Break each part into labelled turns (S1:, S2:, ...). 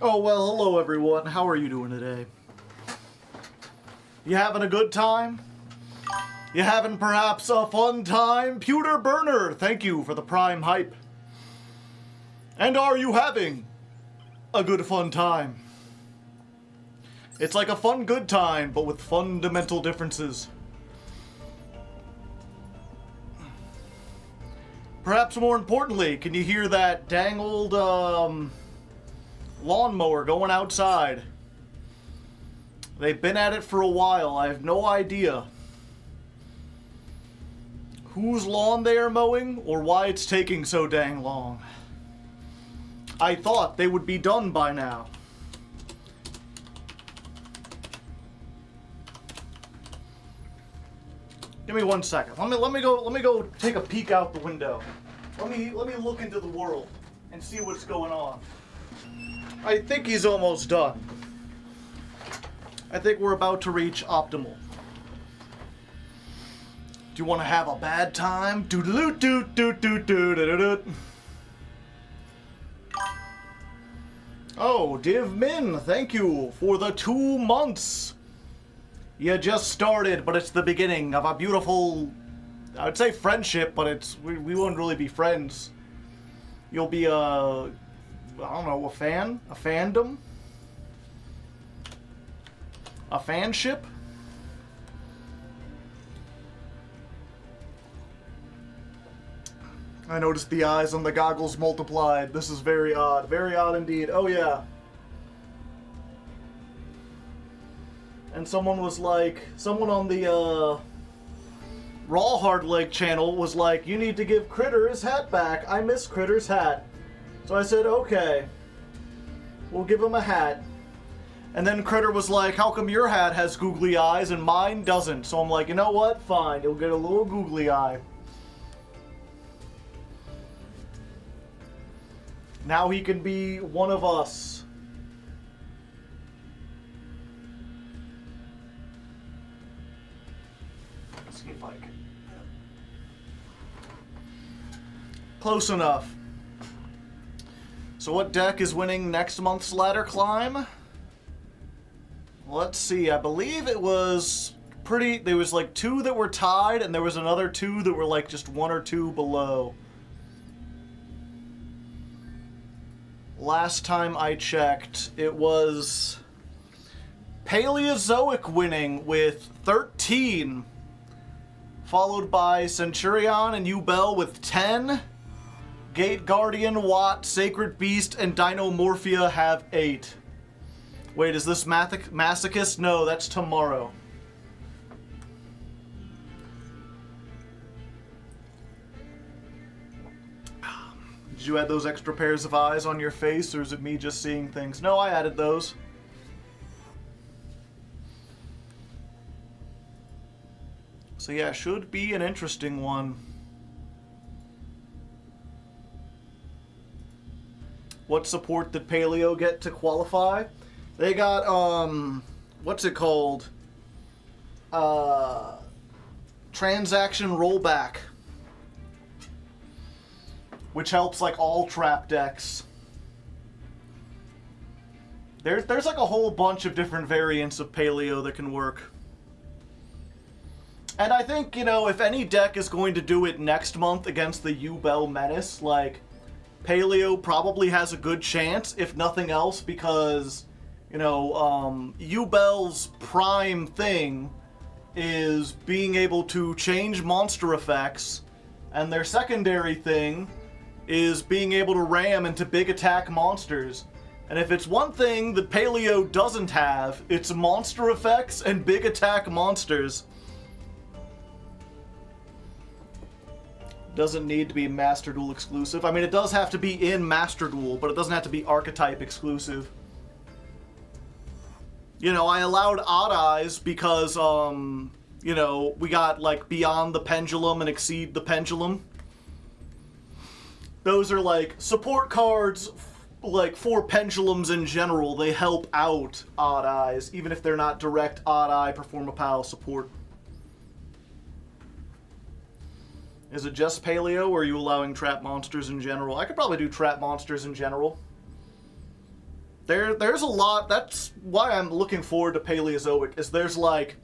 S1: Oh, well, hello everyone. How are you doing today? You having a good time? You having perhaps a fun time? Pewter Burner, thank you for the prime hype. And are you having a good fun time? It's like a fun good time, but with fundamental differences. Perhaps more importantly, can you hear that dang old, lawnmower going outside? They've been at it for a while. I have no idea whose lawn they are mowing or why it's taking so dang long. I thought they would be done by now. Give me 1 second. Let me go take a peek out the window. Let me look into the world and see what's going on. I think he's almost done. I think we're about to reach optimal. Do you want to have a bad time? Oh, Div Min, thank you for the 2 months. You just started, but it's the beginning of a beautiful, I would say friendship, but we won't really be friends. You'll be I don't know, a fan? A fandom? A fanship? I noticed the eyes on the goggles multiplied. This is very odd. Very odd indeed. Oh yeah. And someone was like, someone on the Raw Hardleg channel was like, you need to give Critter his hat back. I miss Critter's hat. So I said, okay, we'll give him a hat. And then Critter was like, how come your hat has googly eyes and mine doesn't? So I'm like, you know what? Fine, you'll get a little googly eye. Now he can be one of us. Let's see if I can. Close enough. So what deck is winning next month's ladder climb? Let's see, I believe it was there was like 2 that were tied, and there was another 2 that were like just 1 or 2 below. Last time I checked, it was Paleozoic winning with 13, followed by Centurion and Ubel with 10. Gate Guardian, Watt, Sacred Beast, and Dinomorphia have 8. Wait, is this Masochist? No, that's tomorrow. Did you add those extra pairs of eyes on your face, or is it me just seeing things? No, I added those. So yeah, should be an interesting one. What support did Paleo get to qualify? They got, what's it called? Transaction rollback. Which helps like all trap decks. There's like a whole bunch of different variants of Paleo that can work. And I think, you know, if any deck is going to do it next month against the Ubel Menace, like, Paleo probably has a good chance, if nothing else, because, you know, Ubel's prime thing is being able to change monster effects, and their secondary thing is being able to ram into big attack monsters. And if it's one thing that Paleo doesn't have, it's monster effects and big attack monsters. Doesn't need to be Master Duel exclusive. I mean, it does have to be in Master Duel, but it doesn't have to be archetype exclusive. You know, I allowed Odd Eyes because, you know, we got, like, Beyond the Pendulum and Exceed the Pendulum. Those are, like, support cards, like, for pendulums in general. They help out Odd Eyes, even if they're not direct Odd Eye Performapal support. Is it just Paleo, or are you allowing trap monsters in general? I could probably do trap monsters in general. there's a lot. That's why I'm looking forward to Paleozoic, is there's like,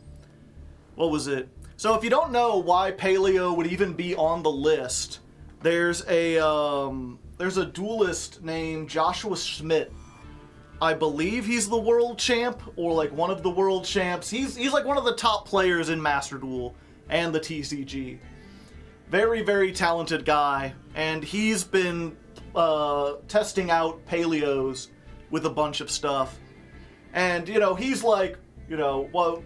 S1: what was it? So if you don't know why Paleo would even be on the list, there's a duelist named Joshua Schmidt. I believe he's the world champ, or like one of the world champs. He's like one of the top players in Master Duel and the TCG. Very, very talented guy, and he's been testing out Paleos with a bunch of stuff. And, you know, he's like, you know, well,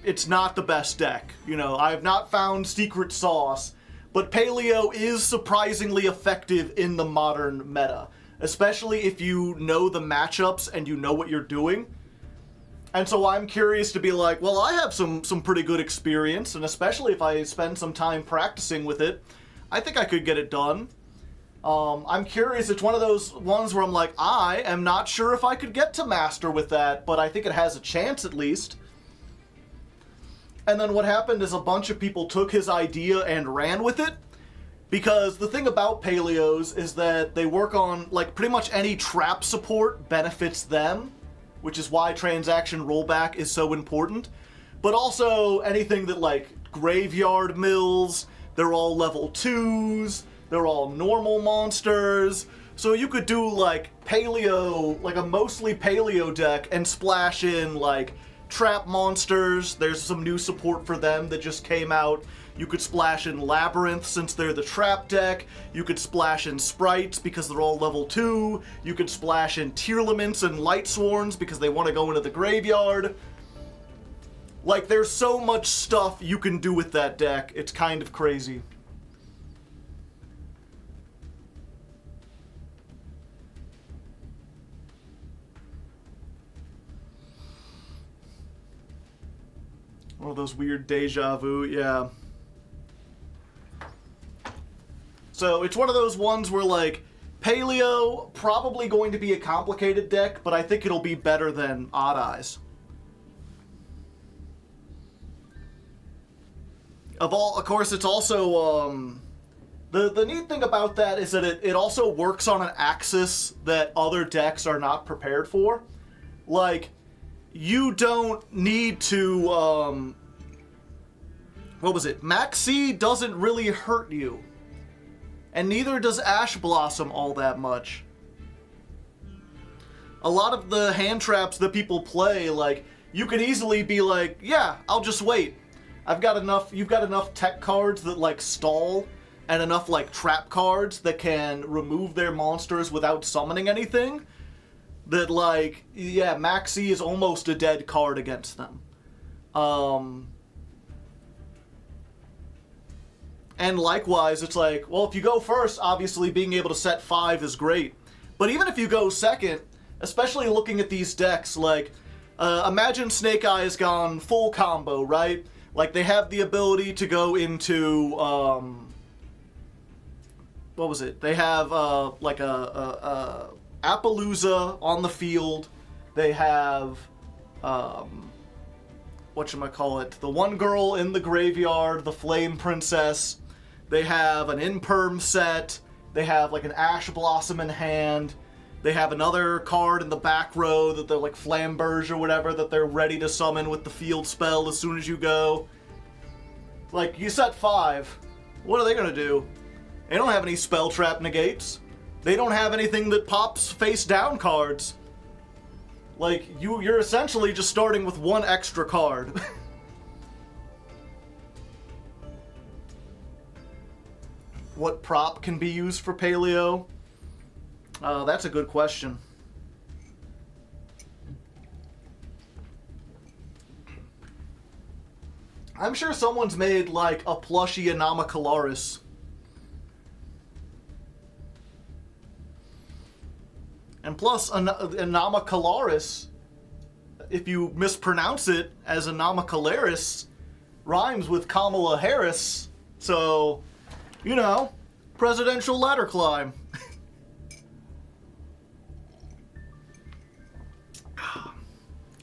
S1: it's not the best deck. You know, I have not found secret sauce, but Paleo is surprisingly effective in the modern meta, especially if you know the matchups and you know what you're doing. And so I'm curious to be like, well, I have some pretty good experience, and especially if I spend some time practicing with it, I think I could get it done. I'm curious, it's one of those ones where I'm like, I am not sure if I could get to Master with that, but I think it has a chance at least. And then what happened is a bunch of people took his idea and ran with it, because the thing about Paleos is that they work on, like, pretty much any trap support benefits them, which is why transaction rollback is so important. But also anything that, like, graveyard mills, they're all level 2s, they're all normal monsters. So you could do, like, Paleo, like a mostly Paleo deck, and splash in, like, trap monsters. There's some new support for them that just came out. You could splash in Labyrinth since they're the trap deck. You could splash in Sprites because they're all level 2. You could splash in Tearlaments and Lightsworns because they want to go into the graveyard. Like, there's so much stuff you can do with that deck. It's kind of crazy. One of those weird deja vu, yeah. So it's one of those ones where, like, Paleo, probably going to be a complicated deck, but I think it'll be better than Odd Eyes. Of course, it's also, the neat thing about that is that it also works on an axis that other decks are not prepared for. Like, you don't need to, what was it? Maxi doesn't really hurt you. And neither does Ash Blossom all that much. A lot of the hand traps that people play, like, you could easily be like, yeah, I'll just wait. You've got enough tech cards that, like, stall, and enough, like, trap cards that can remove their monsters without summoning anything, that, like, yeah, Maxi is almost a dead card against them. And likewise, it's like, well, if you go first, obviously being able to set 5 is great. But even if you go second, especially looking at these decks, like, imagine Snake Eyes gone full combo, right? Like, they have the ability to go into, what was it? They have, like, a Appaloosa on the field. They have, whatchamacallit, the one girl in the graveyard, the Flame Princess. They have an Imperm set. They have, like, an Ash Blossom in hand. They have another card in the back row that they're, like, Flamberge or whatever, that they're ready to summon with the field spell as soon as you go. Like, you set 5. What are they gonna do? They don't have any spell trap negates. They don't have anything that pops face down cards. Like, you're essentially just starting with one extra card. What prop can be used for Paleo? That's a good question. I'm sure someone's made, like, a plushie Anomacalaris. And plus, Anomacalaris, if you mispronounce it as Anomacalaris, rhymes with Kamala Harris. So, you know, presidential ladder climb.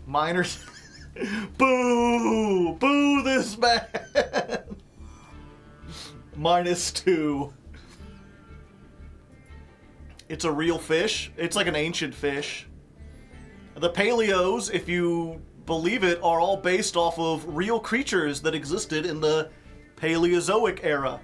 S1: Miners. Boo! Boo this man! -2. It's a real fish. It's like an ancient fish. The Paleos, if you believe it, are all based off of real creatures that existed in the Paleozoic era.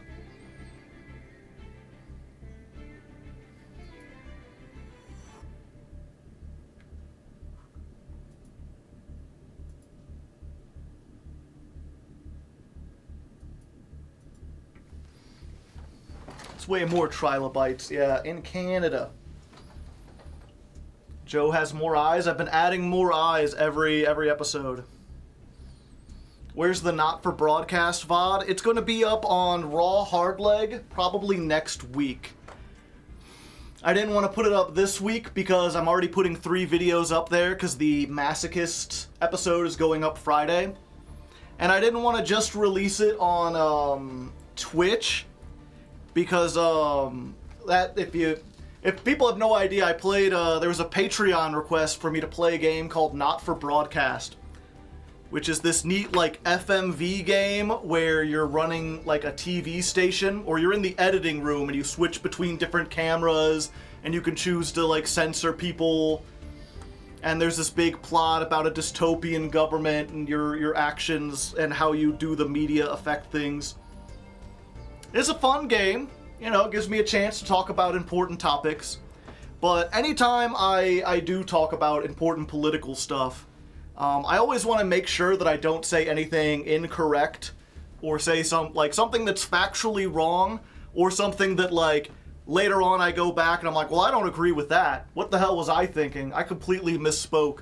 S1: It's way more trilobites, yeah, in Canada. Joe has more eyes. I've been adding more eyes every episode. Where's the not for broadcast VOD? It's going to be up on Raw Hardleg probably next week. I didn't want to put it up this week because I'm already putting 3 videos up there because the Masochist episode is going up Friday. And I didn't want to just release it on Twitch because that if people have no idea, I played, there was a Patreon request for me to play a game called Not for Broadcast, which is this neat, like, FMV game where you're running, like, a TV station, or you're in the editing room and you switch between different cameras, and you can choose to, like, censor people, and there's this big plot about a dystopian government and your actions and how you do the media affect things. It's a fun game. You know, it gives me a chance to talk about important topics. But anytime I do talk about important political stuff, I always want to make sure that I don't say anything incorrect or say something that's factually wrong or something that, like, later on I go back and I'm like, well, I don't agree with that. What the hell was I thinking? I completely misspoke.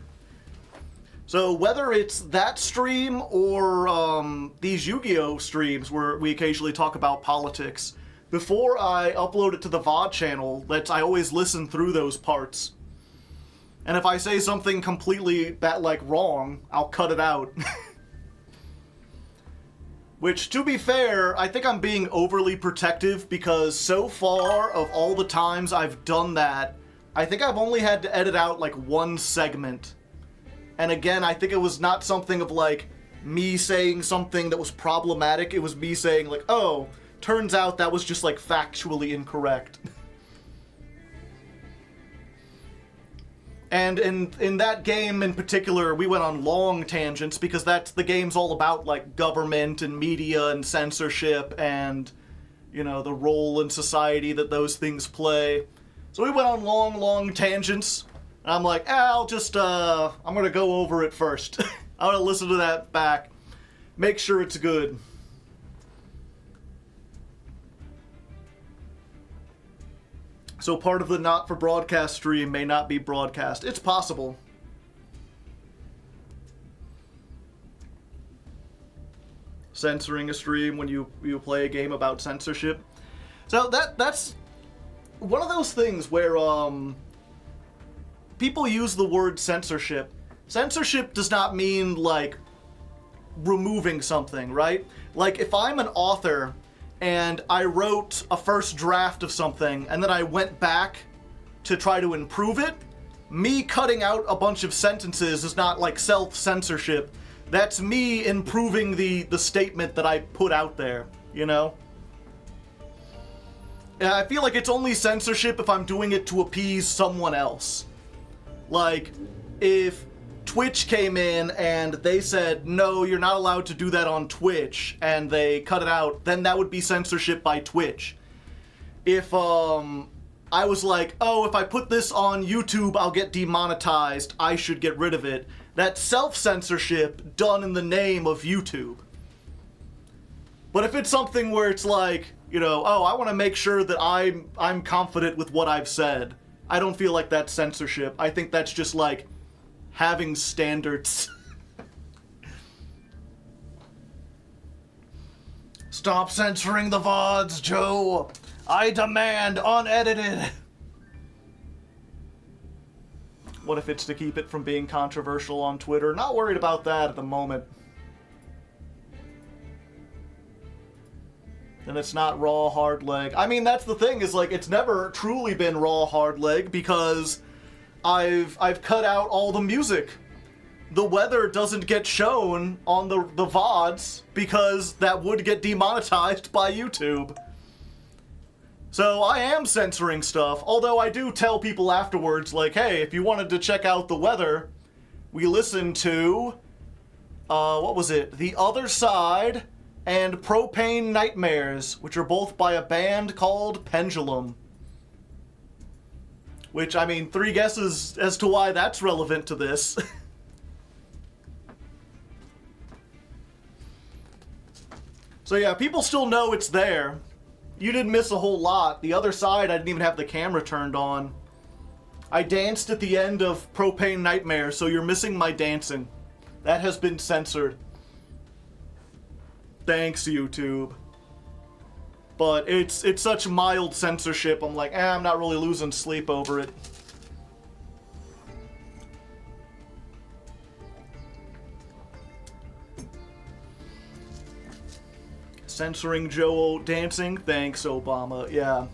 S1: So whether it's that stream or these Yu-Gi-Oh! Streams where we occasionally talk about politics, before I upload it to the VOD channel, I always listen through those parts. And if I say something completely wrong, I'll cut it out. Which, to be fair, I think I'm being overly protective because so far of all the times I've done that, I think I've only had to edit out like 1 segment. And again, I think it was not something of like me saying something that was problematic. It was me saying like, oh, turns out that was just, like, factually incorrect. And in that game in particular, we went on long tangents because the game's all about, like, government and media and censorship and, you know, the role in society that those things play. So we went on long tangents. And I'm like, I'm gonna go over it first. I'm gonna listen to that back. Make sure it's good. So part of the not for broadcast stream may not be broadcast. It's possible. Censoring a stream when you play a game about censorship. So that's one of those things where people use the word censorship. Censorship does not mean like removing something, right? Like if I'm an author and I wrote a first draft of something, and then I went back to try to improve it, me cutting out a bunch of sentences is not like self-censorship. That's me improving the statement that I put out there, you know? And I feel like it's only censorship if I'm doing it to appease someone else. Like, if Twitch came in and they said, no, you're not allowed to do that on Twitch, and they cut it out, then that would be censorship by Twitch. If I was like, oh, if I put this on YouTube, I'll get demonetized, I should get rid of it, that's self-censorship done in the name of YouTube. But if it's something where it's like, you know, oh, I want to make sure that I'm confident with what I've said, I don't feel like that's censorship. I think that's just like having standards. Stop censoring the VODs, Joe! I demand unedited! What if it's to keep it from being controversial on Twitter? Not worried about that at the moment. Then it's not raw hard leg. I mean, that's the thing, is like, it's never truly been raw hard leg because I've cut out all the music. The weather doesn't get shown on the VODs because that would get demonetized by YouTube. So I am censoring stuff, although I do tell people afterwards, like, hey, if you wanted to check out the weather, we listened to, what was it? The Other Side and Propane Nightmares, which are both by a band called Pendulum. Which, I mean, 3 guesses as to why that's relevant to this. So yeah, people still know it's there. You didn't miss a whole lot. The Other Side, I didn't even have the camera turned on. I danced at the end of Propane Nightmare, so you're missing my dancing. That has been censored. Thanks, YouTube. But it's such mild censorship, I'm like, I'm not really losing sleep over it. Censoring Joe dancing? Thanks, Obama. Yeah.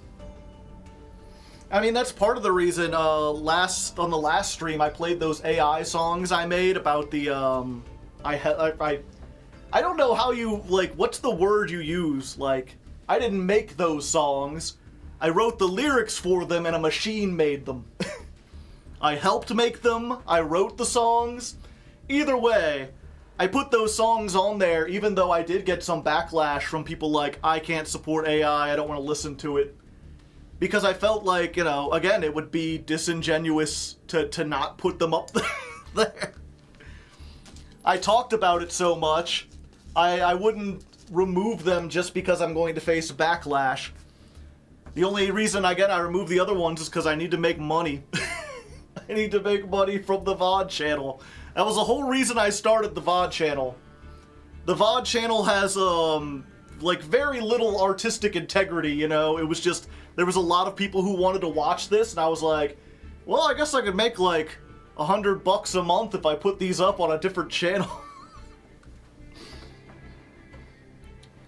S1: I mean, that's part of the reason, on the last stream, I played those AI songs I made about the, I don't know how you, like, what's the word you use? Like, I didn't make those songs. I wrote the lyrics for them and a machine made them. I helped make them, I wrote the songs. Either way, I put those songs on there even though I did get some backlash from people like, I can't support AI, I don't want to listen to it. Because I felt like, you know, again, it would be disingenuous to not put them up there. I talked about it so much, I wouldn't remove them just because I'm going to face backlash. The only reason, again, I remove the other ones is because I need to make money. I need to make money from the VOD channel. That was the whole reason I started the VOD channel. The VOD channel has, like, very little artistic integrity, you know? It was just, there was a lot of people who wanted to watch this, and I was like, well, I guess I could make, like, $100 a month if I put these up on a different channel.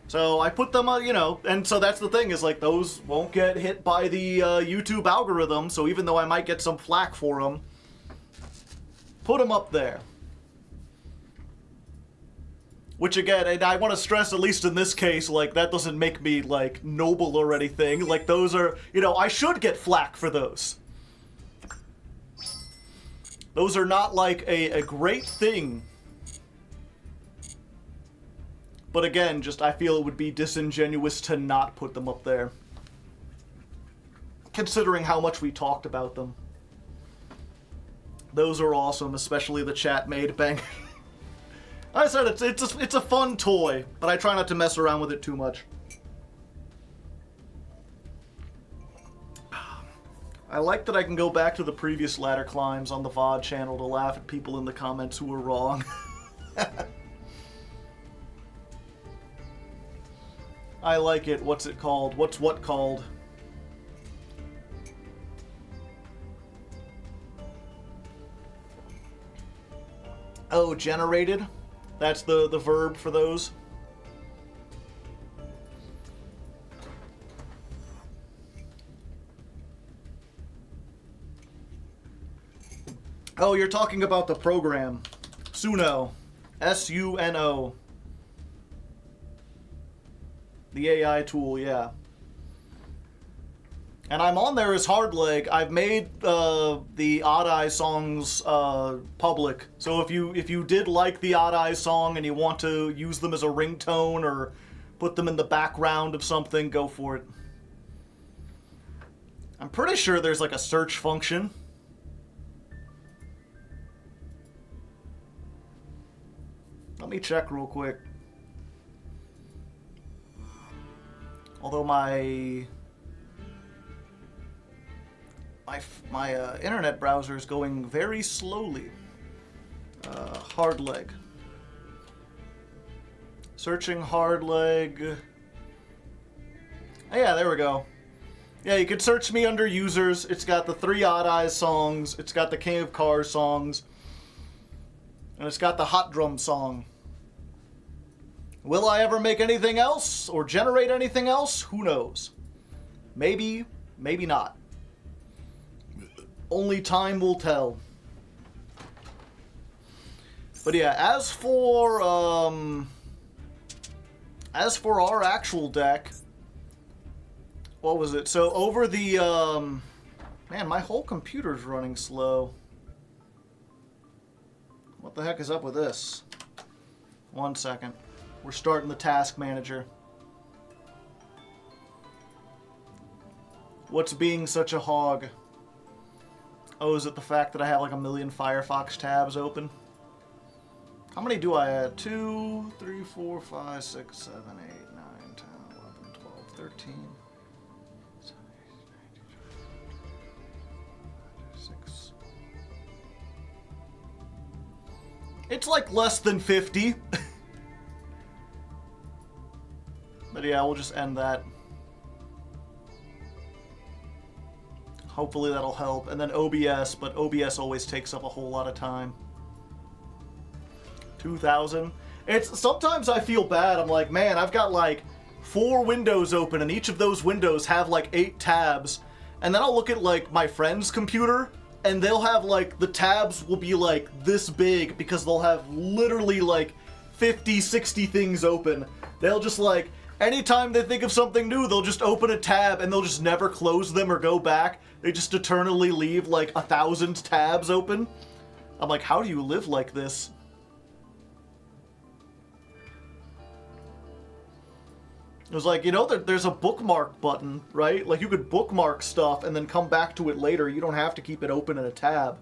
S1: So I put them, you know, and so that's the thing, is like those won't get hit by the YouTube algorithm, so even though I might get some flack for them, put them up there. Which again, and I want to stress, at least in this case, like that doesn't make me like noble or anything, like those are, you know, I should get flack for those. Those are not like a great thing. But again, just I feel it would be disingenuous to not put them up there. Considering how much we talked about them. Those are awesome, especially the chat made bang. I said it's a fun toy, but I try not to mess around with it too much. I like that I can go back to the previous ladder climbs on the VOD channel to laugh at people in the comments who were wrong. I like it. What's it called? What's what called? Oh, generated? That's the verb for those? Oh, you're talking about the program. Suno. S-U-N-O. The AI tool, yeah. And I'm on there as Hardleg. I've made the Odd Eye songs public. So if you did like the Odd Eye song and you want to use them as a ringtone or put them in the background of something, go for it. I'm pretty sure there's like a search function. Let me check real quick. Although my internet browser is going very slowly. Hardleg. Searching Hardleg. Oh, yeah, there we go. Yeah, you can search me under users. It's got the 3 Odd Eyes songs. It's got the King of Cars songs. And it's got the Hot Drum song. Will I ever make anything else or generate anything else? Who knows? Maybe, maybe not. Only time will tell. But yeah, as for our actual deck, what was it? So over the man, my whole computer's running slow. the heck is up with this? 1 second. We're starting the task manager. What's being such a hog? Oh, is it the fact that I have like a million Firefox tabs open? How many do I have? 2, 3, 4, 5, 6, 7, 8, 9, 10, 11, 12, 13. 6. It's like less than 50. But yeah, we'll just end that. Hopefully that'll help. And then OBS, but OBS always takes up a whole lot of time. 2,000. It's sometimes I feel bad. I'm like, man, I've got like 4 windows open, and each of those windows have like 8 tabs. And then I'll look at like my friend's computer, and they'll have like the tabs will be like this big because they'll have literally like 50, 60 things open. They'll just like, anytime they think of something new, they'll just open a tab and they'll just never close them or go back. They just eternally leave like 1,000 tabs open. I'm like, how do you live like this? It was like, you know, there's a bookmark button, right? Like, you could bookmark stuff and then come back to it later. You don't have to keep it open in a tab.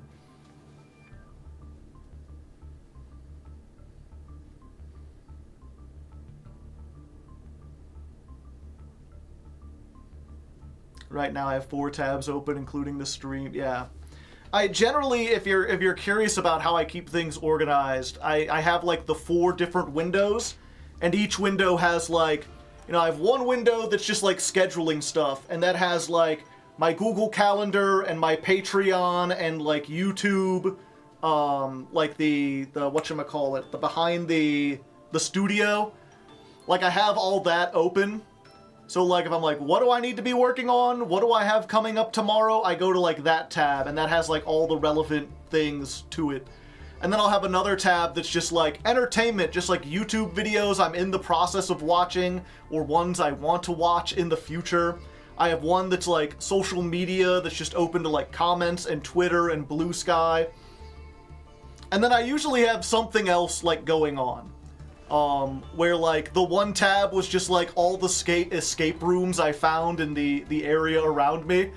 S1: Right now I have 4 tabs open, including the stream. Yeah. I generally, if you're curious about how I keep things organized, I have like the 4 different windows, and each window has like, you know, I have one window that's just like scheduling stuff, and that has like my Google Calendar and my Patreon and like YouTube, like the whatchamacallit, the behind the studio. Like, I have all that open. So like, if I'm like, what do I need to be working on? What do I have coming up tomorrow? I go to like that tab, and that has like all the relevant things to it. And then I'll have another tab that's just like entertainment, just like YouTube videos I'm in the process of watching, or ones I want to watch in the future. I have one that's like social media that's just open to like comments and Twitter and Blue Sky. And then I usually have something else like going on. Where like the one tab was just like all the escape rooms I found in the area around me.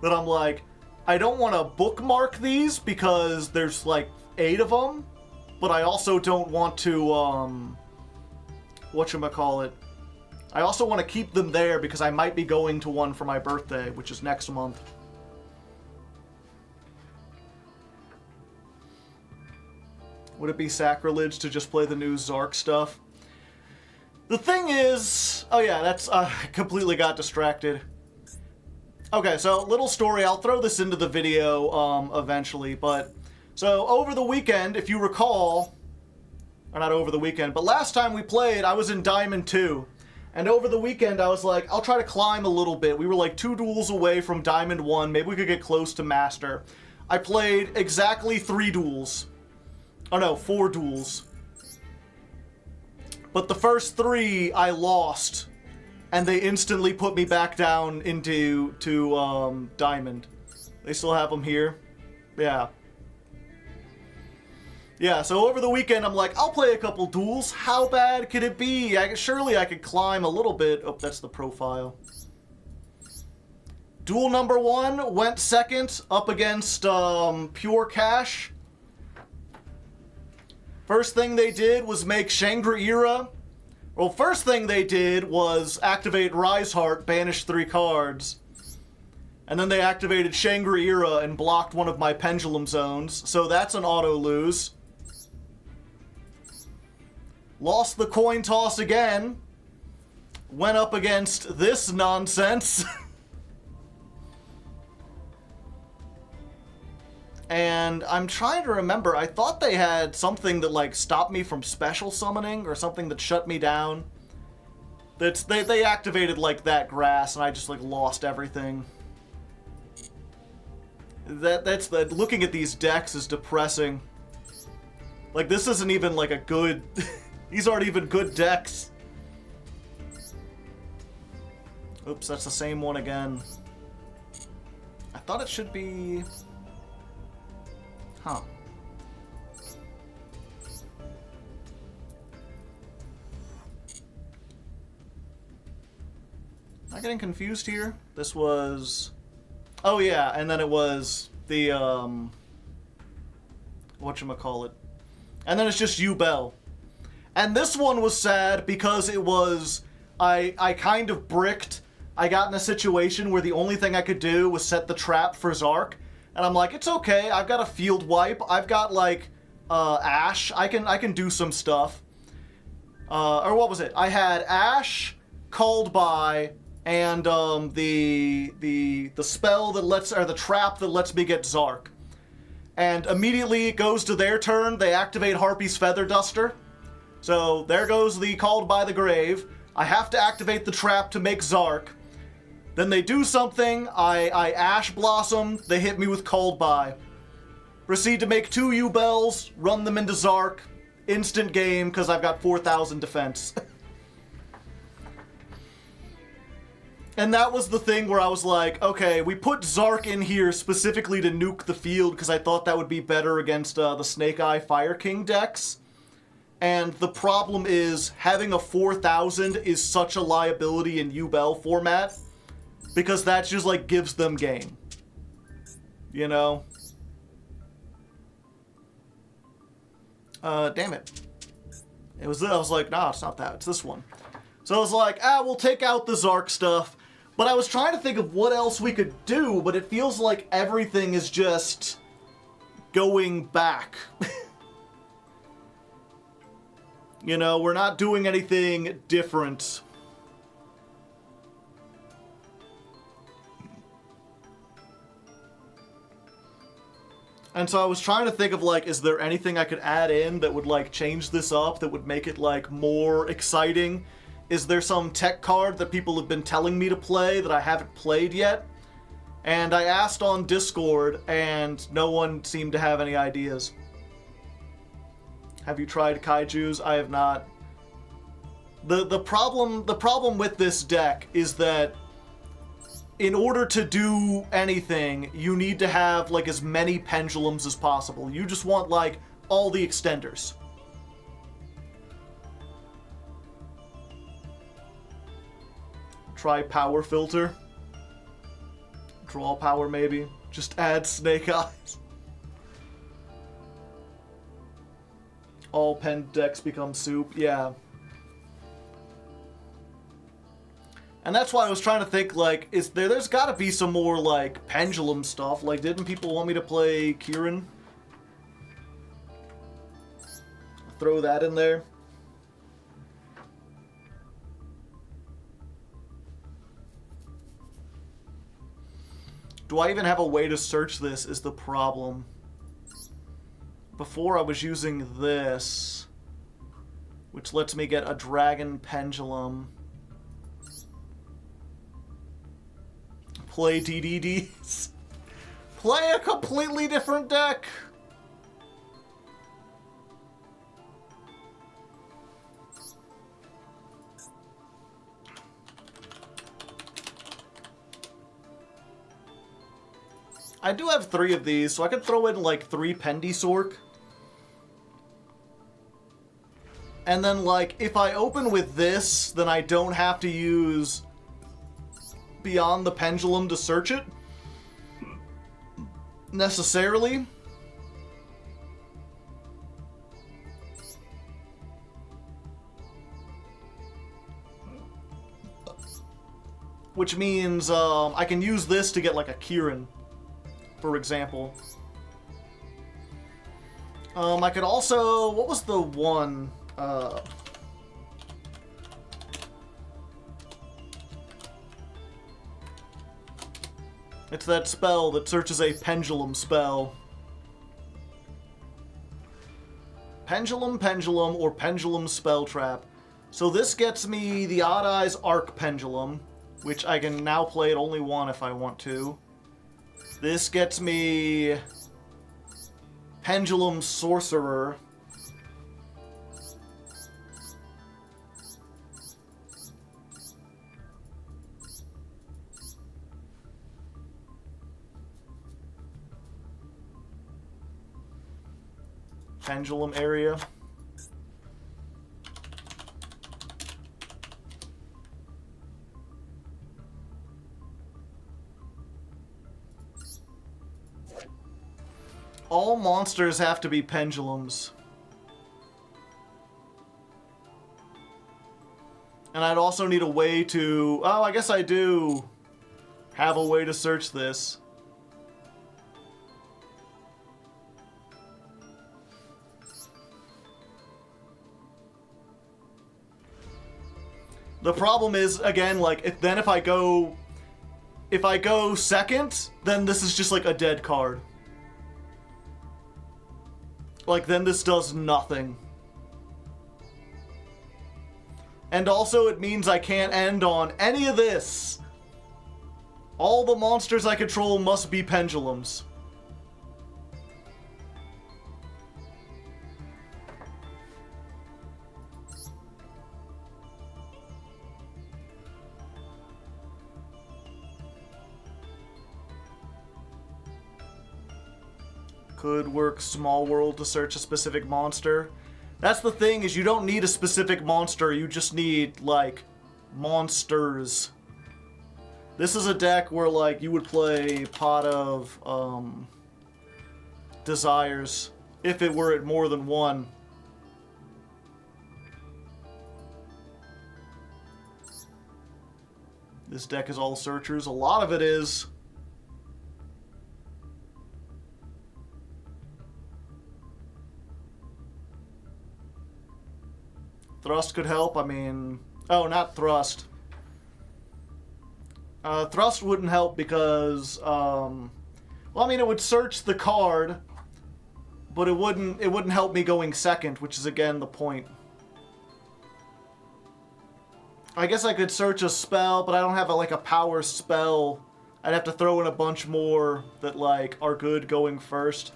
S1: That I'm like, I don't want to bookmark these because there's like 8 of them, but I also don't want to, whatchamacallit. I also want to keep them there because I might be going to one for my birthday, which is next month. Would it be sacrilege to just play the new Zark stuff? The thing is... Oh yeah, that's... I completely got distracted. Okay, so little story. I'll throw this into the video eventually, but... So, over the weekend, if you recall... Or not over the weekend, but last time we played, I was in Diamond 2. And over the weekend, I was like, I'll try to climb a little bit. We were like 2 duels away from Diamond 1. Maybe we could get close to Master. I played exactly 3 duels. Oh no, 4 duels. But the first 3 I lost, and they instantly put me back down into Diamond. They still have them here. Yeah. Yeah, so over the weekend I'm like, I'll play a couple duels. How bad could it be? Surely I could climb a little bit. Oh, that's the profile. Duel number 1 went second up against Pure Cash. First thing they did was make Shangri-Era. Well, first thing they did was activate Rise Heart, banish 3 cards. And then they activated Shangri-Era and blocked one of my Pendulum Zones. So that's an auto lose. Lost the coin toss again. Went up against this nonsense. And I'm trying to remember, I thought they had something that like stopped me from special summoning or something that shut me down. They activated like that grass and I just like lost everything. That's looking at these decks is depressing. Like, this isn't even like a good these aren't even good decks. Oops, that's the same one again. I thought it should be... Huh. Am I getting confused here? This was... Oh yeah, and then it was the, whatchamacallit. And then it's just Yubel. And this one was sad because it was... I kind of bricked. I got in a situation where the only thing I could do was set the trap for Zark. And I'm like, it's okay, I've got a field wipe. I've got, like, Ash. I can do some stuff. Or what was it? I had Ash, Called By, and the spell that lets, or the trap that lets me get Zark. And immediately it goes to their turn. They activate Harpy's Feather Duster. So there goes the Called By the Grave. I have to activate the trap to make Zark. Then they do something. I Ash Blossom. They hit me with Called By. Proceed to make 2 Yubels, run them into Zark. Instant game, because I've got 4,000 defense. And that was the thing where I was like, okay, we put Zark in here specifically to nuke the field because I thought that would be better against the Snake Eye Fire King decks. And the problem is, having a 4,000 is such a liability in Yubel format, because that just, like, gives them game. You know? Damn it. I was like, nah, it's not that, it's this one. So I was like, we'll take out the Zark stuff. But I was trying to think of what else we could do, but it feels like everything is just going back. You know, we're not doing anything different. And so I was trying to think of, like, is there anything I could add in that would, like, change this up, that would make it, like, more exciting? Is there some tech card that people have been telling me to play that I haven't played yet? And I asked on Discord, and no one seemed to have any ideas. Have you tried Kaijus? I have not. The problem with this deck is that in order to do anything, you need to have, like, as many pendulums as possible. You just want, like, all the extenders. Try Power Filter. Draw Power, maybe. Just add Snake Eyes. All pen decks become soup. Yeah. And that's why I was trying to think, like, there's gotta be some more, like, pendulum stuff. Like, didn't people want me to play Kieran? Throw that in there. Do I even have a way to search this is the problem. Before I was using this, which lets me get a dragon pendulum. Play DDDs. Play a completely different deck. I do have 3 of these, so I could throw in, like, 3 Pendysork. And then, like, if I open with this, then I don't have to use Beyond the Pendulum to search it. Necessarily. Which means, I can use this to get, like, a Kieran, for example. I could also... What was the one? It's that spell that searches a pendulum spell. Pendulum, pendulum, or pendulum spell trap. So this gets me the Odd Eyes Arc Pendulum, which I can now play at only 1 if I want to. This gets me Pendulum Sorcerer. Pendulum area. monsters have to be pendulums. And I'd also need a way to... Oh, I guess I do have a way to search this. The problem is, again, like, if I go second, then this is just like a dead card. Like, then this does nothing. And also, it means I can't end on any of this. All the monsters I control must be pendulums. Could work Small World to search a specific monster. That's the thing, is you don't need a specific monster, you just need, like, monsters. This is a deck where, like, you would play Pot of, Desires, if it were at more than one. This deck is all searchers. A lot of it is. Thrust could help, I mean... Oh, not Thrust. Thrust wouldn't help because, well, I mean, it would search the card, but it wouldn't help me going second, which is, again, the point. I guess I could search a spell, but I don't have, like, a power spell. I'd have to throw in a bunch more that, like, are good going first.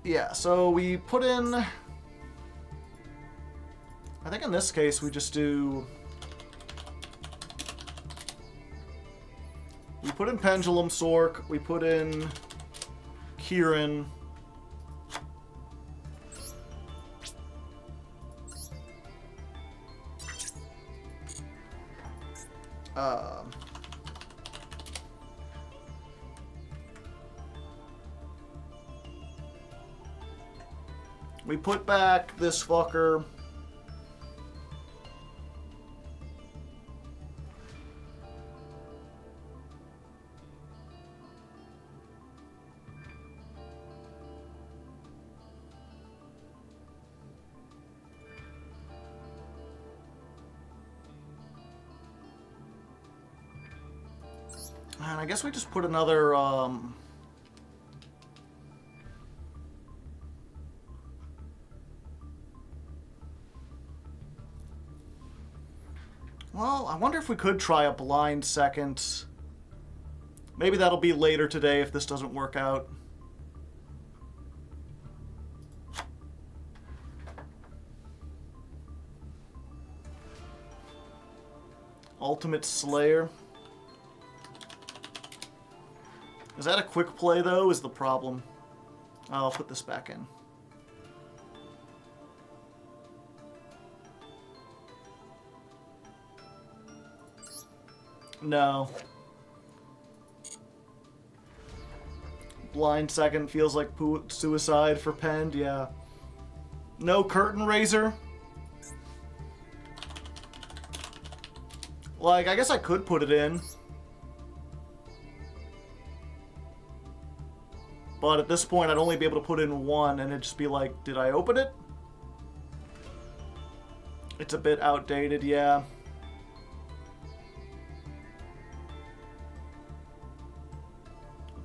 S1: Yeah, so we put in... I think in this case we just do... We put in Pendulum Sork, we put in Kieran. We put back this fucker. And I guess we just put another, Well, I wonder if we could try a blind second. Maybe that'll be later today if this doesn't work out. Ultimate Slayer. Is that a quick play, though, is the problem? I'll put this back in. No. Blind second feels like suicide for Pend, yeah. No Curtain Raiser. Like, I guess I could put it in. But at this point, I'd only be able to put in one, and it'd just be like, did I open it? It's a bit outdated, yeah.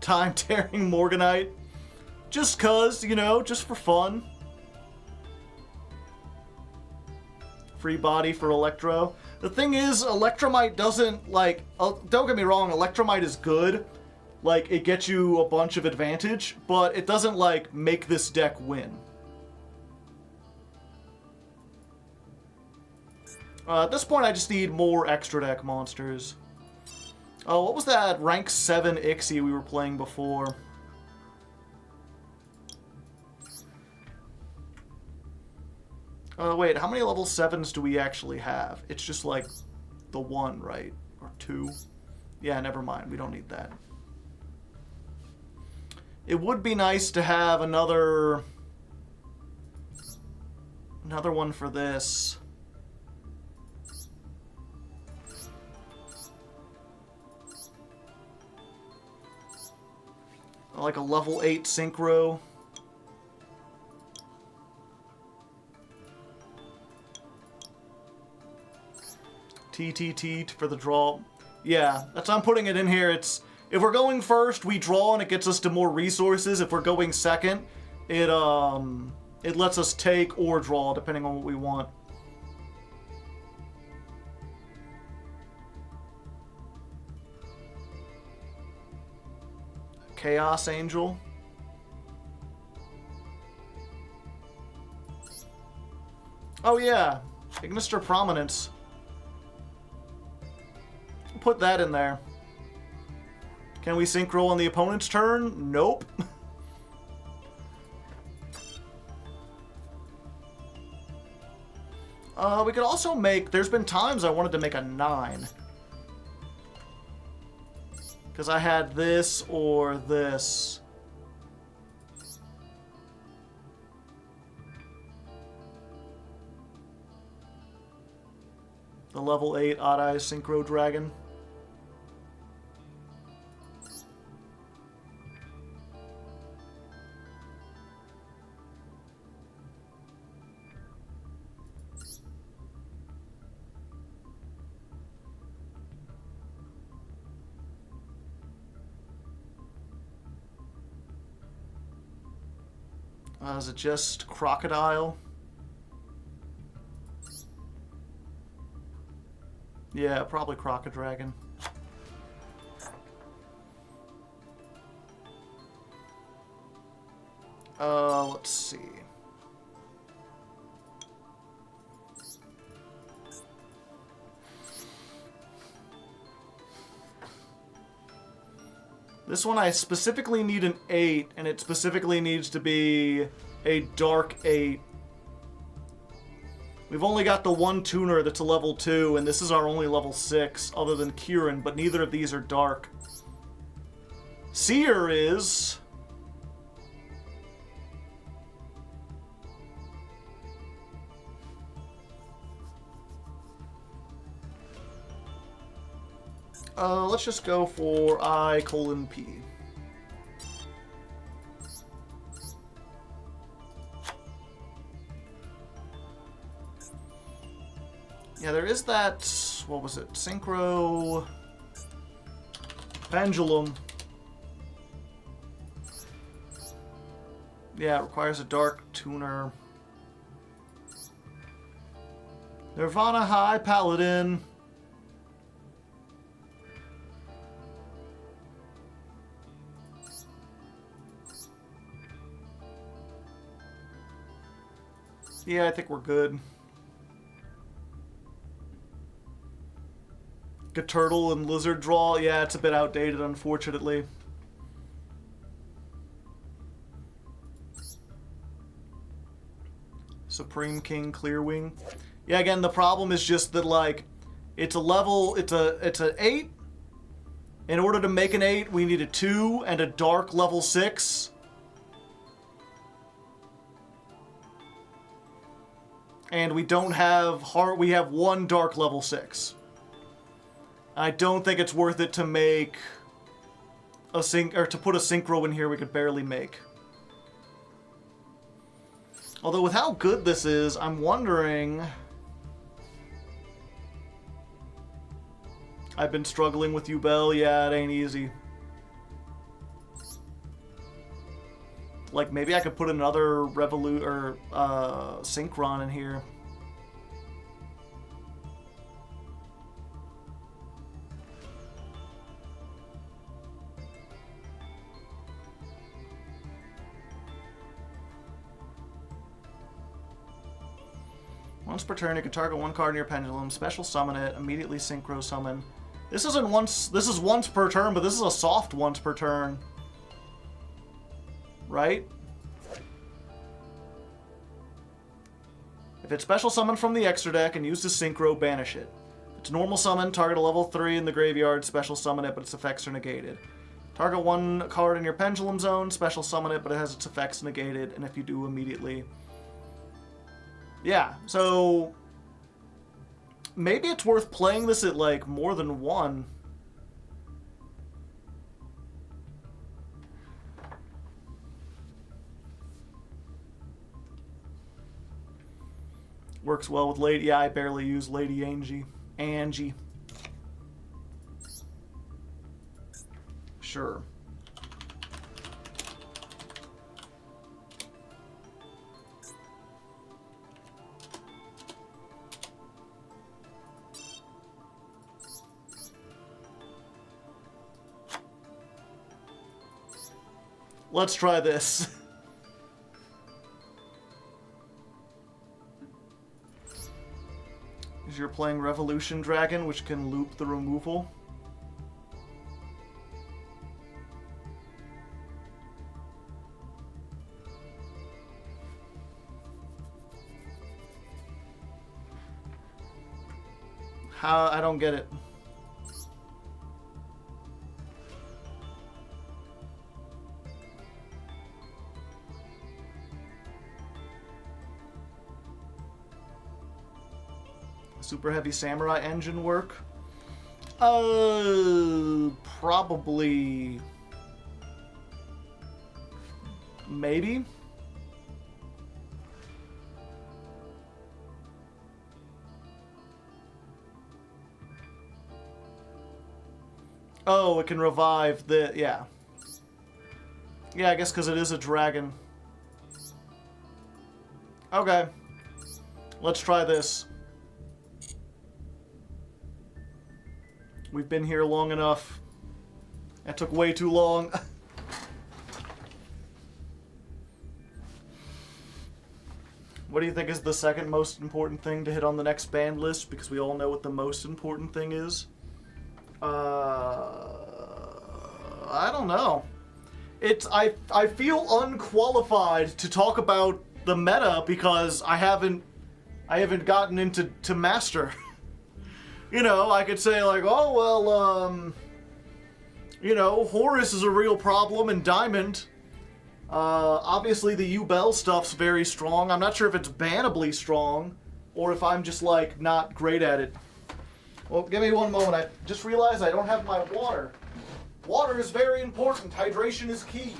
S1: Time-tearing Morganite. Just cuz, you know, just for fun. Free body for Electro. The thing is, Electromite doesn't, like... don't get me wrong, Electromite is good. Like, it gets you a bunch of advantage, but it doesn't, like, make this deck win. At this point, I just need more extra deck monsters. Oh, what was that rank 7 Ixie we were playing before? Wait, how many level 7s do we actually have? It's just like the 1, right? Or 2? Yeah, never mind. We don't need that. It would be nice to have another one for this. Like a level 8 synchro. TTT for the draw. Yeah, that's how I'm putting it in here. It's if we're going first, we draw and it gets us to more resources. If we're going second, it lets us take or draw depending on what we want. Chaos Angel. Oh yeah, Ignister Prominence. Put that in there. Can we synchro on the opponent's turn? Nope. We could also make... There's been times I wanted to make a 9. Because I had this or this. The level 8 Odd-Eye Synchro Dragon. Is it just Crocodile? Yeah, probably Crocodragon. Let's see. This one I specifically need an 8, and it specifically needs to be a dark 8. We've only got the one tuner that's a level 2, and this is our only level 6, other than Kieran, but neither of these are dark. Seer is... let's just go for I:P. Yeah, there is that, what was it, Synchro Pendulum. Yeah, it requires a dark tuner. Nirvana High Paladin. Yeah, I think we're good. Turtle and Lizard Draw, yeah, it's a bit outdated, unfortunately. Supreme King Clearwing. Yeah, again, the problem is just that, like, it's a level, it's an 8. In order to make an 8, we need a 2 and a dark level 6. And we don't have we have one dark level 6. I don't think it's worth it to make a to put a synchro in here we could barely make. Although with how good this is, I'm wondering... I've been struggling with Ubel, yeah, it ain't easy. Like, maybe I could put another Synchron in here. Once per turn, you can target one card in your pendulum, special summon it, immediately synchro summon. This is once per turn, but this is a soft once per turn. Right? If it's special summoned from the extra deck and used as synchro, banish it. If it's normal summon, target a level 3 in the graveyard, special summon it, but its effects are negated. Target one card in your pendulum zone, special summon it, but it has its effects negated, and if you do, immediately. Yeah, so maybe it's worth playing this at, like, more than one. Works well with Lady. Yeah, I barely use Lady Angie. Sure. Let's try this. You're playing Revolution Dragon, which can loop the removal. How? I don't get it. Super Heavy Samurai engine work? Probably. Maybe? Oh, it can revive the... yeah. Yeah, I guess because it is a dragon. Okay. Let's try this. We've been here long enough. That took way too long. What do you think is the second most important thing to hit on the next banned list? Because we all know what the most important thing is. I don't know. I feel unqualified to talk about the meta because I haven't gotten into Master. You know, I could say like, oh well, you know, Horus is a real problem in Diamond. Obviously the U-Bell stuff's very strong. I'm not sure if it's bannably strong or if I'm just like not great at it. Well, give me one moment. I just realized I don't have my water. Water is very important. Hydration is key.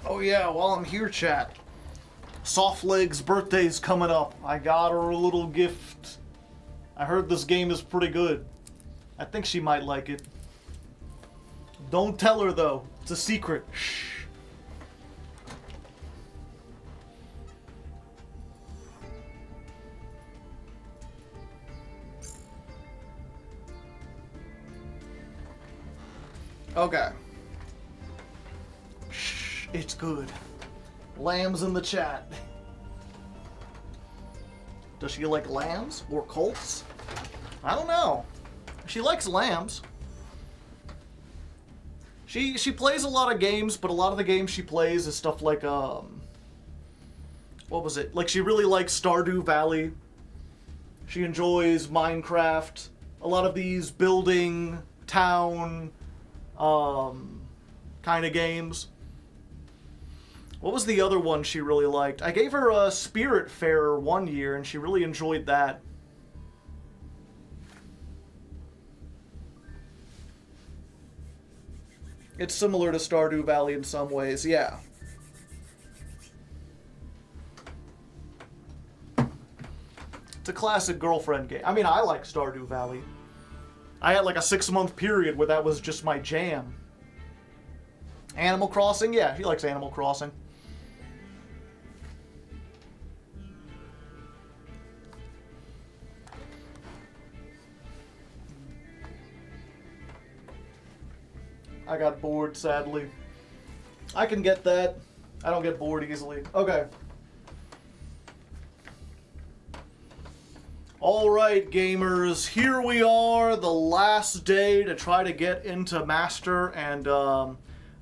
S1: Oh yeah, while I'm here, chat. Softleg's birthday's coming up. I got her a little gift. I heard this game is pretty good. I think she might like it. Don't tell her though. It's a secret. Shh. Okay. Shh, it's good. Lambs in the chat. Does she like lambs or colts? I don't know. She likes lambs. She plays a lot of games, but a lot of the games she plays is stuff like what was it? Like she really likes Stardew Valley. She enjoys Minecraft. A lot of these building town kind of games. What was the other one she really liked? I gave her a Spirit Fair one year, and she really enjoyed that. It's similar to Stardew Valley in some ways, yeah. It's a classic girlfriend game. I mean, I like Stardew Valley. I had like a 6-month period where that was just my jam. Animal Crossing? Yeah, she likes Animal Crossing. I got bored, sadly. I can get that. I don't get bored easily. Okay. Alright, gamers. Here we are, the last day to try to get into Master, and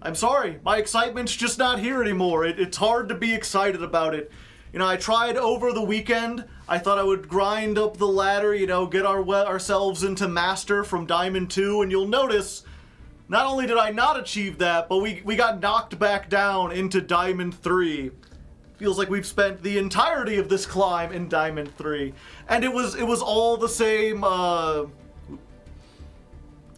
S1: I'm sorry, my excitement's just not here anymore. It's hard to be excited about it. You know, I tried over the weekend. I thought I would grind up the ladder, you know, get ourselves into Master from Diamond 2, and you'll notice, not only did I not achieve that, but we got knocked back down into Diamond 3. Feels like we've spent the entirety of this climb in Diamond 3. And it was all the same, and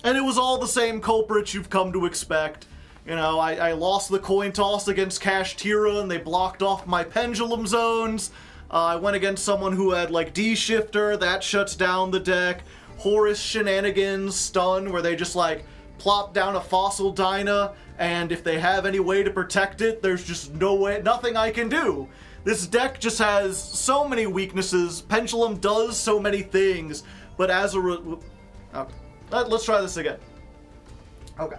S1: it was all the same culprits you've come to expect. You know, I lost the coin toss against Kashtira, and they blocked off my pendulum zones. I went against someone who had, like, D-Shifter. That shuts down the deck. Horus Shenanigans, Stun, where they just, like, plop down a Fossil Dyna, and if they have any way to protect it, there's just nothing I can do. This deck just has so many weaknesses. Pendulum does so many things, but as a... Okay. Let's try this again. Okay.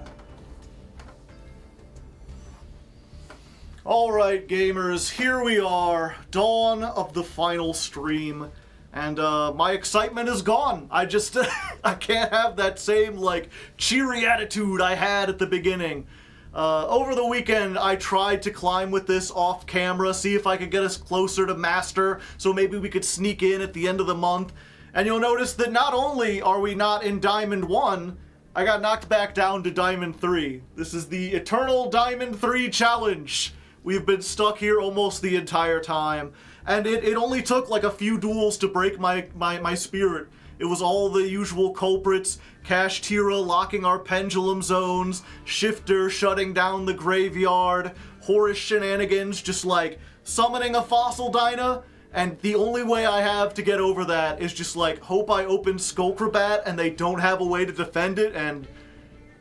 S1: Alright, gamers, here we are, dawn of the final stream, and my excitement is gone. I just, I can't have that same, like, cheery attitude I had at the beginning. Over the weekend, I tried to climb with this off camera, see if I could get us closer to Master, so maybe we could sneak in at the end of the month. And you'll notice that not only are we not in Diamond 1, I got knocked back down to Diamond 3. This is the Eternal Diamond 3 Challenge. We've been stuck here almost the entire time. And it only took like a few duels to break my spirit. It was all the usual culprits. Kashtira locking our pendulum zones. Shifter shutting down the graveyard. Horus Shenanigans just like summoning a Fossil Dyna. And the only way I have to get over that is just like hope I open Skullcrabat and they don't have a way to defend it, and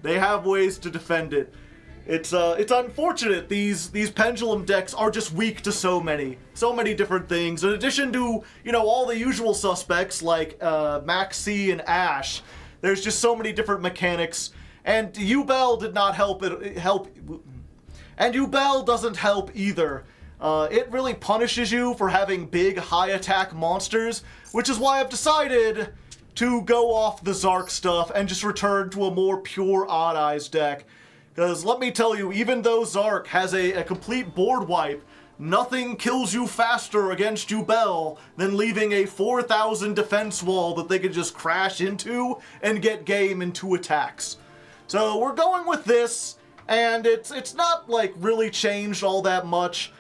S1: they have ways to defend it. It's unfortunate. These pendulum decks are just weak to so many different things. In addition to, you know, all the usual suspects like Maxi and Ash, there's just so many different mechanics. And Yubel did not help. And Yubel doesn't help either. It really punishes you for having big, high-attack monsters, which is why I've decided to go off the Zark stuff and just return to a more pure Odd Eyes deck. Because let me tell you, even though Zark has a complete board wipe, nothing kills you faster against Yubel than leaving a 4,000 defense wall that they can just crash into and get game in 2 attacks. So we're going with this, and it's not, like, really changed all that much.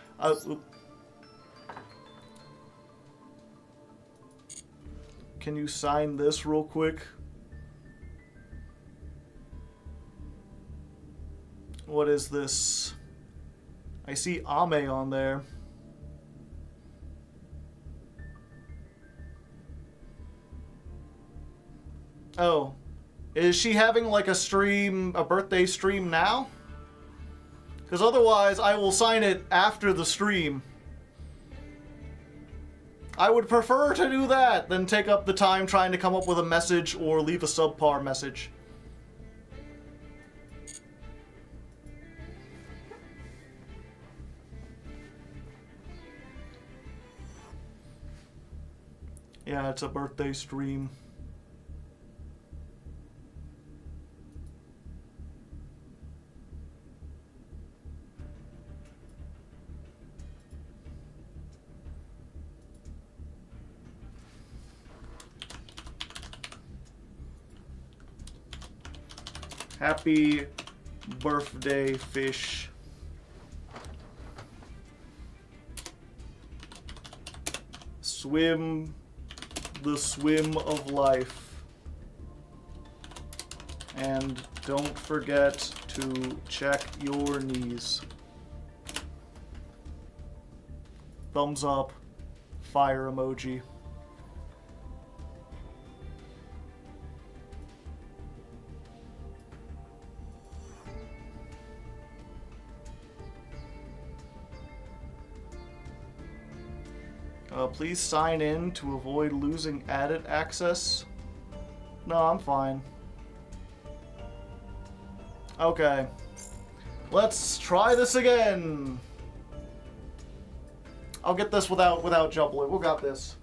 S1: Can you sign this real quick? What is this? I see Ame on there. Oh. Is she having like a stream, a birthday stream now? Because otherwise I will sign it after the stream. I would prefer to do that than take up the time trying to come up with a message or leave a subpar message. Yeah, it's a birthday stream. Happy birthday, fish. Swim the swim of life. And don't forget to check your knees. Thumbs up. Fire emoji. Please sign in to avoid losing added access. No, I'm fine. Okay. Let's try this again. I'll get this without jumbling. We got this.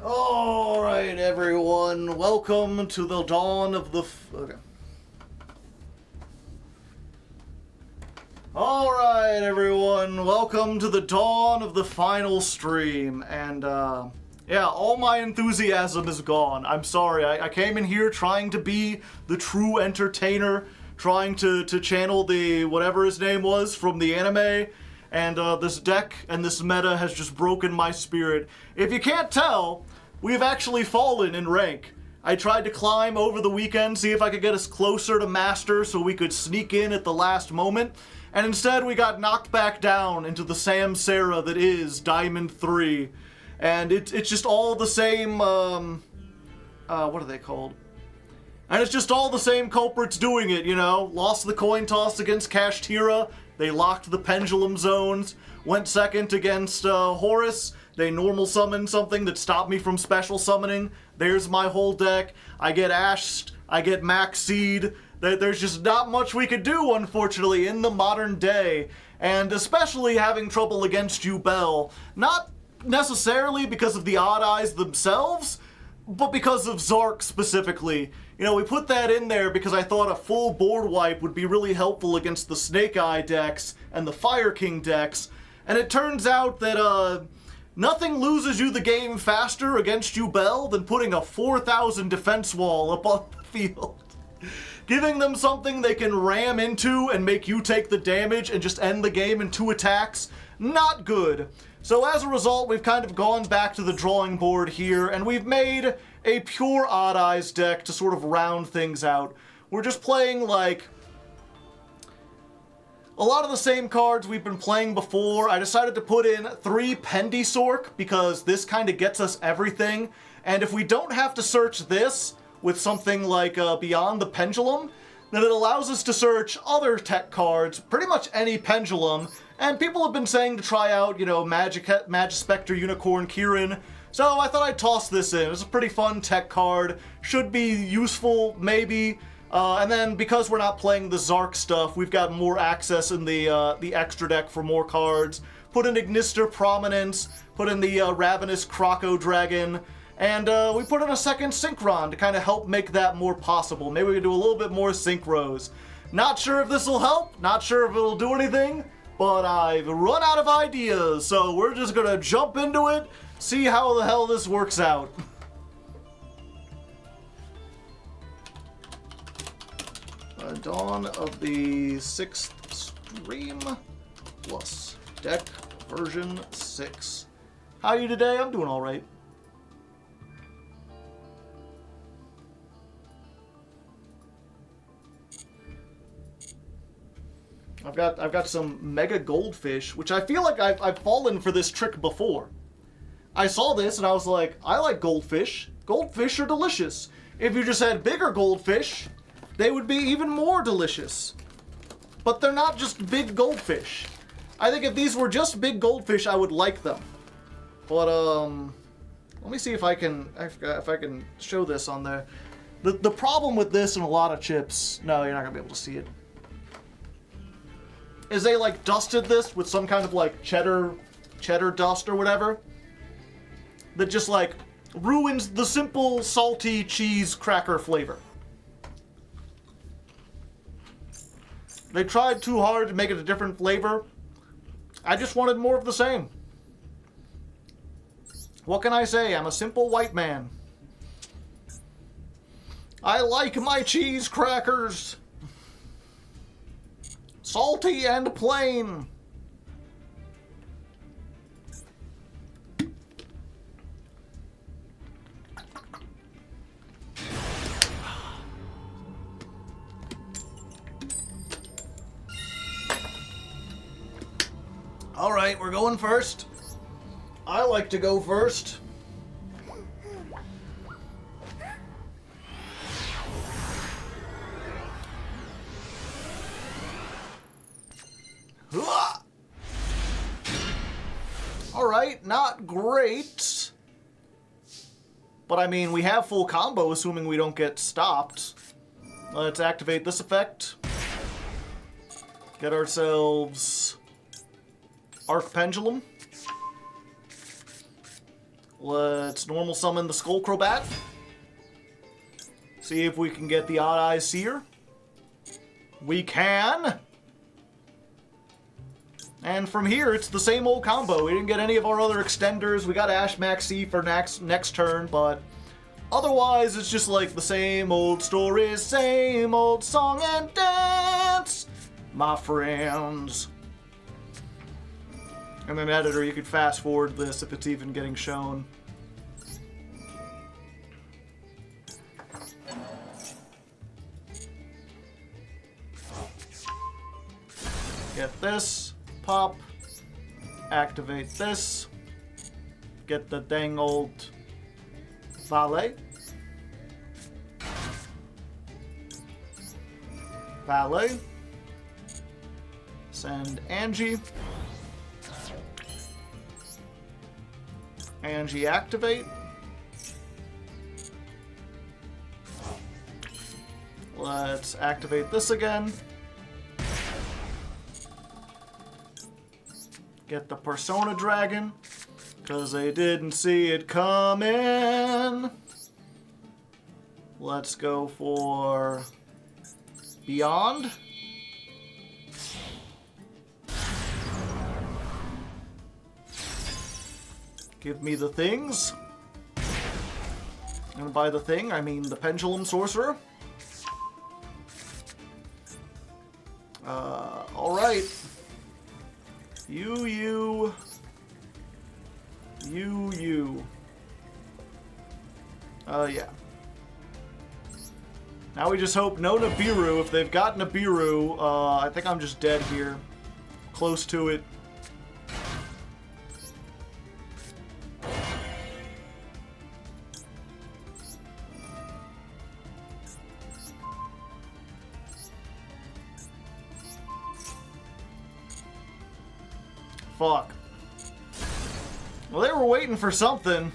S1: Alright, everyone. Welcome to the dawn of the... Okay. Alright, everyone. Welcome to the dawn of the final stream. And, yeah, all my enthusiasm is gone. I'm sorry. I came in here trying to be the true entertainer, trying to channel the whatever his name was from the anime, and this deck and this meta has just broken my spirit. If you can't tell, we've actually fallen in rank. I tried to climb over the weekend, see if I could get us closer to Master so we could sneak in at the last moment, and instead we got knocked back down into the Samsara that is Diamond 3. And it's just all the same, what are they called? And it's just all the same culprits doing it, you know? Lost the coin toss against Kashtira, they locked the pendulum zones, went second against Horus, they normal summoned something that stopped me from special summoning. There's my whole deck. I get Ashed, I get Max Seed. There's just not much we could do, unfortunately, in the modern day. And especially having trouble against Yubel. Not necessarily because of the Odd Eyes themselves, but because of Zark specifically. You know, we put that in there because I thought a full board wipe would be really helpful against the Snake Eye decks and the Fire King decks. And it turns out that, nothing loses you the game faster against Yubel than putting a 4,000 defense wall up on the field. Giving them something they can ram into and make you take the damage and just end the game in 2 attacks, not good. So as a result, we've kind of gone back to the drawing board here, and we've made a pure Odd Eyes deck to sort of round things out. We're just playing, like, a lot of the same cards we've been playing before. I decided to put in 3 Pendysork because this kind of gets us everything. And if we don't have to search this with something like Beyond the Pendulum, then it allows us to search other tech cards, pretty much any pendulum. And people have been saying to try out, you know, Magispector, Unicorn, Kirin. So I thought I'd toss this in. It's a pretty fun tech card. Should be useful, maybe. And then, because we're not playing the Zark stuff, we've got more access in the extra deck for more cards. Put in Ignister Prominence, put in the Ravenous Croco Dragon, and we put in a second Synchron to kind of help make that more possible. Maybe we can do a little bit more Synchros. Not sure if this will help, not sure if it'll do anything, but I've run out of ideas, so we're just gonna jump into it, see how the hell this works out. Dawn of the 6th stream plus deck version 6. How are you today? I'm doing all right. I've got some mega goldfish, which I feel like I've fallen for this trick before. I saw this and I was like, I like goldfish. Goldfish are delicious. If you just had bigger goldfish, they would be even more delicious. But they're not just big goldfish. I think if these were just big goldfish, I would like them. But, let me see if I can show this on there. The problem with this and a lot of chips, no, you're not gonna be able to see it, is they, like, dusted this with some kind of, like, cheddar dust or whatever that just, like, ruins the simple salty cheese cracker flavor. They tried too hard to make it a different flavor. I just wanted more of the same. What can I say? I'm a simple white man. I like my cheese crackers salty and plain. All right, we're going first. I like to go first. All right, not great. But I mean, we have full combo, assuming we don't get stopped. Let's activate this effect. Get ourselves Arc Pendulum. Let's normal summon the Skullcrobat. See if we can get the Odd Eyes Seer. We can! And from here, it's the same old combo. We didn't get any of our other extenders. We got Ash Maxi for next turn, but otherwise, it's just like the same old stories, same old song and dance, my friends. And then editor, you could fast forward this if it's even getting shown. Get this, pop, activate this, get the dang old valet. Valet. Send Angie. Angie activate. Let's activate this again. Get the Persona Dragon, because they didn't see it coming. Let's go for Beyond. Give me the things. And by the thing, I mean the Pendulum Sorcerer. Alright. You. Yeah. Now we just hope no Nibiru. If they've got Nibiru, I think I'm just dead here. Close to it. Fuck. Well, they were waiting for something.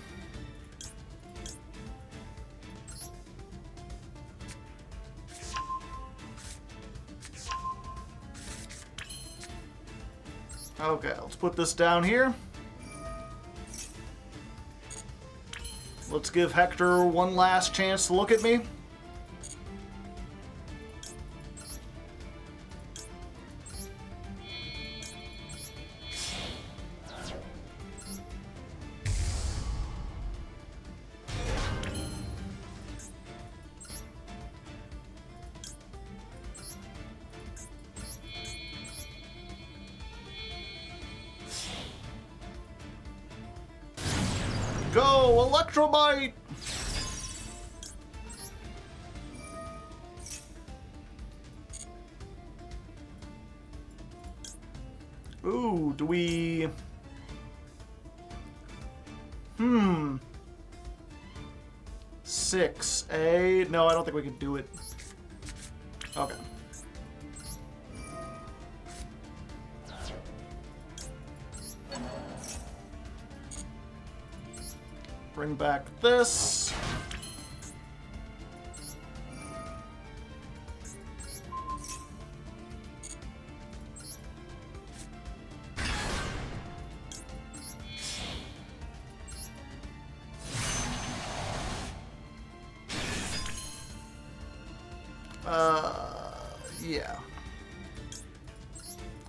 S1: Okay, let's put this down here. Let's give Hector one last chance to look at me. Go, Electrobite! Ooh, do we... 6A? No, I don't think we can do it. Okay. Bring back this. Yeah.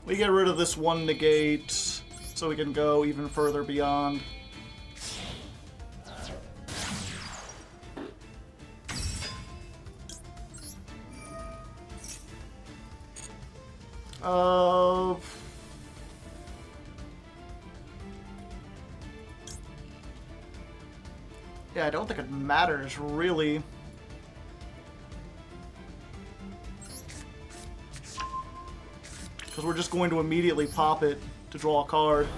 S1: We get rid of this one negate so we can go even further beyond. Yeah, I don't think it matters, really. Because we're just going to immediately pop it to draw a card.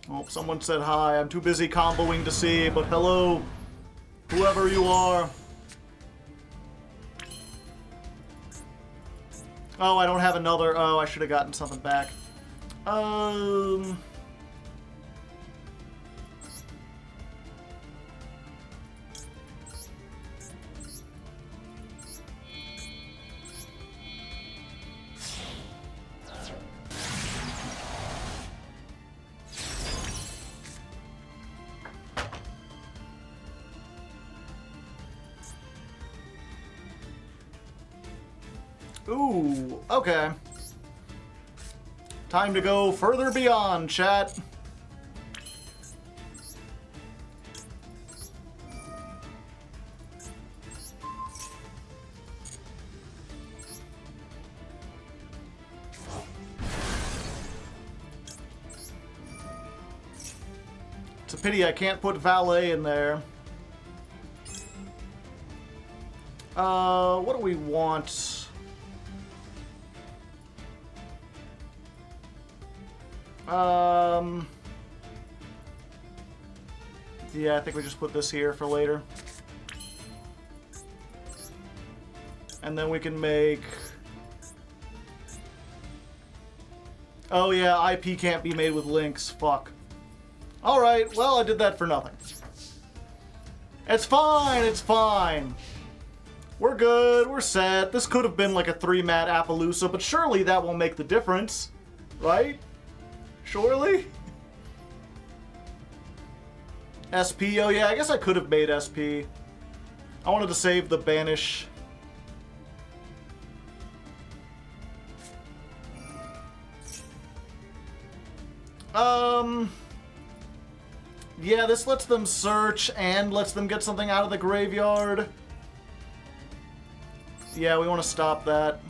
S1: Oh, someone said hi. I'm too busy comboing to see, but hello, whoever you are. Oh, I don't have another. Oh, I should have gotten something back. Ooh, okay. Time to go further beyond, chat. It's a pity I can't put valet in there. What do we want? Yeah, I think we just put this here for later. And then we can make... Oh yeah, IP can't be made with links. Fuck. Alright, well, I did that for nothing. It's fine, it's fine. We're good, we're set. This could have been like a 3-mat Appaloosa, but surely that won't make the difference. Right? Surely? SP, oh yeah, I guess I could have made SP. I wanted to save the banish. Yeah, this lets them search and lets them get something out of the graveyard. Yeah, we want to stop that.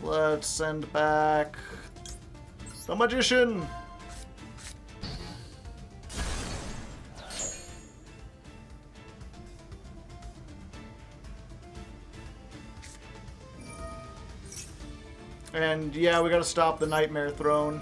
S1: Let's send back the Magician. And yeah, we gotta stop the Nightmare Throne.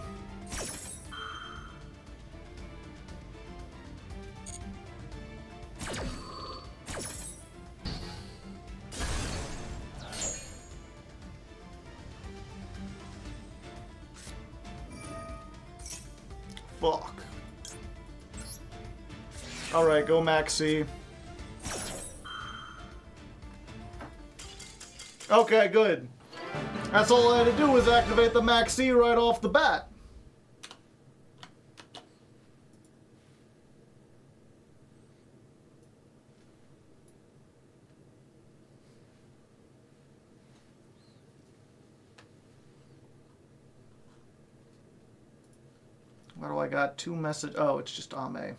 S1: Fuck. Alright, go Maxi. Okay, good. That's all I had to do was activate the Maxi right off the bat. Why do I got 2 messages? Oh, it's just Ame.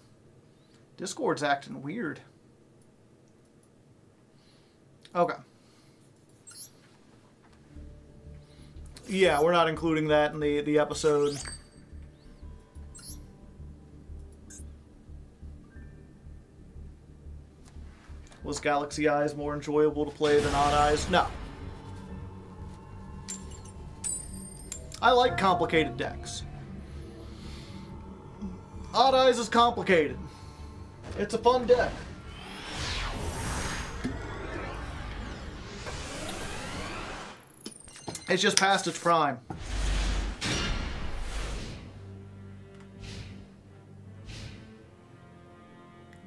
S1: Discord's acting weird. Okay. Yeah, we're not including that in the episode. Was Galaxy Eyes more enjoyable to play than Odd Eyes? No. I like complicated decks. Odd Eyes is complicated. It's a fun deck. It's just past its prime.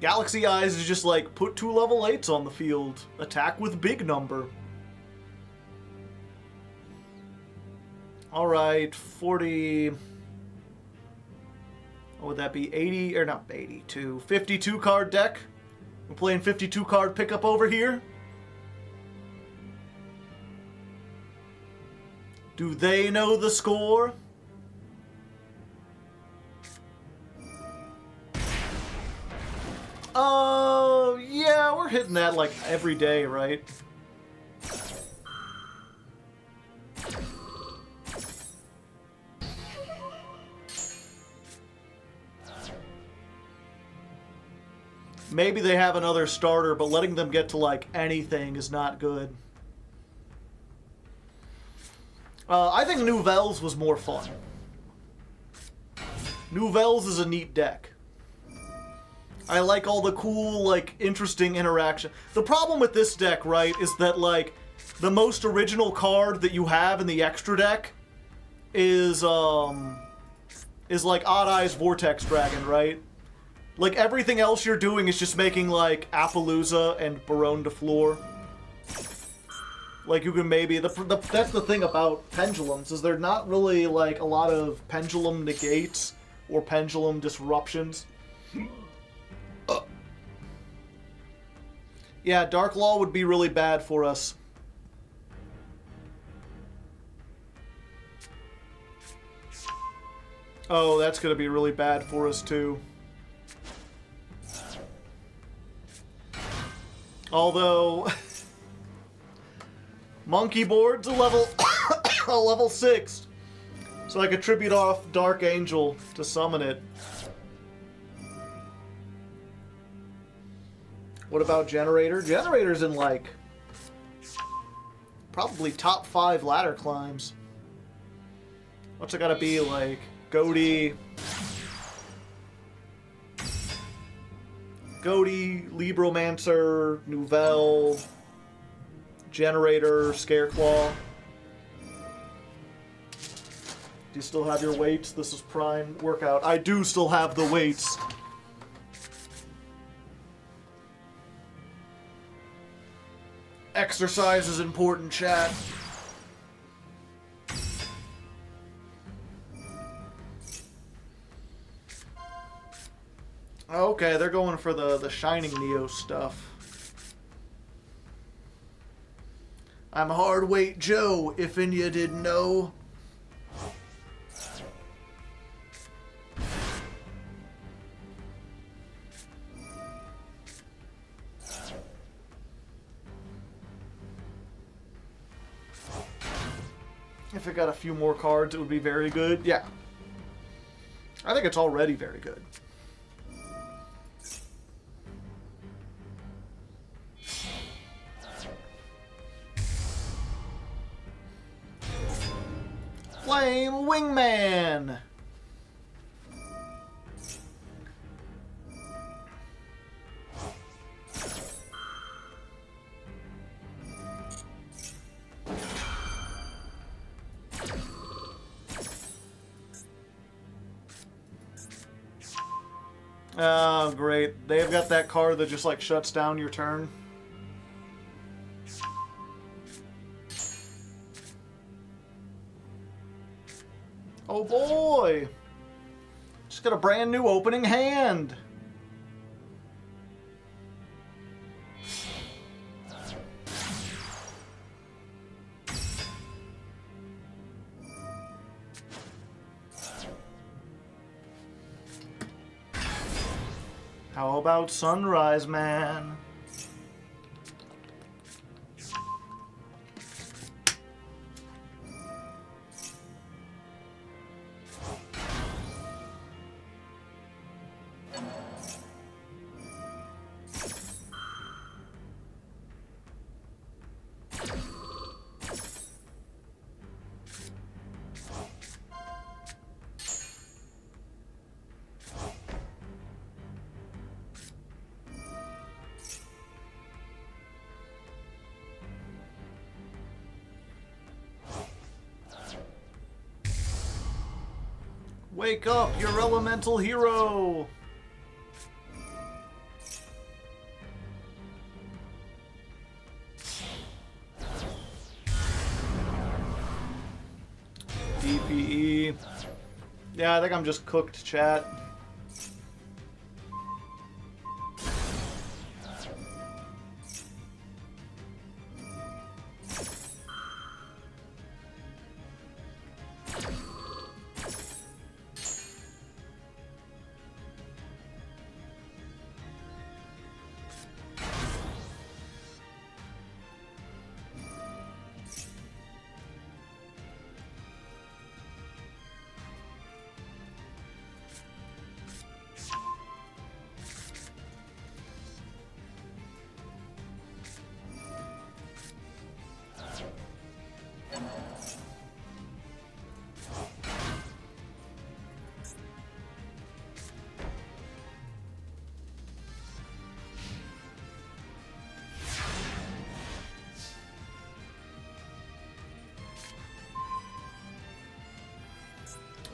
S1: Galaxy Eyes is just like, put 2 level 8s on the field. Attack with big number. Alright, 40... What would that be? 80, or not 82, 52 card deck. We're playing 52 card pickup over here. Do they know the score? Yeah, we're hitting that like every day, right? Maybe they have another starter, but letting them get to like anything is not good. I think Duels was more fun. Duels is a neat deck. I like all the cool, like, interesting interaction. The problem with this deck, right, is that, like, the most original card that you have in the extra deck is like Odd Eyes Vortex Dragon, right? Like, everything else you're doing is just making, like, Appaloosa and Baronne de Fleur. Like, you can maybe... that's the thing about pendulums, is they're not really, like, a lot of pendulum negates or pendulum disruptions. Yeah, Dark Law would be really bad for us. Oh, that's going to be really bad for us, too. Although... Monkey Board's a level... a level 6. So I could tribute off Dark Angel to summon it. What about Generator? Generator's in, like... probably top 5 ladder climbs. What's it gotta be, like... Goaty, Libromancer, Nouvelle, Generator, Scareclaw. Do you still have your weights? This is prime workout. I do still have the weights. Exercise is important, chat. Okay, they're going for the Shining Neo stuff. I'm Hardweight Joe, if any you didn't know. If it got a few more cards, it would be very good. Yeah. I think it's already very good. Flame Wingman! Oh, great. They've got that card that just, like, shuts down your turn. Oh boy! Just got a brand new opening hand! How about Sunrise Man? Wake up, your elemental hero! DPE. Yeah, I think I'm just cooked, chat.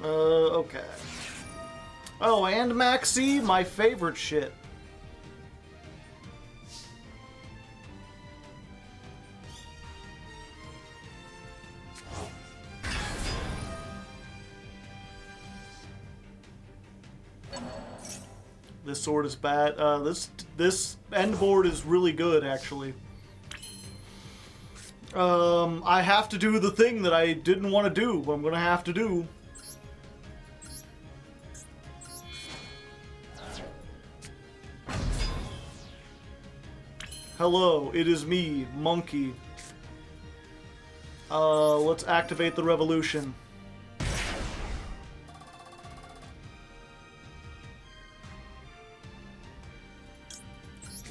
S1: Okay. Oh, and Maxi, my favorite shit. This sword is bad. This end board is really good, actually. I have to do the thing that I didn't want to do, but I'm gonna have to do. Hello, it is me, Monkey. Let's activate the revolution.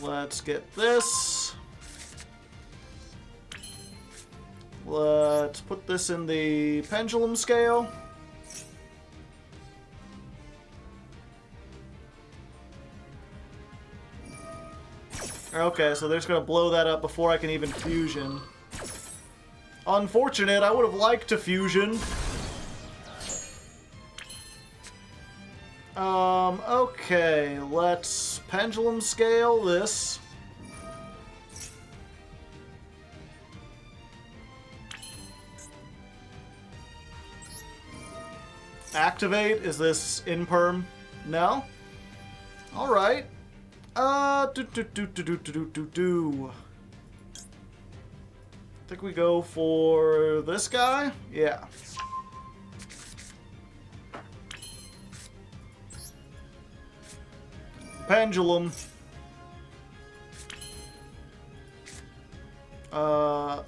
S1: Let's get this. Let's put this in the pendulum scale. Okay, so they're just gonna blow that up before I can even fusion. Unfortunate, I would have liked to fusion. Okay, let's pendulum scale this. Activate, is this in perm? No? Alright. I think we go for this guy? Yeah. Pendulum.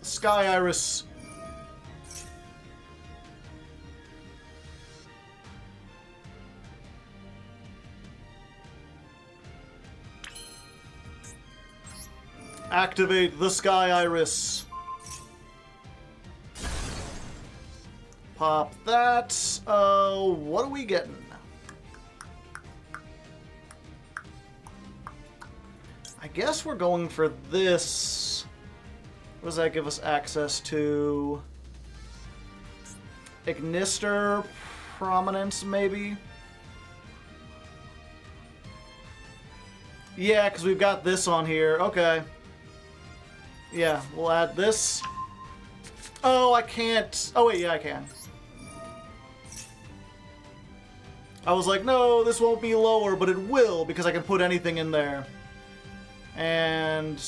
S1: Sky Iris. Activate the Sky Iris. Pop that. What are we getting? I guess we're going for this. What does that give us access to? Ignister Prominence, maybe? Yeah, because we've got this on here. Okay. Yeah, we'll add this. Oh, I can't. Oh, wait, yeah, I can. I was like, no, this won't be lower, but it will because I can put anything in there. And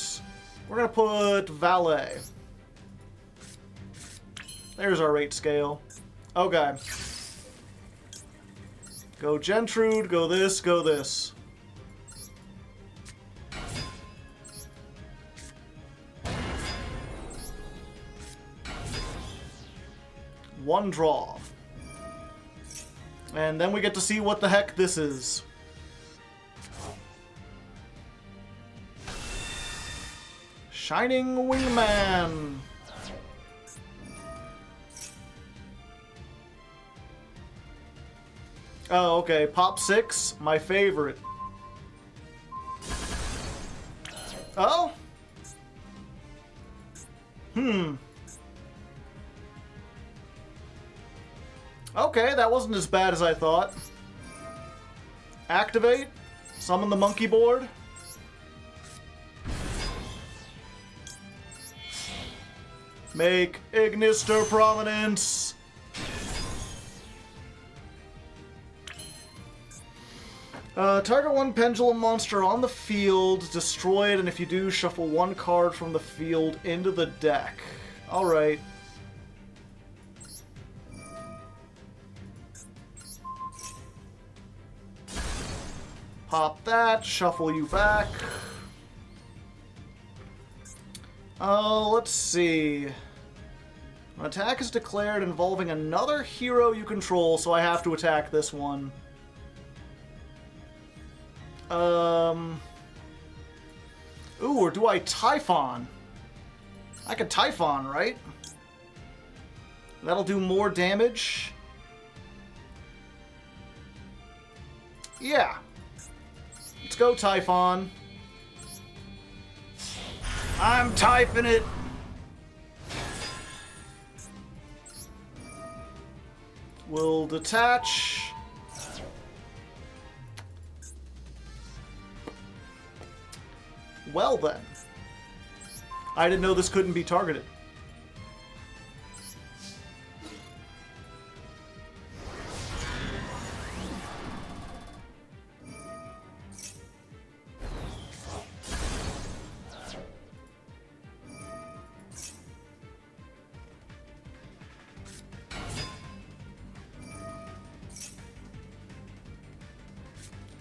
S1: we're going to put Valet. There's our rate scale. Okay. Go Gentrude, go this, go this. One draw. And then we get to see what the heck this is. Shining Wingman. Oh, okay. Pop 6, my favorite. Oh? Okay, that wasn't as bad as I thought. Activate. Summon the monkey board. Make Ignister Prominence. Target one pendulum monster on the field, destroy it, and if you do, shuffle one card from the field into the deck. Alright. Pop that, shuffle you back. Let's see. An attack is declared involving another hero you control, so I have to attack this one. Ooh, or do I Typhon? I could Typhon, right? That'll do more damage. Yeah. Let's go, Typhon. I'm typing it. We'll detach. Well then. I didn't know this couldn't be targeted.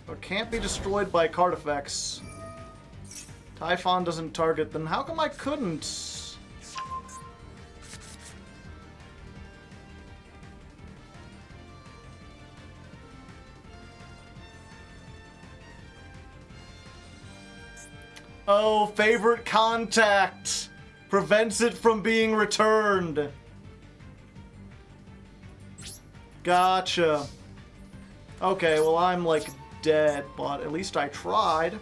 S1: But can't be destroyed by card effects. Typhon doesn't target, then how come I couldn't? Oh, favorite contact prevents it from being returned. Gotcha. Okay, well I'm like dead, but at least I tried.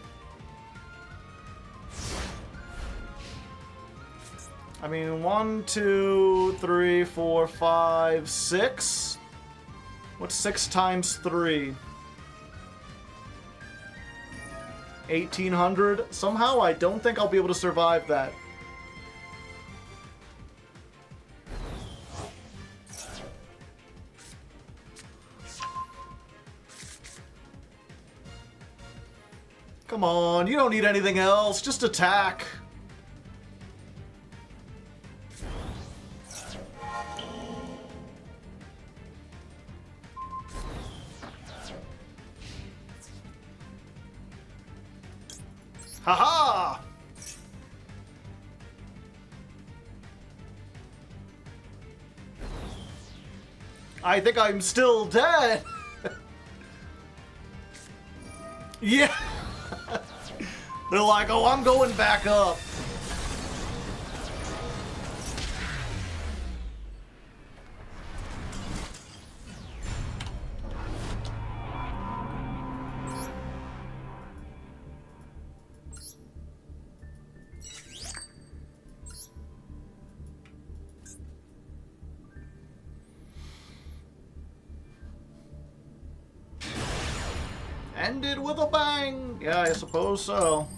S1: I mean, 1, 2, 3, 4, 5, 6. What's 6 times 3? 1800. Somehow I don't think I'll be able to survive that. Come on, you don't need anything else. Just attack. Haha! I think I'm still dead. Yeah. They're like, oh, I'm going back up. Ended with a bang. Yeah, I suppose so.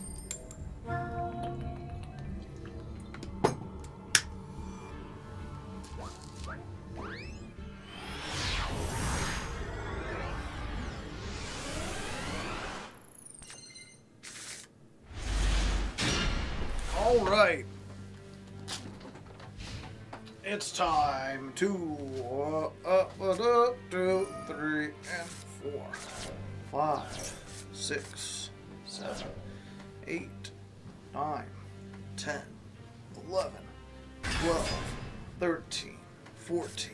S1: All right. It's time to 2, 3, and 4. 5, 6, 7, 8, 9, 10, 11, 12, 13, 14,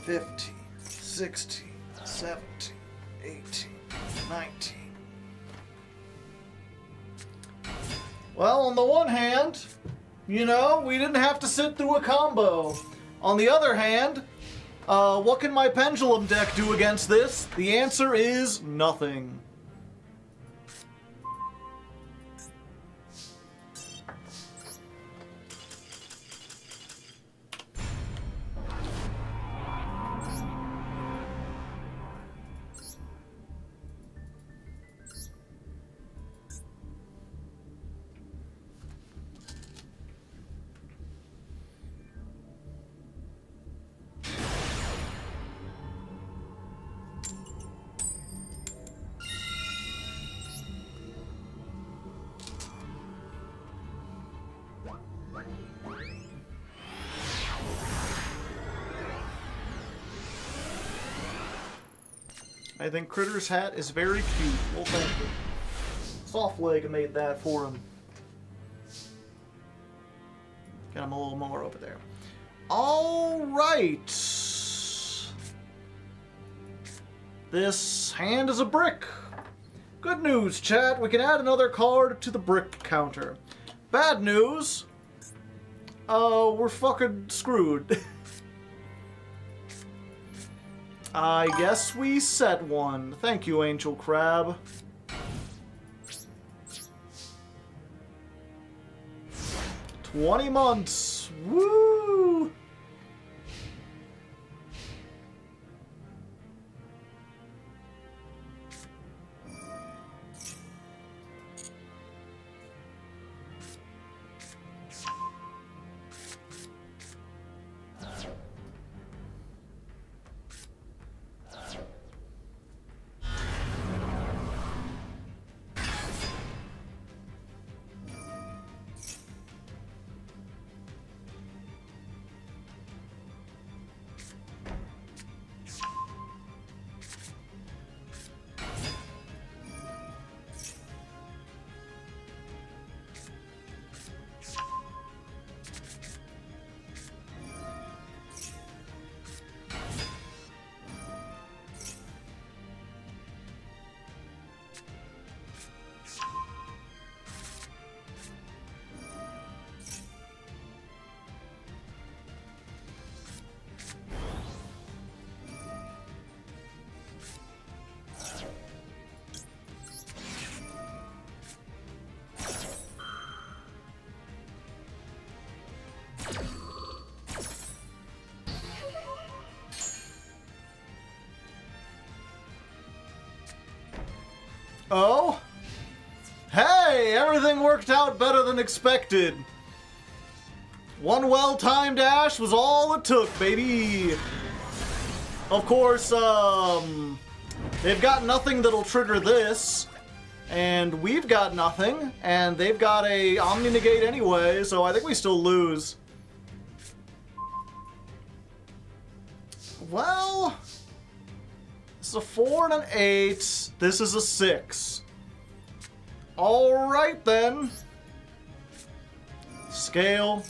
S1: 15, 16, 17, 18, 19. Well, on the one hand, you know, we didn't have to sit through a combo. On the other hand, what can my pendulum deck do against this? The answer is nothing. I think Critter's hat is very cute. Well, thank you. Softleg made that for him. Get him a little more over there. All right. This hand is a brick. Good news, chat. We can add another card to the brick counter. Bad news. We're fucking screwed. I guess we set one. Thank you, Angel Crab. $20 months. Woo! Oh? Hey, everything worked out better than expected. One well-timed dash was all it took, baby. Of course, they've got nothing that'll trigger this, and we've got nothing, and they've got a Omni-Negate anyway, so I think we still lose. Well, this is a 4 and an 8. This is a 6. Alright then. Scale.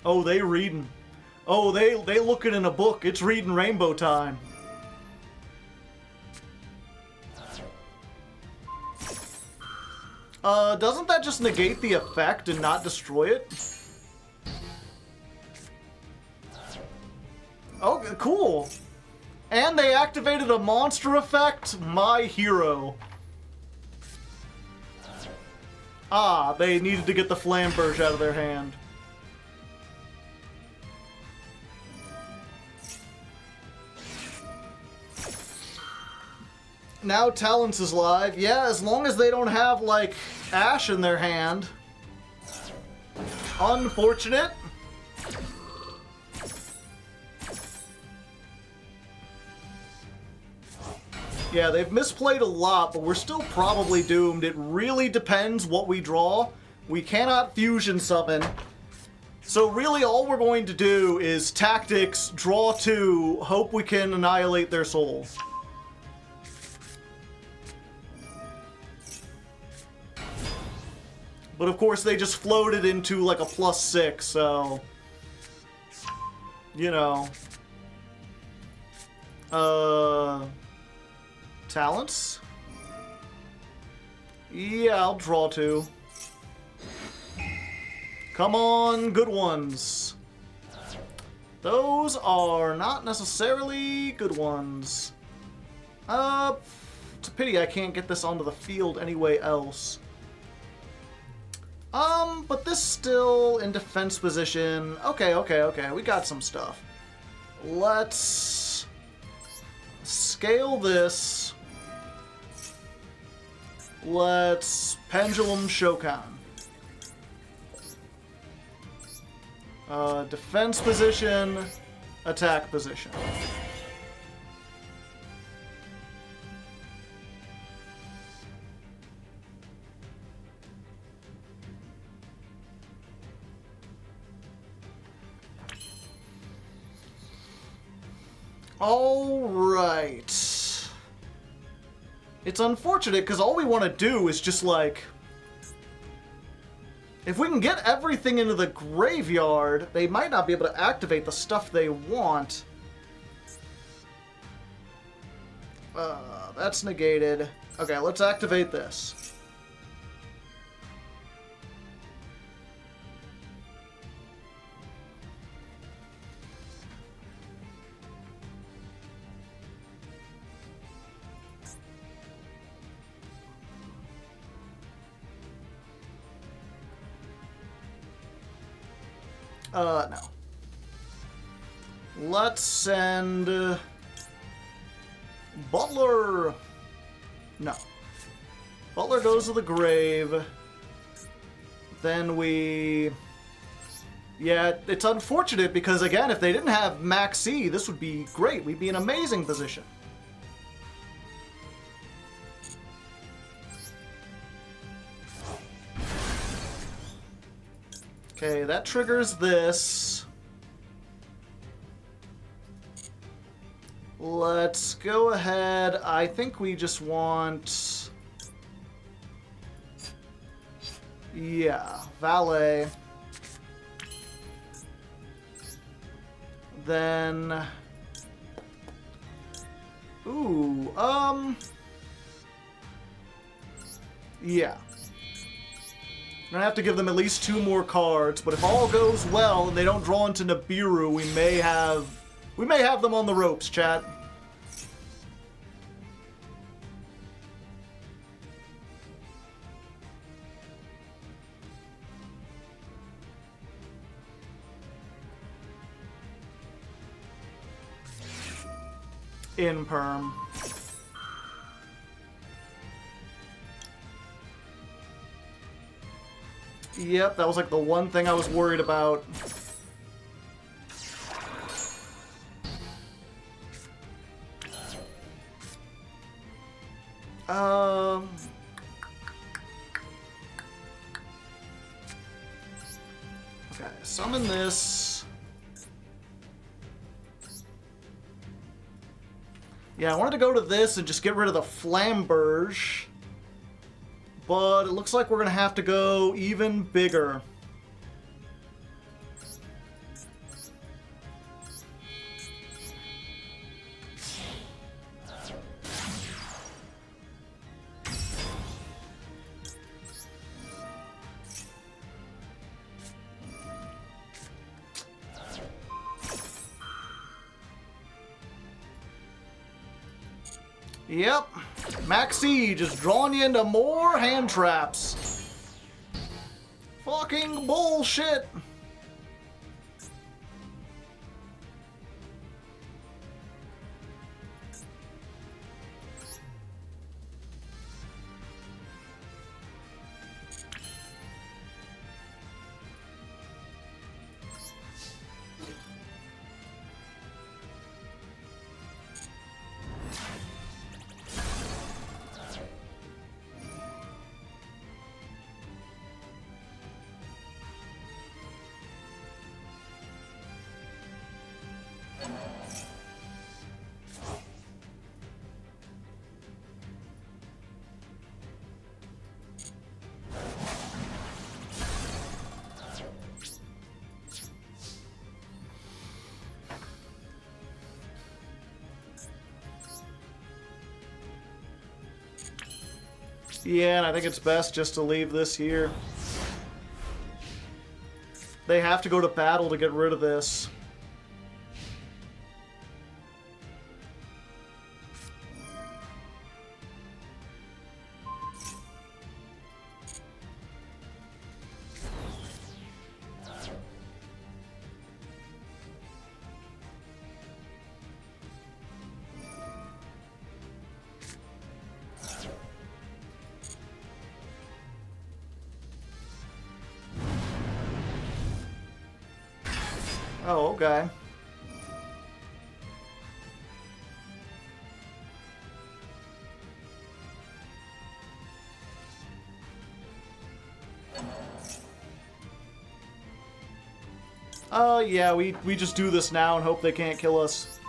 S1: Oh, they reading. Oh, they looking in a book. It's reading rainbow time. Doesn't that just negate the effect and not destroy it? Oh, cool. And they activated a monster effect? My hero. Ah, they needed to get the Flamberge out of their hand. Now Talents is live. Yeah, as long as they don't have, like, Ash in their hand. Unfortunate. Yeah, they've misplayed a lot, but we're still probably doomed. It really depends what we draw. We cannot fusion summon. So really all we're going to do is tactics, draw 2, hope we can annihilate their soul. But of course they just floated into like a +6, so... You know. Talents? Yeah, I'll draw 2. Come on, good ones. Those are not necessarily good ones. It's a pity I can't get this onto the field anyway else. But this still in defense position. Okay, we got some stuff. Let's scale this. Let's Pendulum Shokan. Defense position, attack position. Alright. It's unfortunate because all we want to do is just like... If we can get everything into the graveyard, they might not be able to activate the stuff they want. That's negated. Okay, let's activate this. No. Let's send... Butler! No. Butler goes to the grave. Then we... Yeah, it's unfortunate because, again, if they didn't have Max C, this would be great. We'd be in an amazing position. Okay, that triggers this. Let's go ahead. I think we just want... Yeah, Valet. Then... Ooh, yeah. I'm gonna have to give them at least 2 more cards, but if all goes well and they don't draw into Nibiru, we may have them on the ropes, chat. in perm. Yep, that was like the one thing I was worried about. Okay, summon this. Yeah, I wanted to go to this and just get rid of the Flamberge. But it looks like we're going to have to go even bigger. Yep, Max Siege is drawing you into more hand traps. Fucking bullshit. Yeah, and I think it's best just to leave this here. They have to go to battle to get rid of this. Oh, okay. Yeah, we just do this now and hope they can't kill us.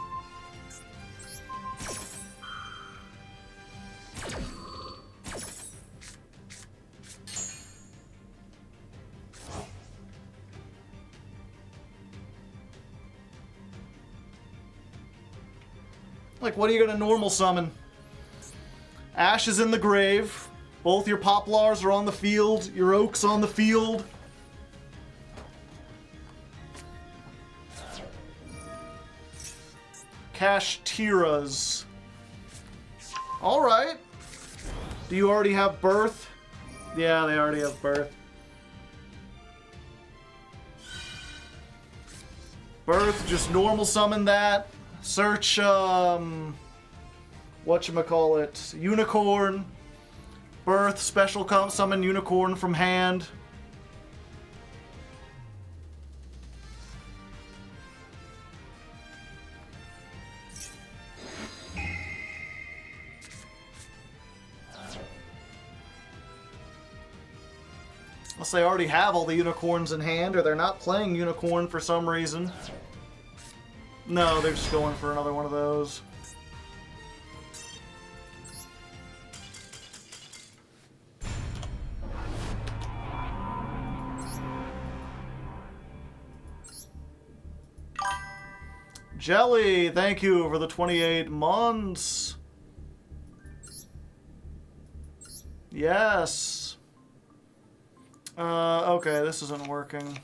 S1: Like, what are you gonna normal summon? Ash is in the grave. Both your Poplars are on the field. Your Oak's on the field. Kashtiras. Alright. Do you already have Birth? Yeah, they already have Birth. Birth, just normal summon that. Search, whatchamacallit, Unicorn. Birth, special summon Unicorn from hand. Unless they already have all the unicorns in hand, or they're not playing Unicorn for some reason. No, they're just going for another one of those. Jelly, thank you for the 28 months. Yes. Okay, this isn't working.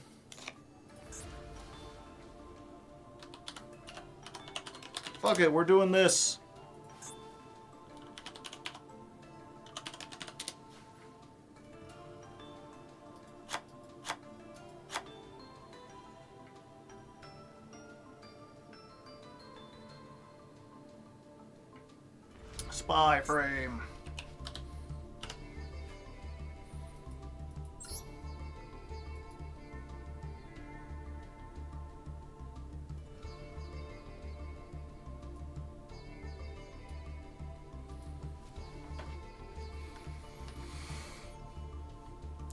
S1: Fuck it, we're doing this. Spy frame.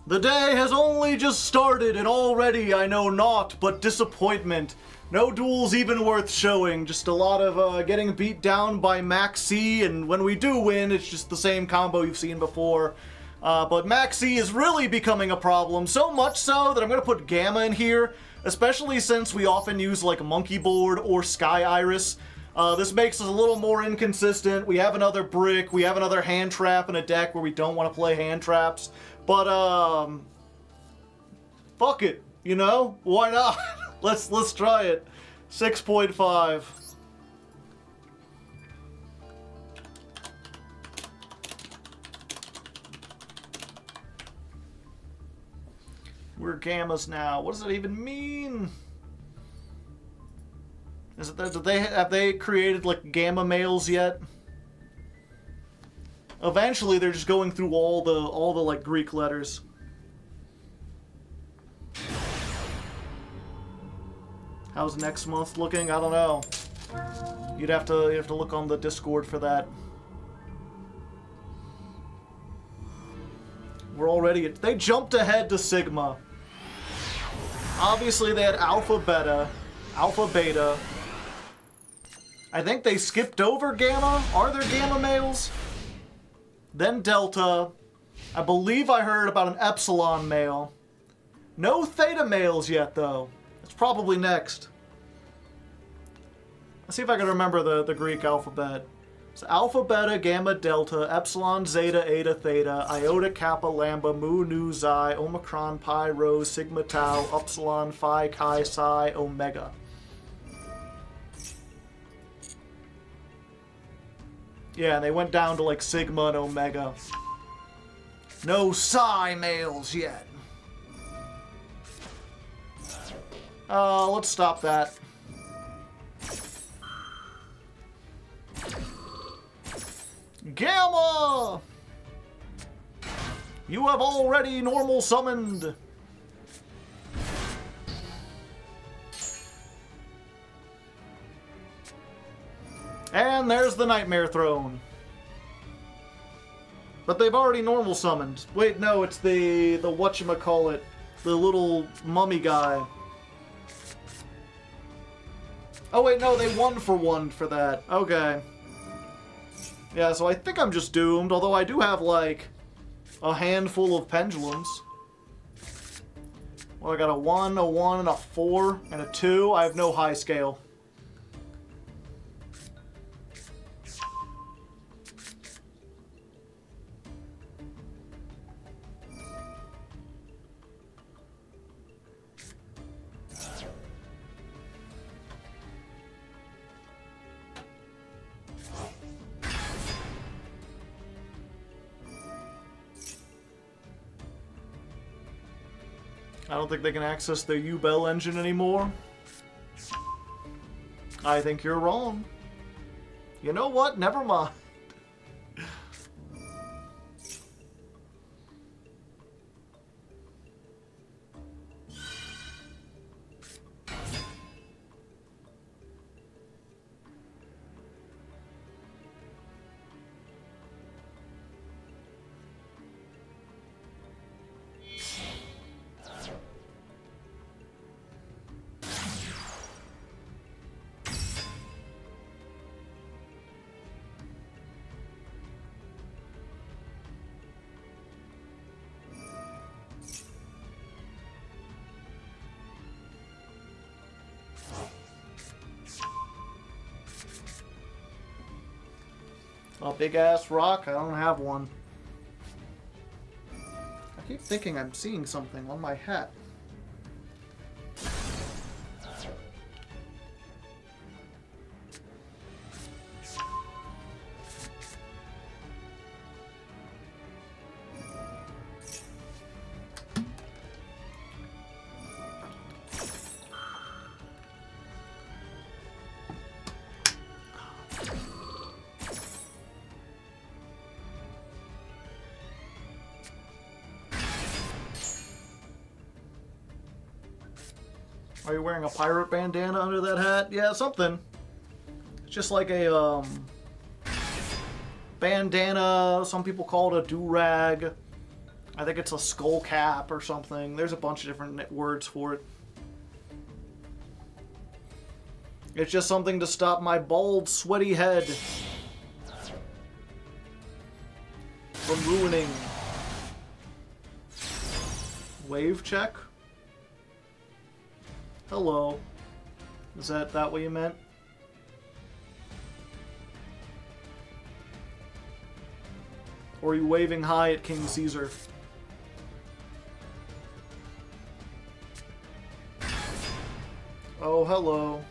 S1: The day has only just started, and already I know naught but disappointment. No duels even worth showing, just a lot of getting beat down by Max C, and when we do win, it's just the same combo you've seen before. But Max C is really becoming a problem, so much so that I'm going to put Gamma in here, especially since we often use like Monkey Board or Sky Iris. This makes us a little more inconsistent. We have another brick, we have another hand trap in a deck where we don't want to play hand traps. But, fuck it, you know? Why not? Let's try it. 6.5. We're gammas now. What does that even mean? Is it that have they created like gamma males yet? Eventually, they're just going through all the like Greek letters. How's next month looking? I don't know. You'd have to look on the Discord for that. We're already they jumped ahead to Sigma. Obviously, they had Alpha Beta. I think they skipped over Gamma. Are there Gamma males? Then Delta. I believe I heard about an Epsilon male. No Theta males yet, though. It's probably next. Let's see if I can remember the Greek alphabet. It's Alpha, Beta, Gamma, Delta, Epsilon, Zeta, Eta, Theta, Iota, Kappa, Lambda, Mu, Nu, Xi, Omicron, Pi, Rho, Sigma, Tau, Upsilon, Phi, Chi, Psi, Omega. Yeah, and they went down to like Sigma and Omega. No Psi males yet. Let's stop that. Gamma! You have already normal summoned. And there's the Nightmare Throne. But they've already normal summoned. Wait, no, it's the whatchamacallit, the little mummy guy. Oh wait, no, they 1-for-1 for that. Okay. Yeah, so I think I'm just doomed, although I do have, like, a handful of pendulums. Well, I got a 1, a 1, and a 4, and a 2. I have no high scale. I don't think they can access their U-Bell engine anymore. I think you're wrong. You know what? Never mind. A big-ass rock? I don't have one. I keep thinking I'm seeing something on my hat. Are you wearing a pirate bandana under that hat? Yeah, something. It's just like a bandana. Some people call it a do-rag. I think it's a skull cap or something. There's a bunch of different words for it. It's just something to stop my bald, sweaty head from ruining. Wave check? Hello. Is that what you meant? Or are you waving hi at King Caesar? Oh, hello.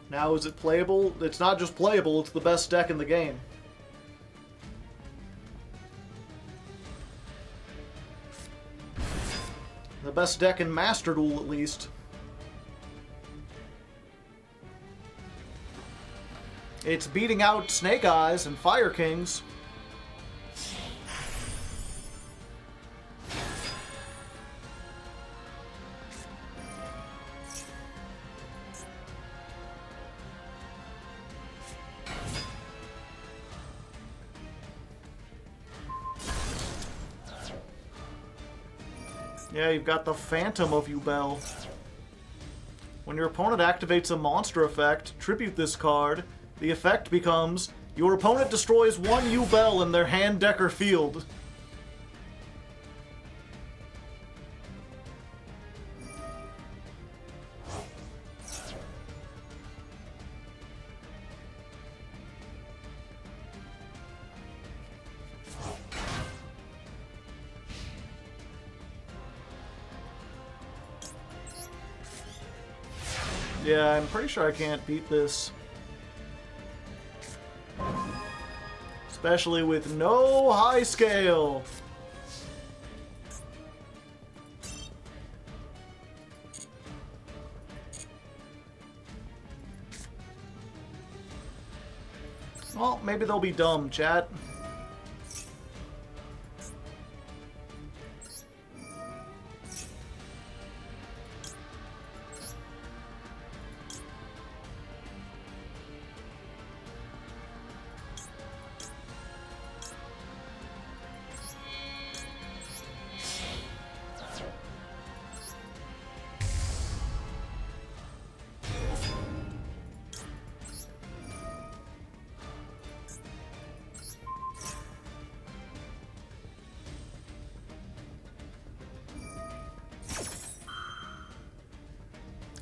S1: Now, is it playable? It's not just playable, it's the best deck in the game. The best deck in Master Duel, at least. It's beating out Snake Eyes and Fire Kings. Yeah, you've got the Phantom of Yubel. When your opponent activates a monster effect, tribute this card. The effect becomes, your opponent destroys one Yubel in their hand, deck, or field. Yeah, I'm pretty sure I can't beat this. Especially with no high scale. Well, maybe they'll be dumb, chat.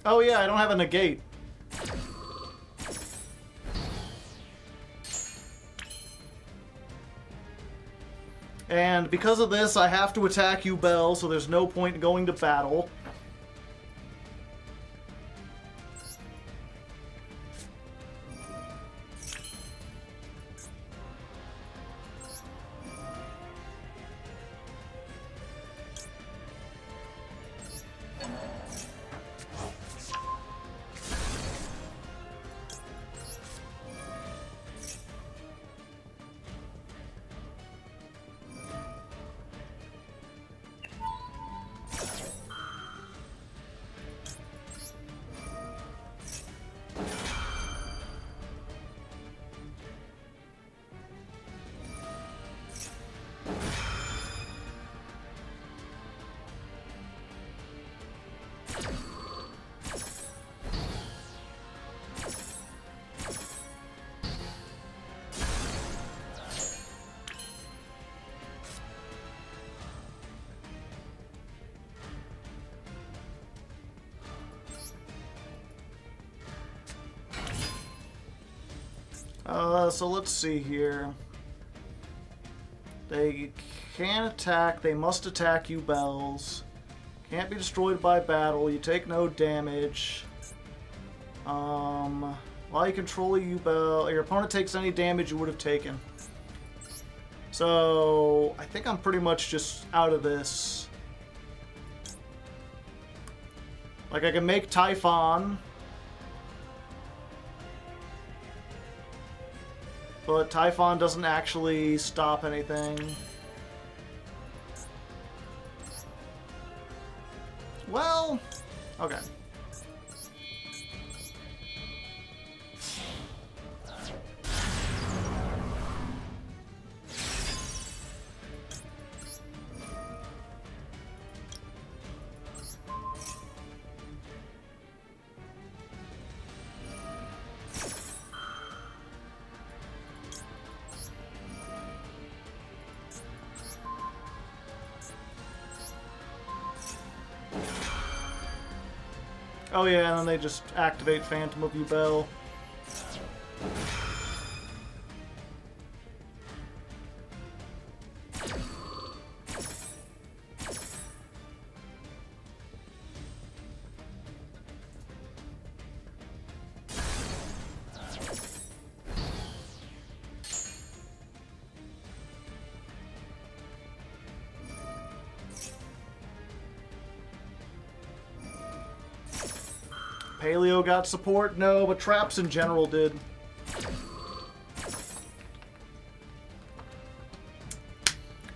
S1: Oh yeah, I don't have a negate. And because of this, I have to attack you, Bell, so there's no point in going to battle. So let's see here. They can't attack. They must attack you, Bells. Can't be destroyed by battle. You take no damage. While you control a U-Bell, your opponent takes any damage you would have taken. So I think I'm pretty much just out of this. Like, I can make Typhon, but Typhon doesn't actually stop anything. Well, okay. Oh yeah, and then they just activate Phantom of Yubel. Paleo got support? No, but traps in general did.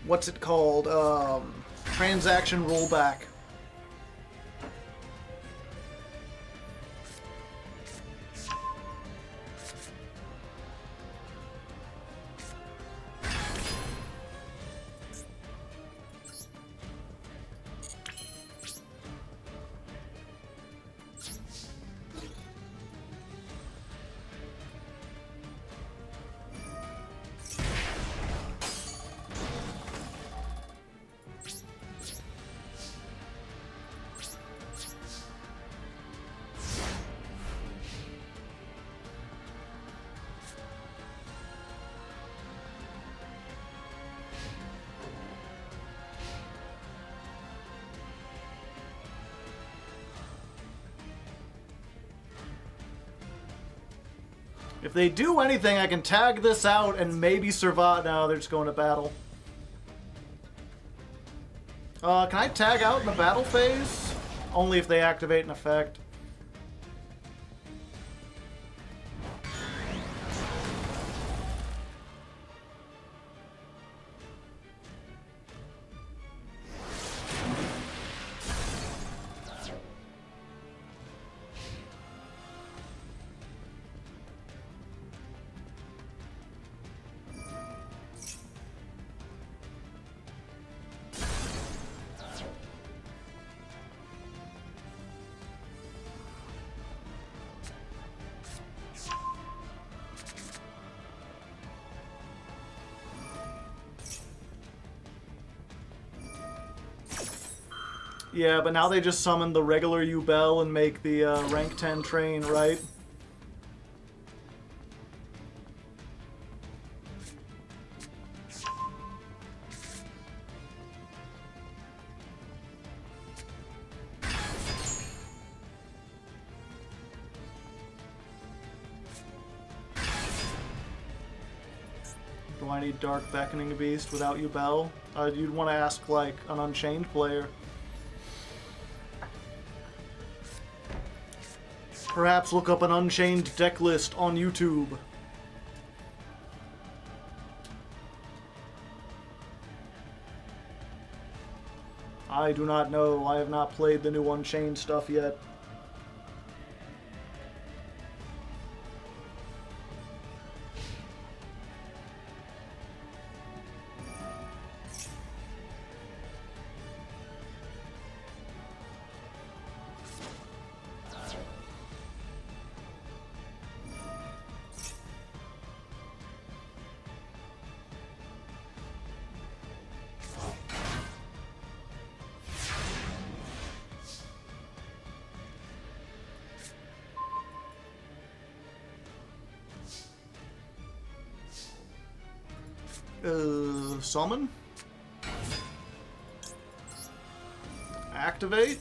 S1: What's it called? Transaction rollback. If they do anything, I can tag this out and maybe survive. No, they're just going to battle. Can I tag out in the battle phase? Only if they activate an effect. Yeah, but now they just summon the regular Yubel and make the rank 10 train, right? Do I need Dark Beckoning Beast without Yubel? You'd want to ask, like, an Unchained player. Perhaps look up an Unchained deck list on YouTube. I do not know. I have not played the new Unchained stuff yet. Summon? Activate?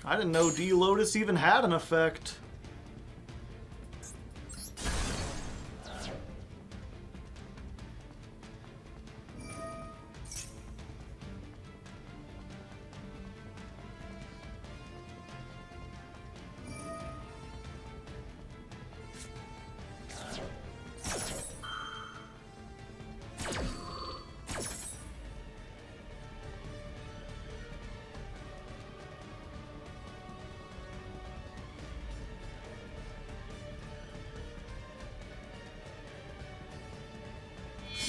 S1: I didn't know D-Lotus even had an effect.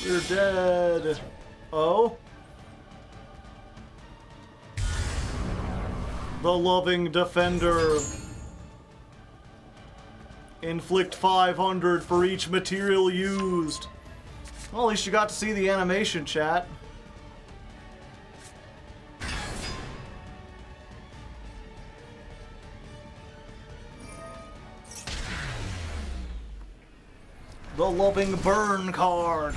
S1: You're dead. Oh? The Loving Defender. Inflict 500 for each material used. Well, at least you got to see the animation, chat. The Loving Burn card.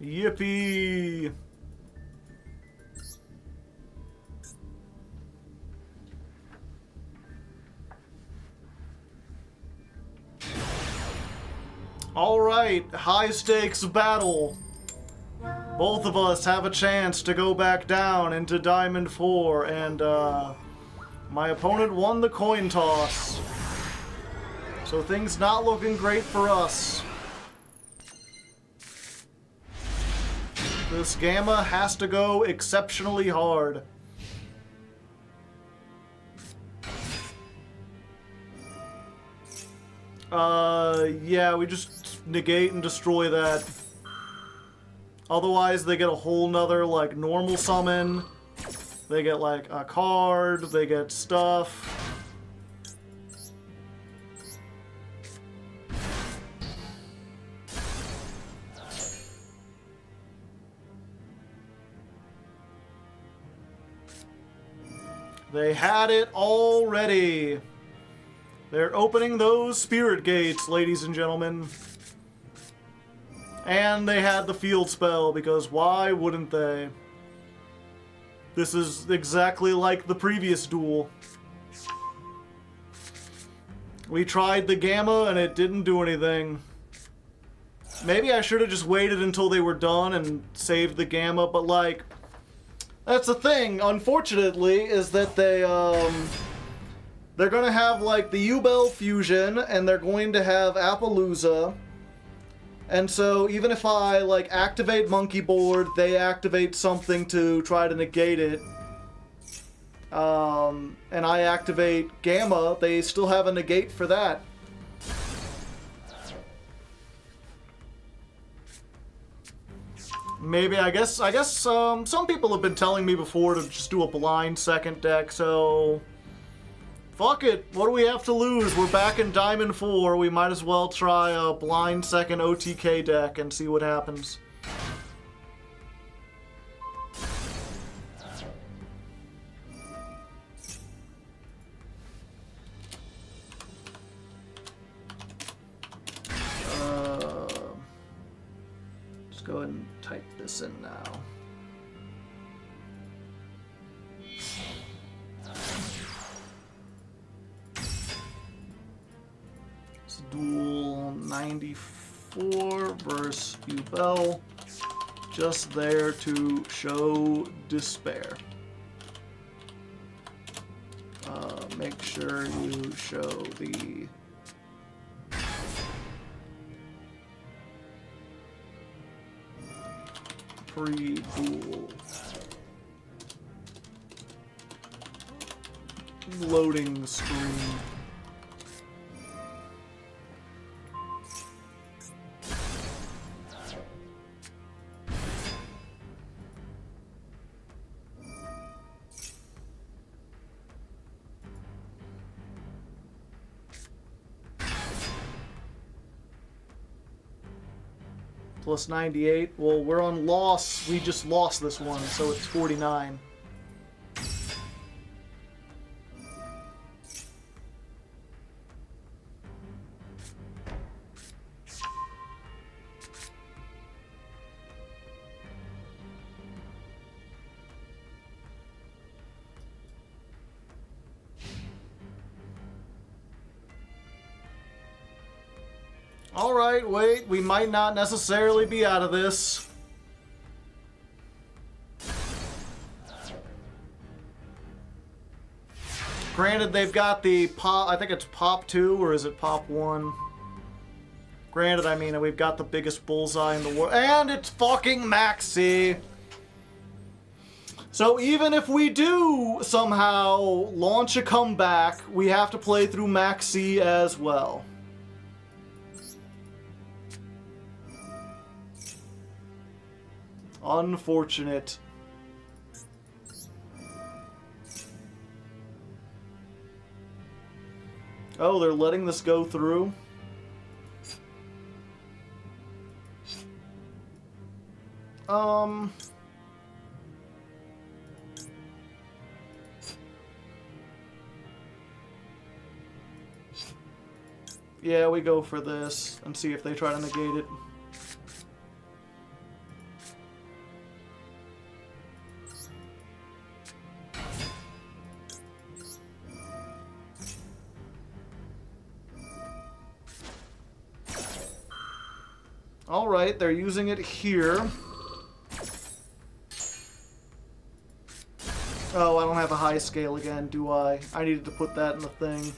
S1: Yippee! Alright, high stakes battle. Both of us have a chance to go back down into Diamond 4, and my opponent won the coin toss. So things not looking great for us. This Gamma has to go exceptionally hard. Yeah, we just negate and destroy that. Otherwise, they get a whole nother, like, normal summon. They get, like, a card. They get stuff. They had it already. They're opening those spirit gates, ladies and gentlemen. And they had the field spell, because why wouldn't they? This is exactly like the previous duel. We tried the Gamma and it didn't do anything. Maybe I should have just waited until they were done and saved the Gamma, but like... That's the thing, unfortunately, is that they're gonna have, like, the U-Bell Fusion, and they're going to have Appaloosa. And so, even if I, like, activate Monkey Board, they activate something to try to negate it. And I activate Gamma, they still have a negate for that. Maybe, I guess, some people have been telling me before to just do a blind second deck, so... Fuck it, what do we have to lose? We're back in Diamond 4, we might as well try a blind second OTK deck and see what happens. Just go ahead and type this in now. It's Duel 94 versus U-Bell. Just there to show despair. Make sure you show the pre-duel loading screen. Plus 98. Well, we're on loss. We just lost this one, so it's 49. Alright, wait, we might not necessarily be out of this. Granted, they've got the pop, I think it's pop 2, or is it pop 1? Granted, I mean, we've got the biggest bullseye in the world, and it's fucking Maxi! So even if we do somehow launch a comeback, we have to play through Maxi as well. Unfortunate. Oh, they're letting this go through? Yeah, we go for this and see if they try to negate it. Alright, they're using it here. Oh, I don't have a high scale again, do I? I needed to put that in the thing.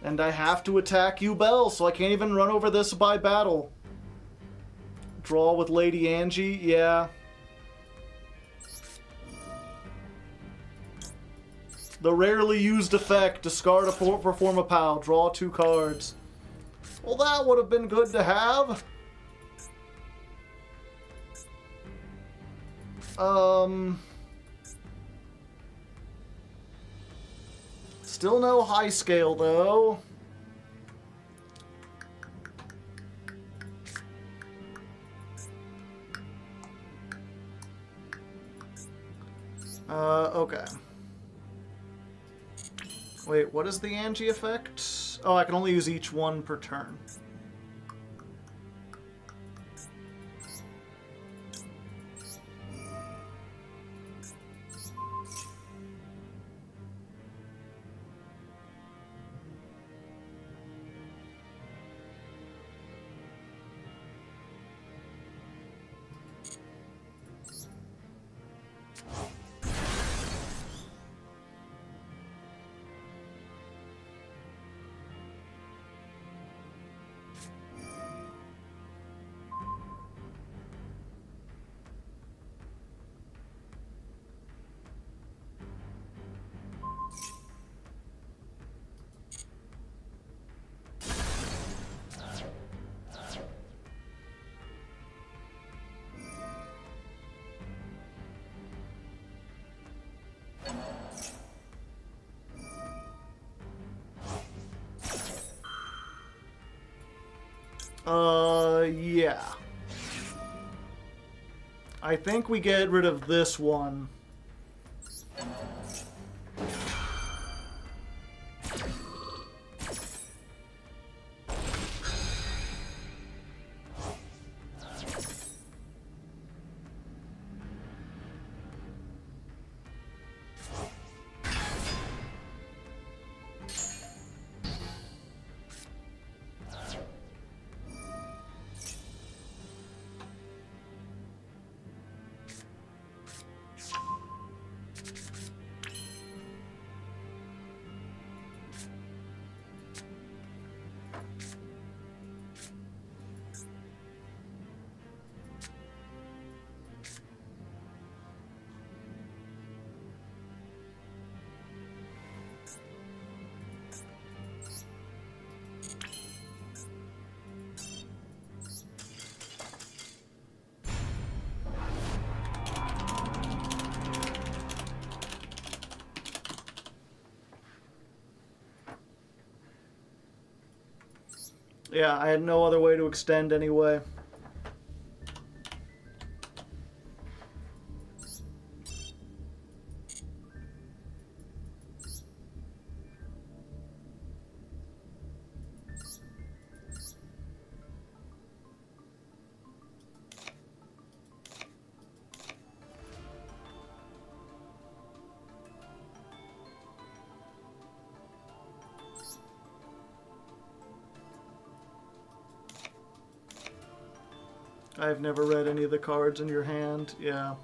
S1: And I have to attack you, Bell, so I can't even run over this by battle. Draw with Lady Angie, yeah. The rarely used effect, discard a perform a POW, draw 2 cards. Well, that would have been good to have. Still no high scale, though. Okay. Wait, what is the Angie effect? Oh, I can only use each one per turn. Yeah. I think we get rid of this one. Yeah, I had no other way to extend anyway. I've never read any of the cards in your hand. Yeah.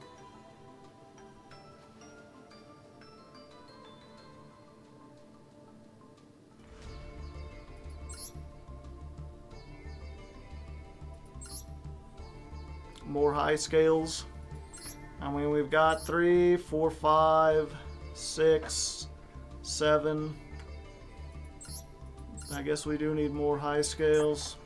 S1: More high scales. I mean, we've got 3, 4, 5, 6, 7. I guess we do need more high scales.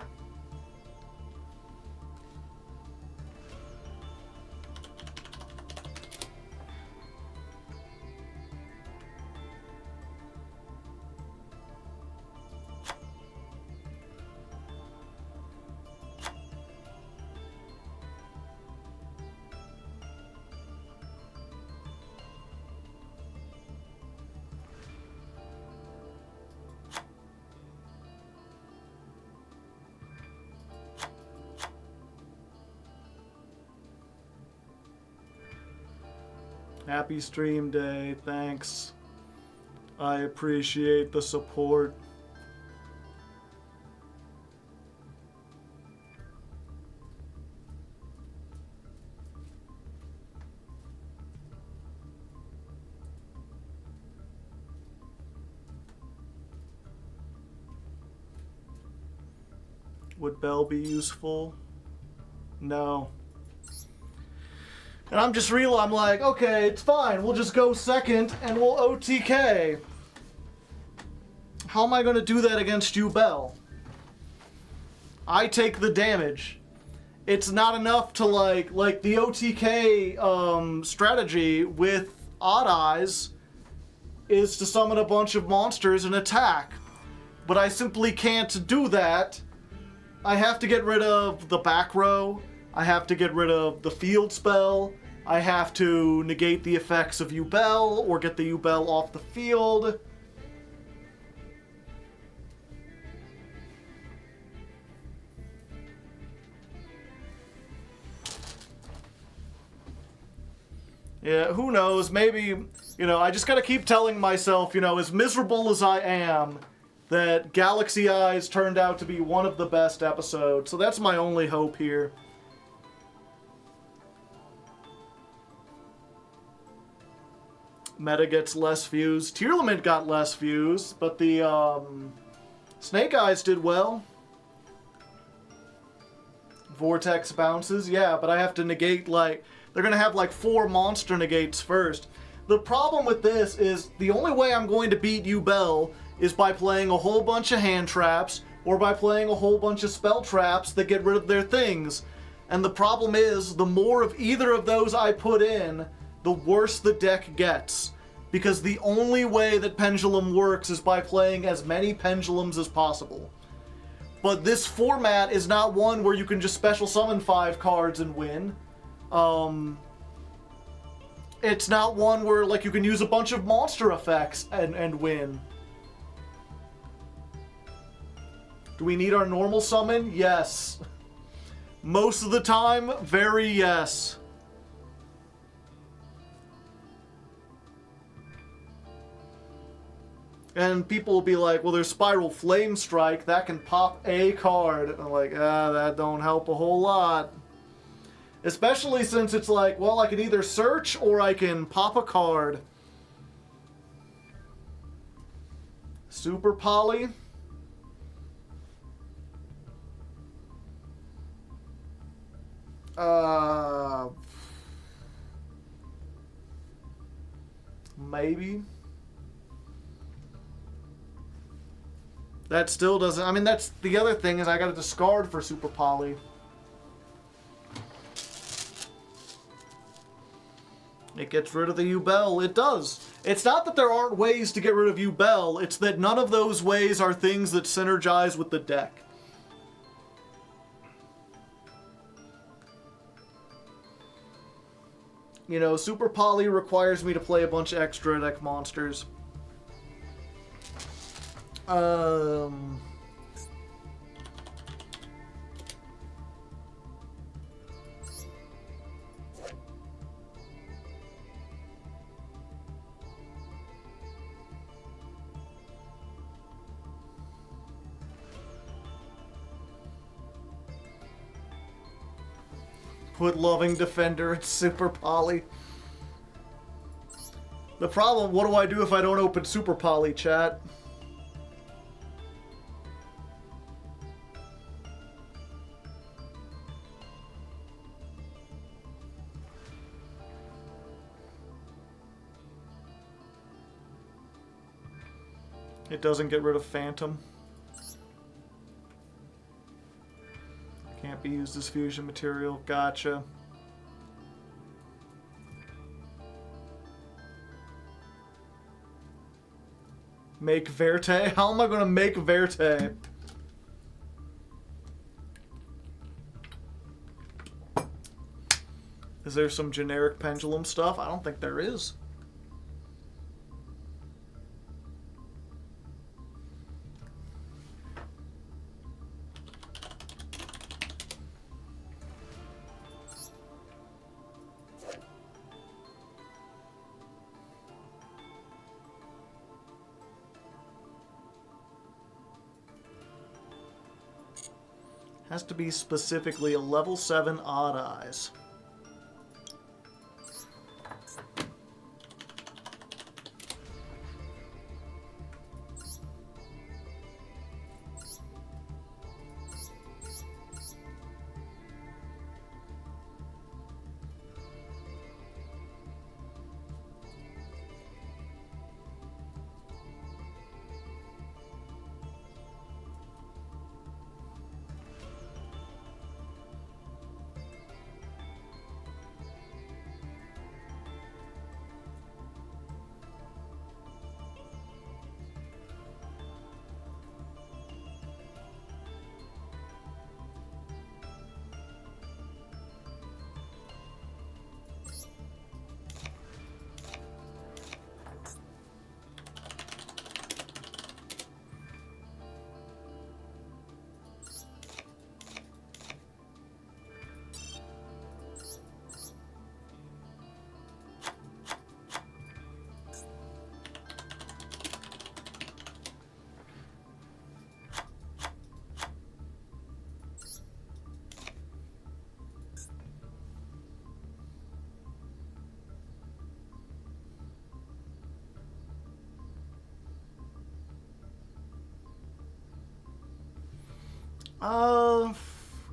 S1: Happy stream day, thanks. I appreciate the support. Would Bell be useful? No. And I'm just I'm like, okay, it's fine. We'll just go second and we'll OTK. How am I going to do that against you, Bell? I take the damage. It's not enough to like the OTK strategy with Odd Eyes is to summon a bunch of monsters and attack. But I simply can't do that. I have to get rid of the back row. I have to get rid of the field spell. I have to negate the effects of Yubel or get the Yubel off the field. Yeah, who knows? Maybe, I just gotta keep telling myself, as miserable as I am, that Galaxy Eyes turned out to be one of the best episodes. So that's my only hope here. Meta gets less views. Tearlament got less views, but the Snake Eyes did well. Vortex bounces, yeah, but I have to negate, they're going to have 4 monster negates first. The problem with this is the only way I'm going to beat Yubel is by playing a whole bunch of hand traps or by playing a whole bunch of spell traps that get rid of their things. And the problem is, the more of either of those I put in, the worse the deck gets. Because the only way that Pendulum works is by playing as many Pendulums as possible. But this format is not one where you can just special summon 5 cards and win. It's not one where you can use a bunch of monster effects and win. Do we need our normal summon? Yes. Most of the time, very yes. And people will be like, well, there's Spiral Flame Strike, that can pop a card. And I'm like, that don't help a whole lot. Especially since it's well, I can either search or I can pop a card. Super Poly. Maybe. That still doesn't... I mean, that's the other thing is I gotta discard for Super Poly. It gets rid of the Yubel. It does. It's not that there aren't ways to get rid of Yubel, it's that none of those ways are things that synergize with the deck. Super Poly requires me to play a bunch of extra deck monsters. Put Loving Defender in Super Poly. The problem, what do I do if I don't open Super Poly, chat? It doesn't get rid of Phantom. Can't be used as fusion material. Gotcha. Make Verte? How am I going to make Verte? Is there some generic pendulum stuff? I don't think there is. Has to be specifically a level 7 Odd Eyes.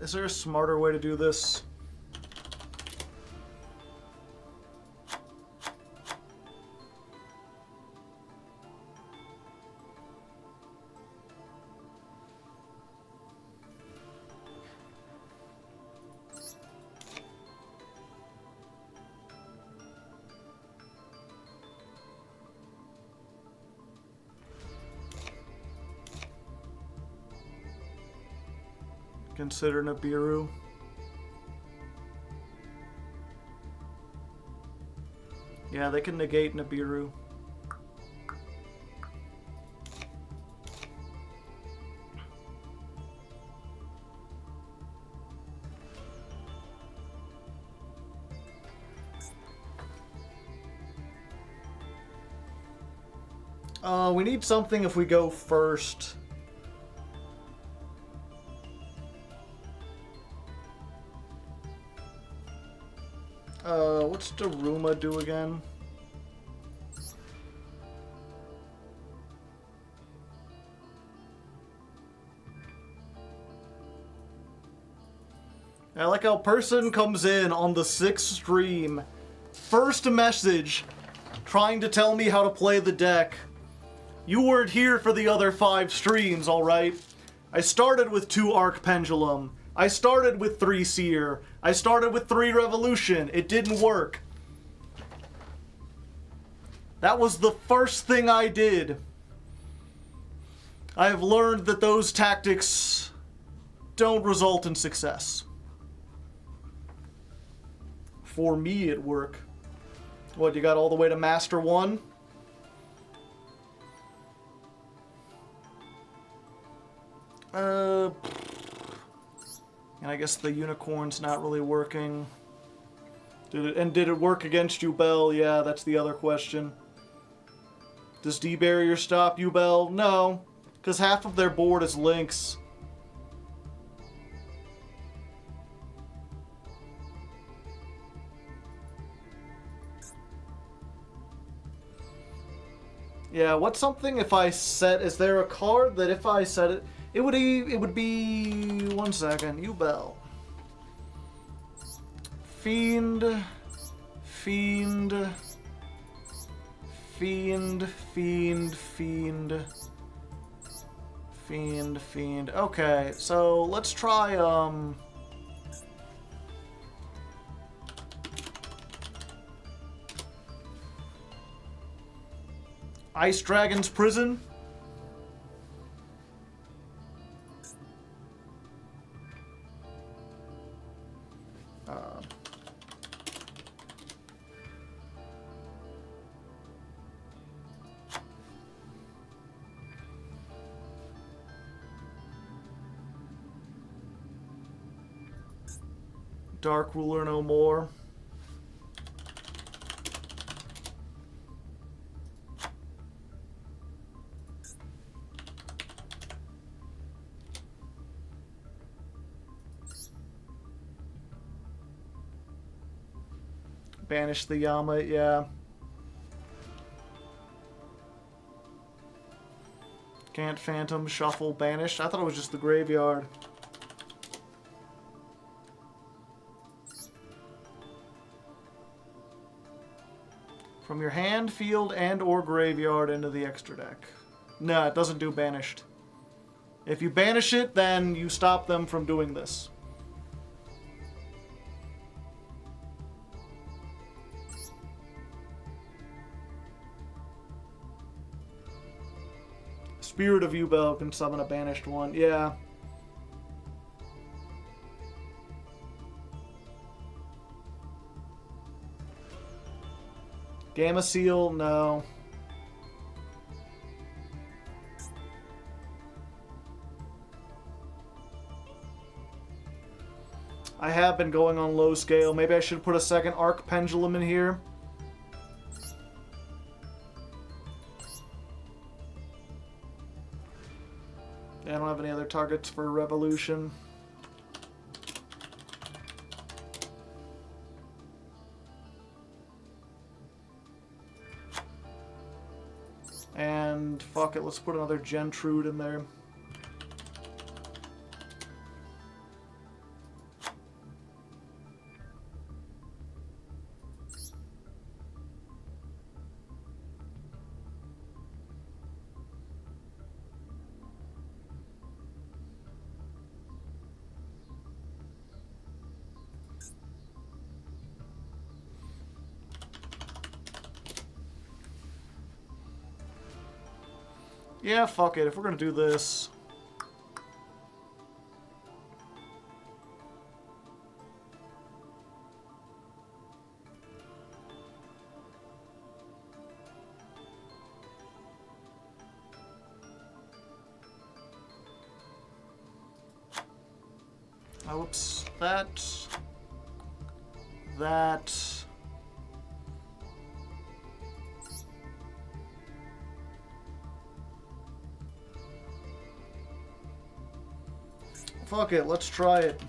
S1: Is there a smarter way to do this? Consider Nibiru. Yeah, they can negate Nibiru. We need something if we go first. What's Daruma do again? I like how person comes in on the 6th stream, first message, trying to tell me how to play the deck. You weren't here for the other 5 streams, alright? I started with 2 Arc Pendulum. I started with 3 Seer. I started with 3 Revolution. It didn't work. That was the first thing I did. I have learned that those tactics don't result in success. For me, it worked. What, you got all the way to Master 1? And I guess the unicorn's not really working. Did it work against you, Bell? Yeah, that's the other question. Does D-Barrier stop you, Bell? No, because half of their board is Lynx. Yeah, what's something if I set... Is there a card that if I set it... It would be... 1 second. Yubel. Fiend... Fiend... Fiend... Fiend... Fiend... Fiend... Fiend... Okay, so let's try, Ice Dragon's Prison. Dark Ruler no more. Banish the Yama, yeah. Can't Phantom, Shuffle, Banish. I thought it was just the graveyard. From your hand, field, and or graveyard into the extra deck. No, it doesn't do Banished. If you banish it, then you stop them from doing this. Spirit of Yubel can summon a banished one. Yeah. Gamma Seal, no. I have been going on low scale. Maybe I should put a second Arc Pendulum in here. I don't have any other targets for Revolution. And fuck it, let's put another Gentrude in there. Yeah, fuck it. If we're gonna do this... Oh, whoops. That... Fuck it, let's try it.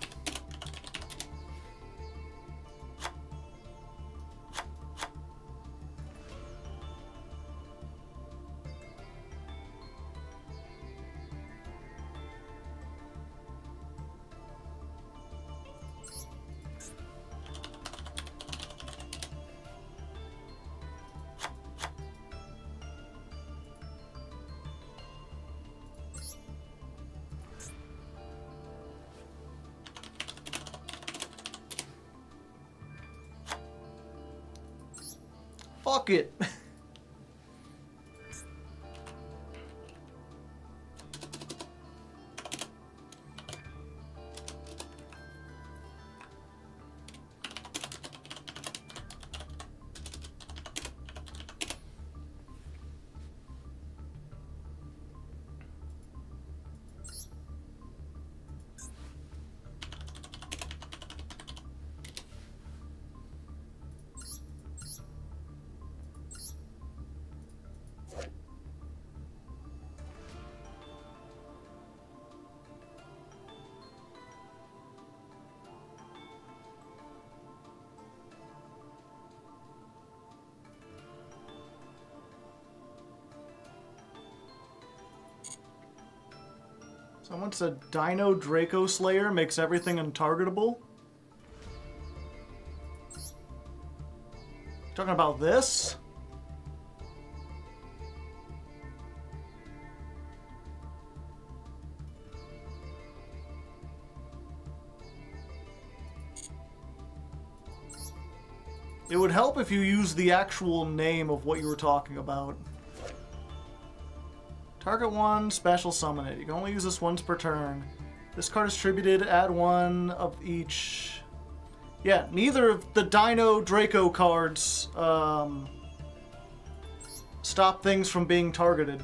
S1: Fuck it. Someone said Dino Draco Slayer makes everything untargetable. Talking about this? It would help if you use the actual name of what you were talking about. Target one, special summon it. You can only use this once per turn. This card is distributed, add one of each. Yeah, neither of the Dino Draco cards stop things from being targeted.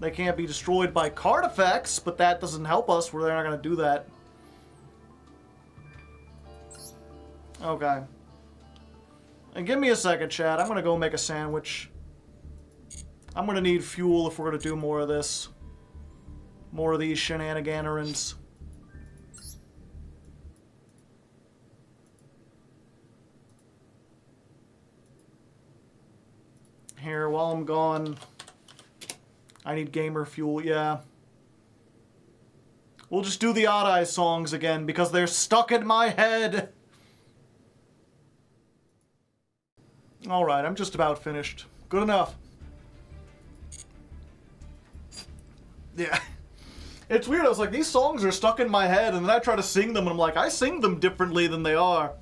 S1: They can't be destroyed by card effects, but that doesn't help us. We're not going to do that. Okay. And give me a second, chat. I'm going to go make a sandwich. I'm going to need fuel if we're going to do more of this. More of these shenaniganerins. Here, while I'm gone, I need gamer fuel, yeah. We'll just do the Odd Eyes songs again because they're stuck in my head. Alright, I'm just about finished. Good enough. Yeah. It's weird, I was like, these songs are stuck in my head, and then I try to sing them, and I'm like, I sing them differently than they are.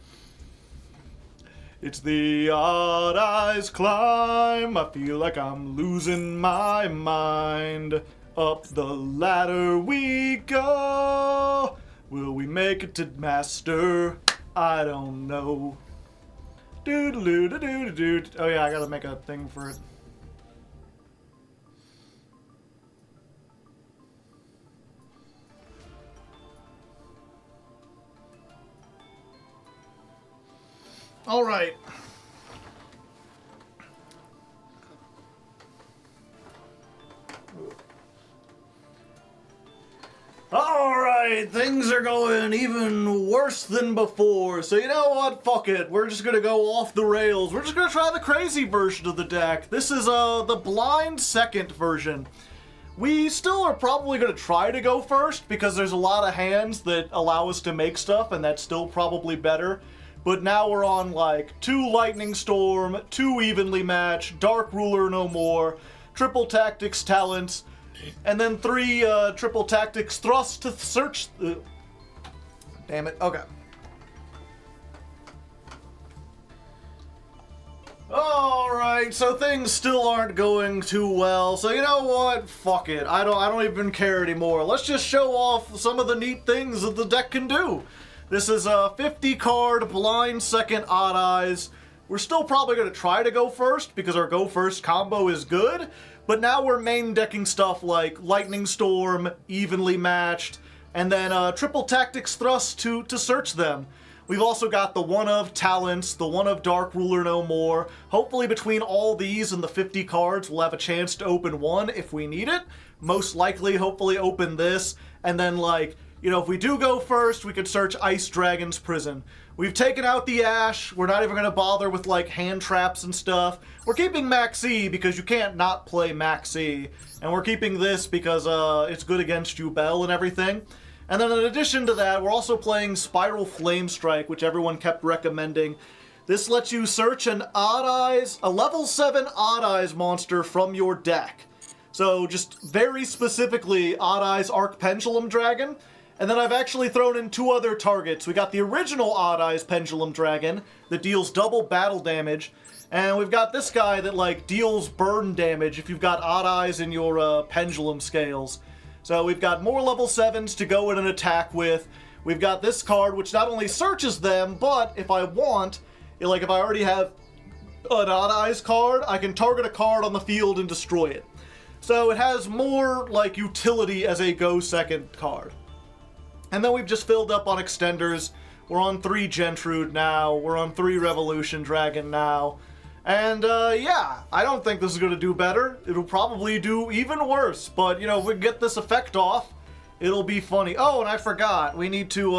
S1: It's the Odd Eyes climb, I feel like I'm losing my mind. Up the ladder we go. Will we make it to master? I don't know. Doo-doo-doo-doo-doo-doo. Oh yeah, I gotta make a thing for it. All right. Alright, things are going even worse than before, so you know what, fuck it, we're just gonna go off the rails. We're just gonna try the crazy version of the deck. This is the blind second version. We still are probably gonna try to go first, because there's a lot of hands that allow us to make stuff, and that's still probably better. But now we're on, like, 2 Lightning Storm, 2 Evenly Match, Dark Ruler No More, Triple Tactics Talents, and then 3 Triple Tactics Thrust to search. Damn it. Okay. Alright, so things still aren't going too well. So you know what? Fuck it. I don't even care anymore. Let's just show off some of the neat things that the deck can do. This is a 50 card blind second Odd Eyes. We're still probably going to try to go first because our go first combo is good. But now we're main decking stuff like Lightning Storm, Evenly Matched, and then Triple Tactics Thrust to search them. We've also got the one of Talents, the one of Dark Ruler No More. Hopefully between all these and the 50 cards, we'll have a chance to open one if we need it. Most likely, hopefully, open this. And then, like, you know, if we do go first, we could search Ice Dragon's Prison. We've taken out the Ash. We're not even going to bother with, like, hand traps and stuff. We're keeping Maxi because you can't not play Maxi. And we're keeping this because it's good against Jubel and everything. And then in addition to that, we're also playing Spiral Flame Strike, which everyone kept recommending. This lets you search a level 7 Odd Eyes monster from your deck. So just very specifically, Odd Eyes Arc Pendulum Dragon. And then I've actually thrown in 2 other targets. We got the original Odd Eyes Pendulum Dragon that deals double battle damage. And we've got this guy that, like, deals burn damage if you've got Odd Eyes in your pendulum scales. So we've got more level 7s to go in and attack with. We've got this card which not only searches them, but if I want, like if I already have an Odd Eyes card, I can target a card on the field and destroy it. So it has more, like, utility as a go second card. And then we've just filled up on extenders. We're on 3 Gentrude now. We're on 3 Revolution Dragon now. And, yeah, I don't think this is going to do better. It'll probably do even worse. But, you know, if we get this effect off, it'll be funny. Oh, and I forgot. We need to,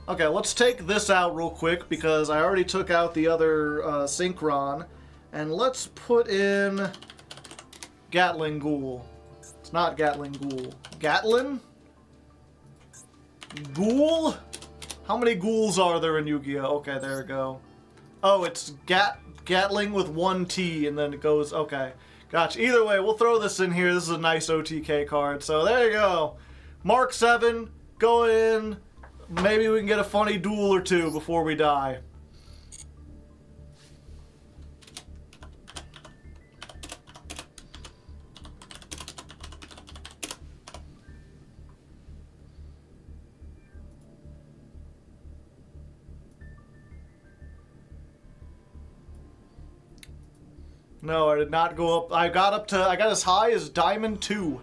S1: okay, let's take this out real quick because I already took out the other Synchron. And let's put in Gatling Ghoul. It's not Gatling Ghoul. Gatlin? Ghoul? How many ghouls are there in Yu-Gi-Oh? Okay, there we go. Oh, it's Gatling with one T, and then it goes... Okay, gotcha. Either way, we'll throw this in here. This is a nice OTK card. So there you go. Mark 7, go in. Maybe we can get a funny duel or two before we die. No, I did not go up. I got as high as Diamond 2.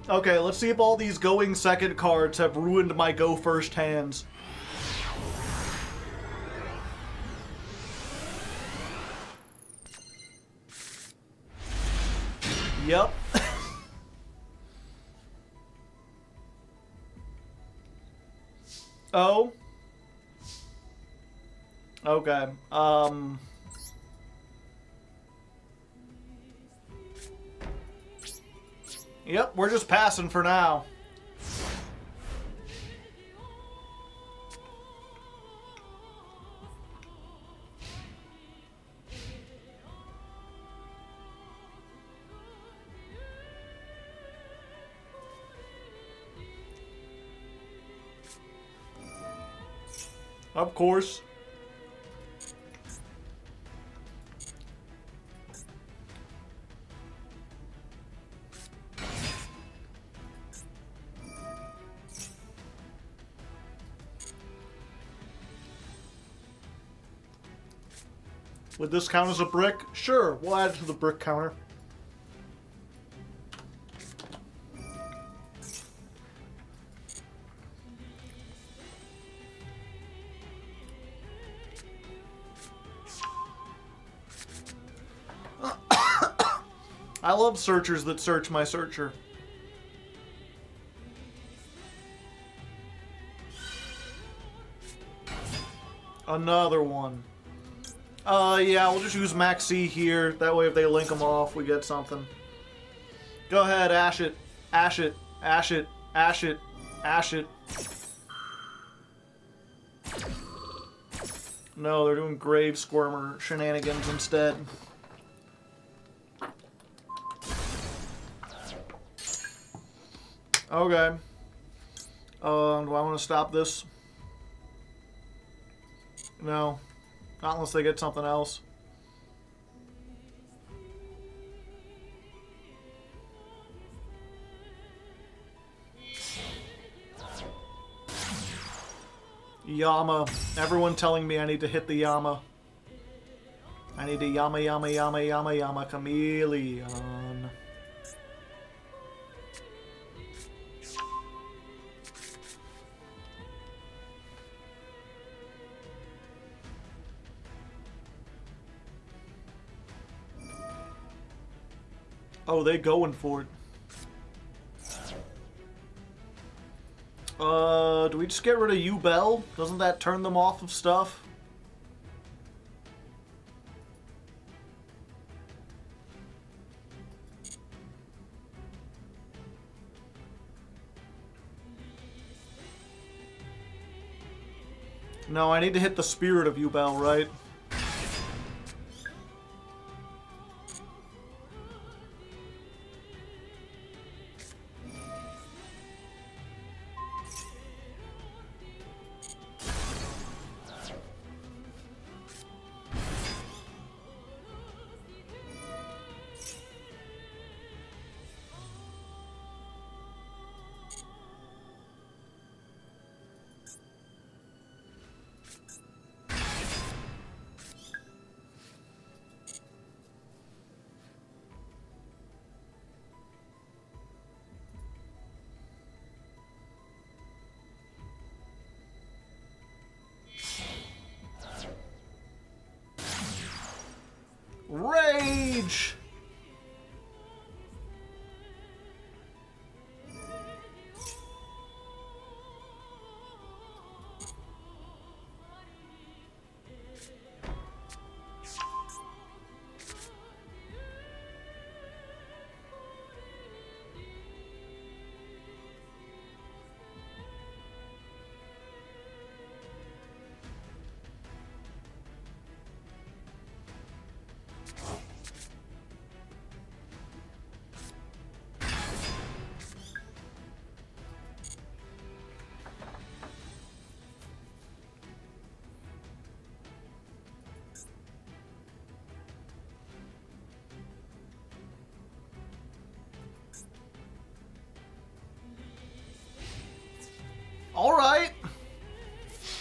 S1: Okay, let's see if all these going second cards have ruined my go first hands. Yep. Oh. Okay. Yep, we're just passing for now. Of course. Would this count as a brick? Sure, we'll add it to the brick counter. I love searchers that search my searcher. Another one. Yeah, we'll just use Max C here. That way if they link them off, we get something. Go ahead, ash it. Ash it. Ash it. Ash it. Ash it. No, they're doing Grave Squirmer shenanigans instead. Okay. Do I want to stop this? No. Not unless they get something else. Yama. Everyone telling me I need to hit the Yama. I need to Yama Chameleon. Oh, they going for it. Do we just get rid of U-Bell? Doesn't that turn them off of stuff? No, I need to hit the spirit of U-Bell, right? Rage!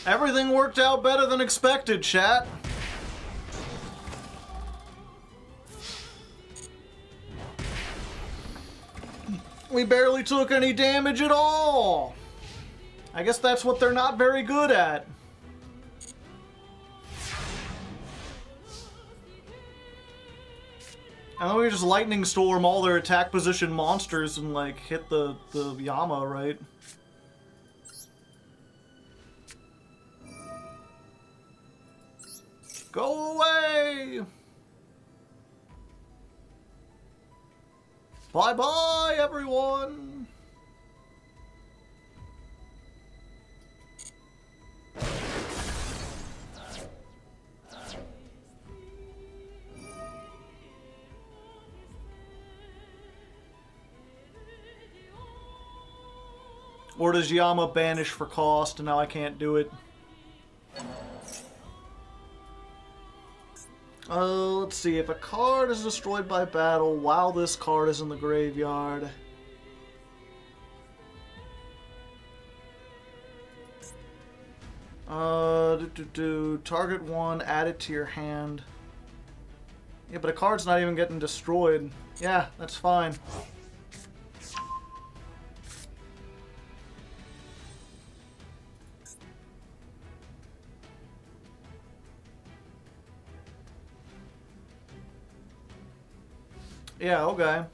S1: Everything worked out better than expected, chat. We barely took any damage at all. I guess that's what they're not very good at. And then we just lightning storm all their attack position monsters and like hit the Yama, right? Go away! Bye-bye, everyone! Or does Yama banish for cost and now I can't do it? Let's see. If a card is destroyed by battle while this card is in the graveyard. Target one, add it to your hand. Yeah, but a card's not even getting destroyed. Yeah, that's fine. Yeah, okay.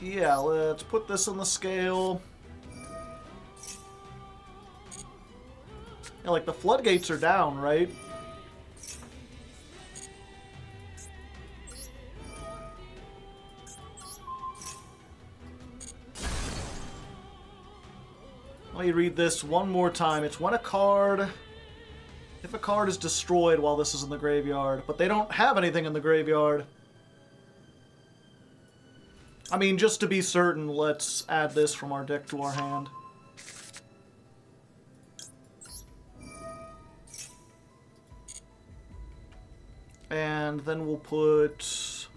S1: Yeah, let's put this on the scale. Yeah, like the floodgates are down, right? Let me read this one more time. It's when a card... If a card is destroyed while this is in the graveyard, but they don't have anything in the graveyard. I mean, just to be certain, let's add this from our deck to our hand. And then we'll put...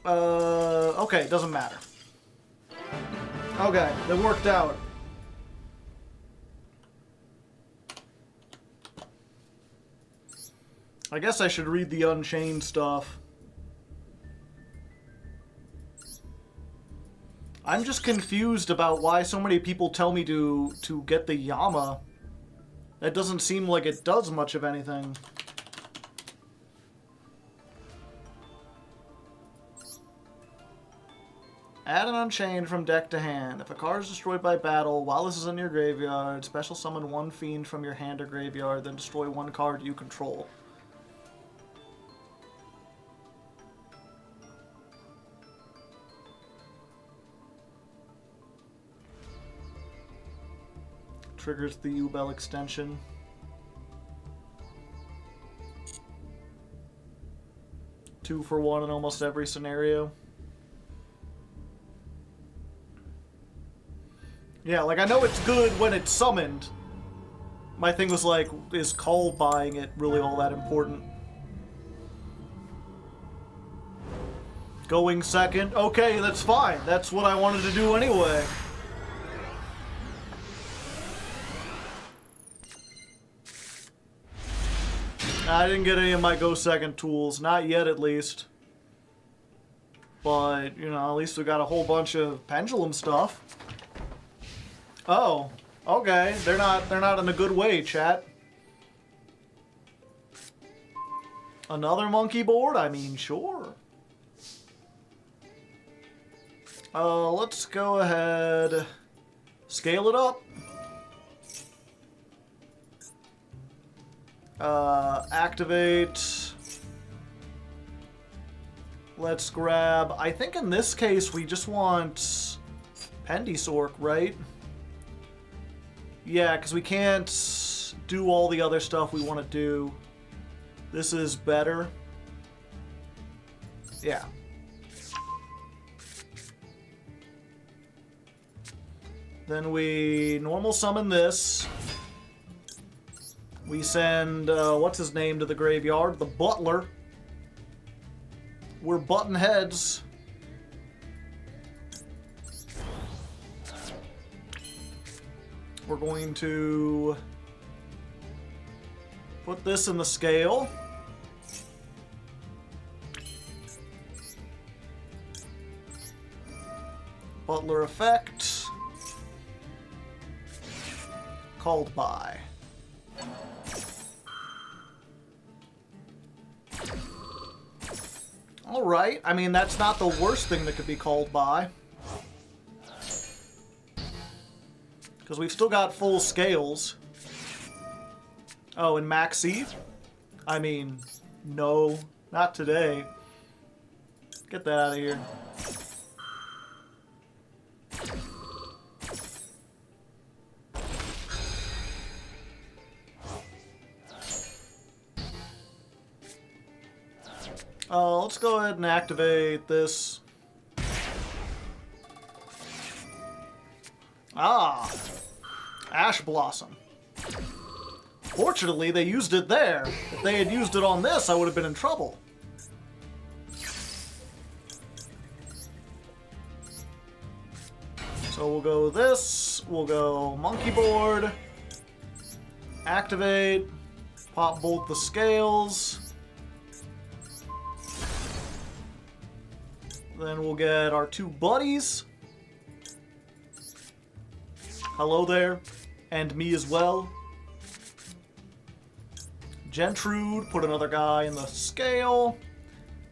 S1: okay, doesn't matter. Okay, it worked out. I guess I should read the Unchained stuff. I'm just confused about why so many people tell me to get the Yama. That doesn't seem like it does much of anything. Add an Unchained from deck to hand. If a card is destroyed by battle while this is in your graveyard, special summon one fiend from your hand or graveyard, then destroy one card you control. Triggers the U-Bell extension. Two for one in almost every scenario. Yeah, like I know it's good when it's summoned. My thing was like, is call buying it really all that important? Going second? Okay, that's fine. That's what I wanted to do anyway. I didn't get any of my go second tools. Not yet, at least. But, you know, at least we got a whole bunch of pendulum stuff. Oh, okay. They're not in a good way, chat. Another monkey board? I mean, sure. Let's go ahead. Scale it up. Activate. Let's grab... I think in this case we just want Pendysork, right? Yeah, because we can't do all the other stuff we want to do. This is better. Yeah. Then we normal summon this. We send, what's his name to the graveyard? The Butler. We're button heads. we're going to put this in the scale. Butler effect. Called by. Alright, I mean, that's not the worst thing that could be called by. Because we've still got full scales. Oh, and Maxi? I mean, no, not today. Get that out of here. Let's go ahead and activate this. Ah, Ash Blossom. Fortunately, they used it there. If they had used it on this, I would have been in trouble. So we'll go this, we'll go Monkey Board, activate, pop bolt the scales. Then we'll get our two buddies. Hello there. And me as well. Gentrude, put another guy in the scale.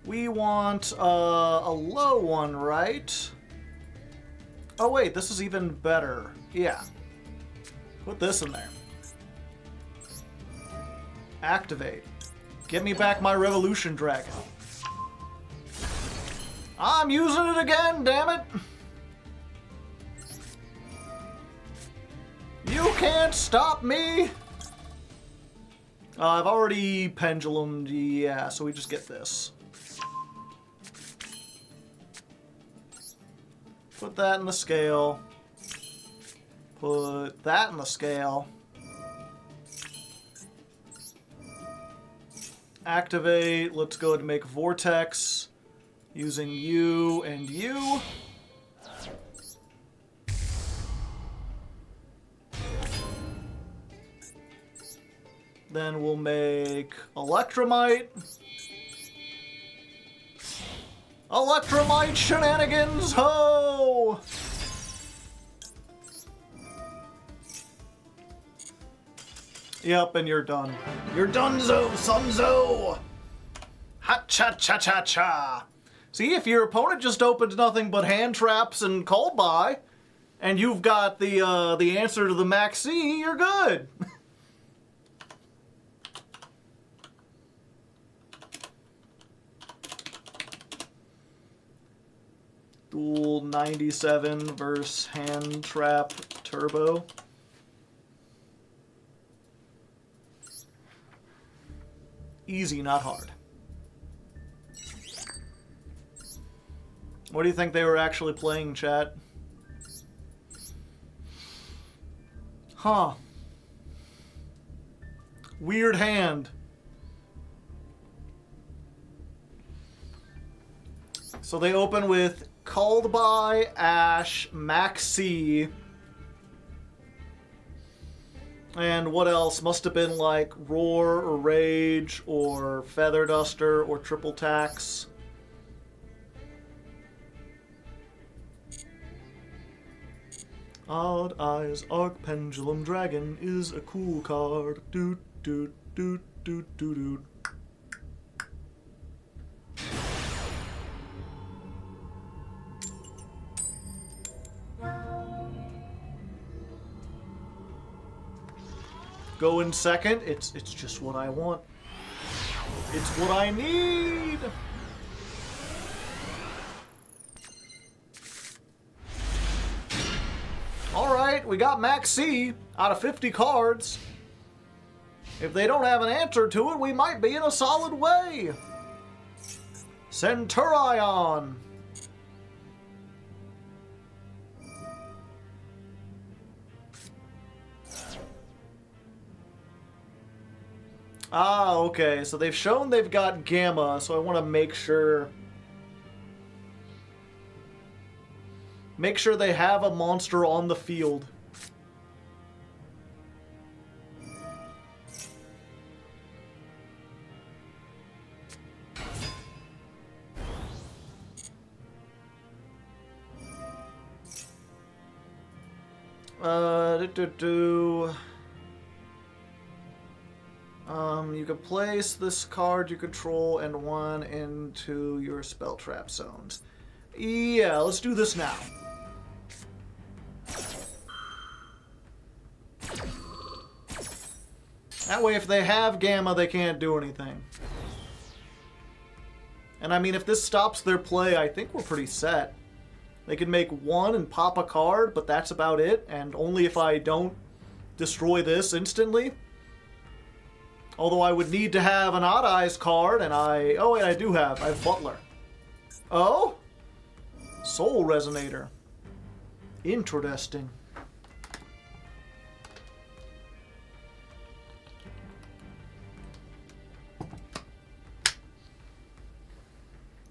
S1: We want a low one, right? Oh wait, this is even better. Yeah. Put this in there. Activate. Get me back my Revolution Dragon. I'm using it again, damn it! You can't stop me! I've already pendulumed, yeah, so we just get this. Put that in the scale. Put that in the scale. Activate, let's go ahead and make Vortex. Using you and you. Then we'll make Electromite. Electromite shenanigans, ho! Yep, and you're done. You're donezo, sonzo! Ha-cha-cha-cha-cha! See, if your opponent just opens nothing but hand traps and called by, and you've got the answer to the Maxi, you're good. Duel 97 versus hand trap turbo. Easy, not hard. What do you think they were actually playing, chat? Huh. Weird hand. So they open with Called by, Ash, Maxi. And what else? Must have been like Roar or Rage or Feather Duster or Triple Tax. Odd Eyes Arc Pendulum Dragon is a cool card. Doot doot doot doot doot doot. Go in second. It's just what I want. It's what I need. Alright, we got Maxi out of 50 cards. If they don't have an answer to it, we might be in a solid way. Centurion. Ah, okay, so they've shown they've got Gamma, so I want to make sure they have a monster on the field. You can place this card you control and one into your spell trap zones. Yeah, let's do this now. That way, if they have Gamma, they can't do anything. And I mean, if this stops their play, I think we're pretty set. They can make one and pop a card, but that's about it, and only if I don't destroy this instantly. Although I would need to have an Odd Eyes card, and oh wait, I have Butler. Oh? Soul Resonator. Interesting.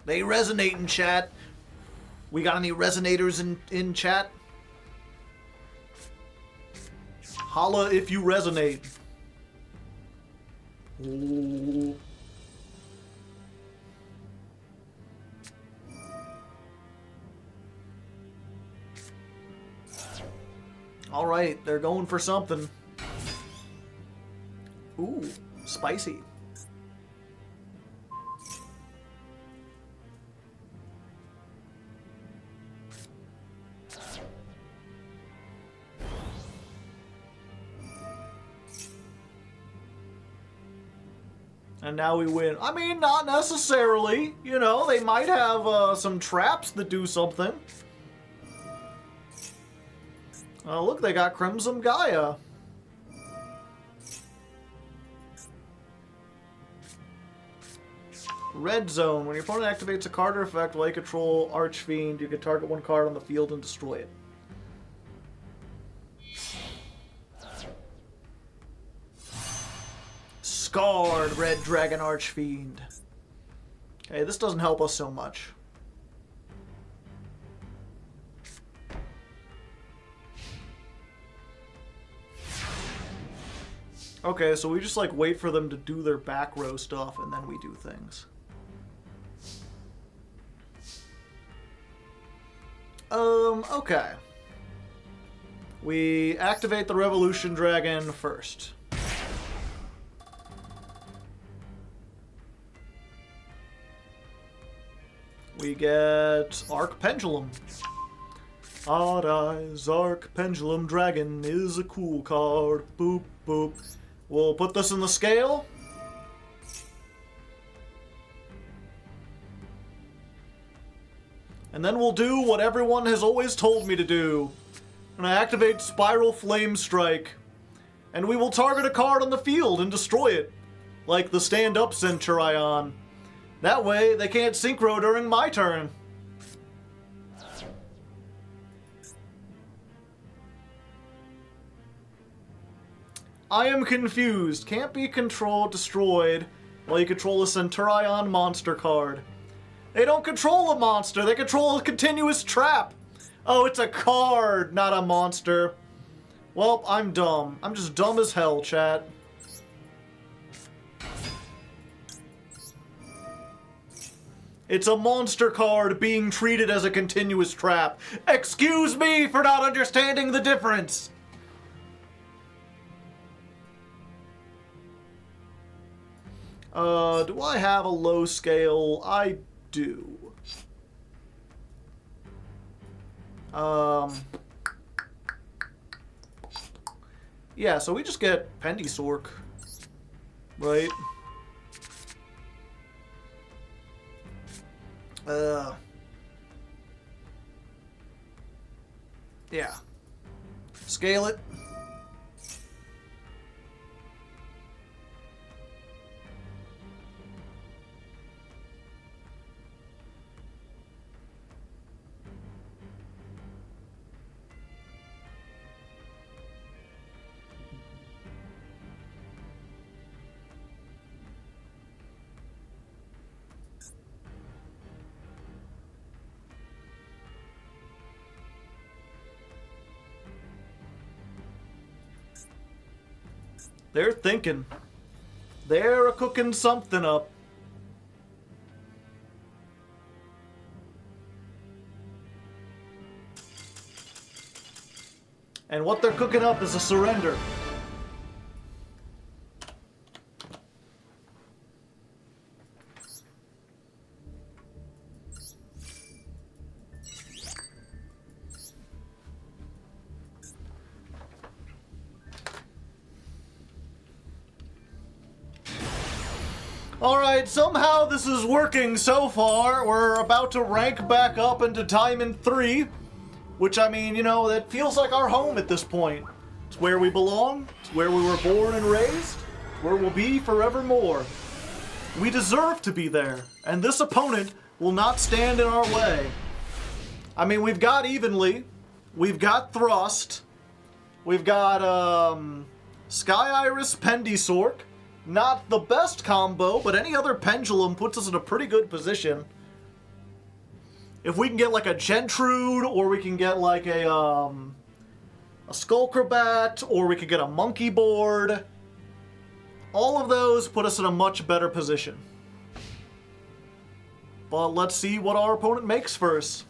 S1: They resonate in chat. We got any resonators in chat? Holla if you resonate. Ooh. All right, they're going for something. Ooh, spicy. And now we win. I mean, not necessarily. You know, they might have some traps that do something. Oh, look, they got Crimson Gaia. Red Zone. When your opponent activates a card or effect while you control Archfiend, you can target one card on the field and destroy it. Scarred Red Dragon Archfiend. Okay, this doesn't help us so much. Okay, so we just like wait for them to do their back row stuff and then we do things. Okay. We activate the Revolution Dragon first. We get Arc Pendulum. Odd Eyes Arc Pendulum Dragon is a cool card. Boop, boop. We'll put this in the scale. And then we'll do what everyone has always told me to do. And I activate Spiral Flame Strike. And we will target a card on the field and destroy it. Like the stand-up Centurion. That way, they can't synchro during my turn. I am confused. Can't be controlled, destroyed, while you control a Centurion monster card. They don't control a monster, they control a continuous trap. Oh, it's a card, not a monster. Well, I'm dumb. I'm just dumb as hell, chat. It's a monster card being treated as a continuous trap. Excuse me for not understanding the difference. Do I have a low scale? I do. Yeah, so we just get Pendysork, right? Yeah. Scale it. They're thinking. They're cooking something up. And what they're cooking up is a surrender. Alright, somehow this is working so far. We're about to rank back up into Diamond 3. Which, I mean, you know, that feels like our home at this point. It's where we belong. It's where we were born and raised. It's where we'll be forevermore. We deserve to be there. And this opponent will not stand in our way. I mean, we've got Evenly. We've got Thrust. We've got, Sky Iris Pendysork. Not the best combo, but any other Pendulum puts us in a pretty good position. If we can get like a Gentrude, or we can get like a Skullcrabat, or we could get a Monkey Board, all of those put us in a much better position. But let's see what our opponent makes first.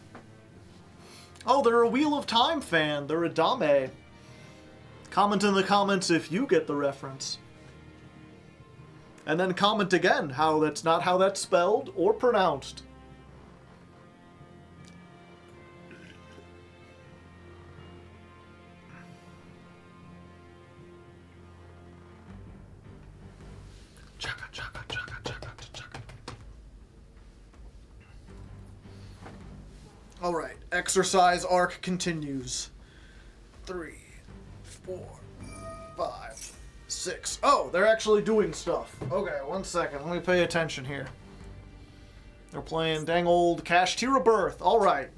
S1: Oh, they're a Wheel of Time fan. They're a Dame. Comment in the comments if you get the reference. And then comment again how that's not how that's spelled or pronounced. Chaka, chaka, chaka, chaka, chaka. All right, exercise arc continues. 3, 4, 5, 6. Oh, they're actually doing stuff. Okay, 1 second. Let me pay attention here. They're playing dang old Kashtira Birth. All right.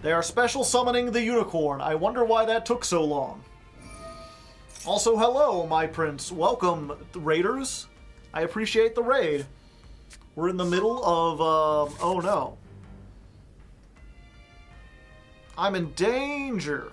S1: They are special summoning the unicorn. I wonder why that took so long. Also, hello, my prince. Welcome, raiders. I appreciate the raid. We're in the middle of, oh no. I'm in danger.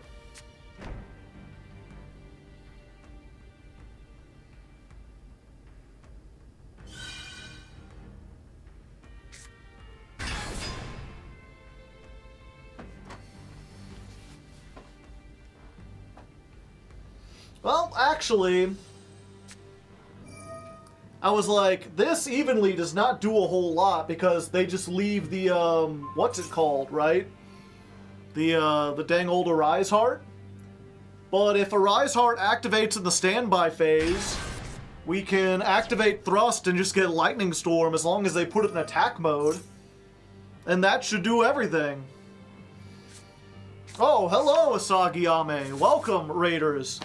S1: Well, actually, I was like, this Evenly does not do a whole lot because they just leave the, what's it called, right? The dang old Arise Heart. But if Arise Heart activates in the standby phase, we can activate Thrust and just get Lightning Storm as long as they put it in attack mode. And that should do everything. Oh, hello, Asagi-ame. Welcome, raiders.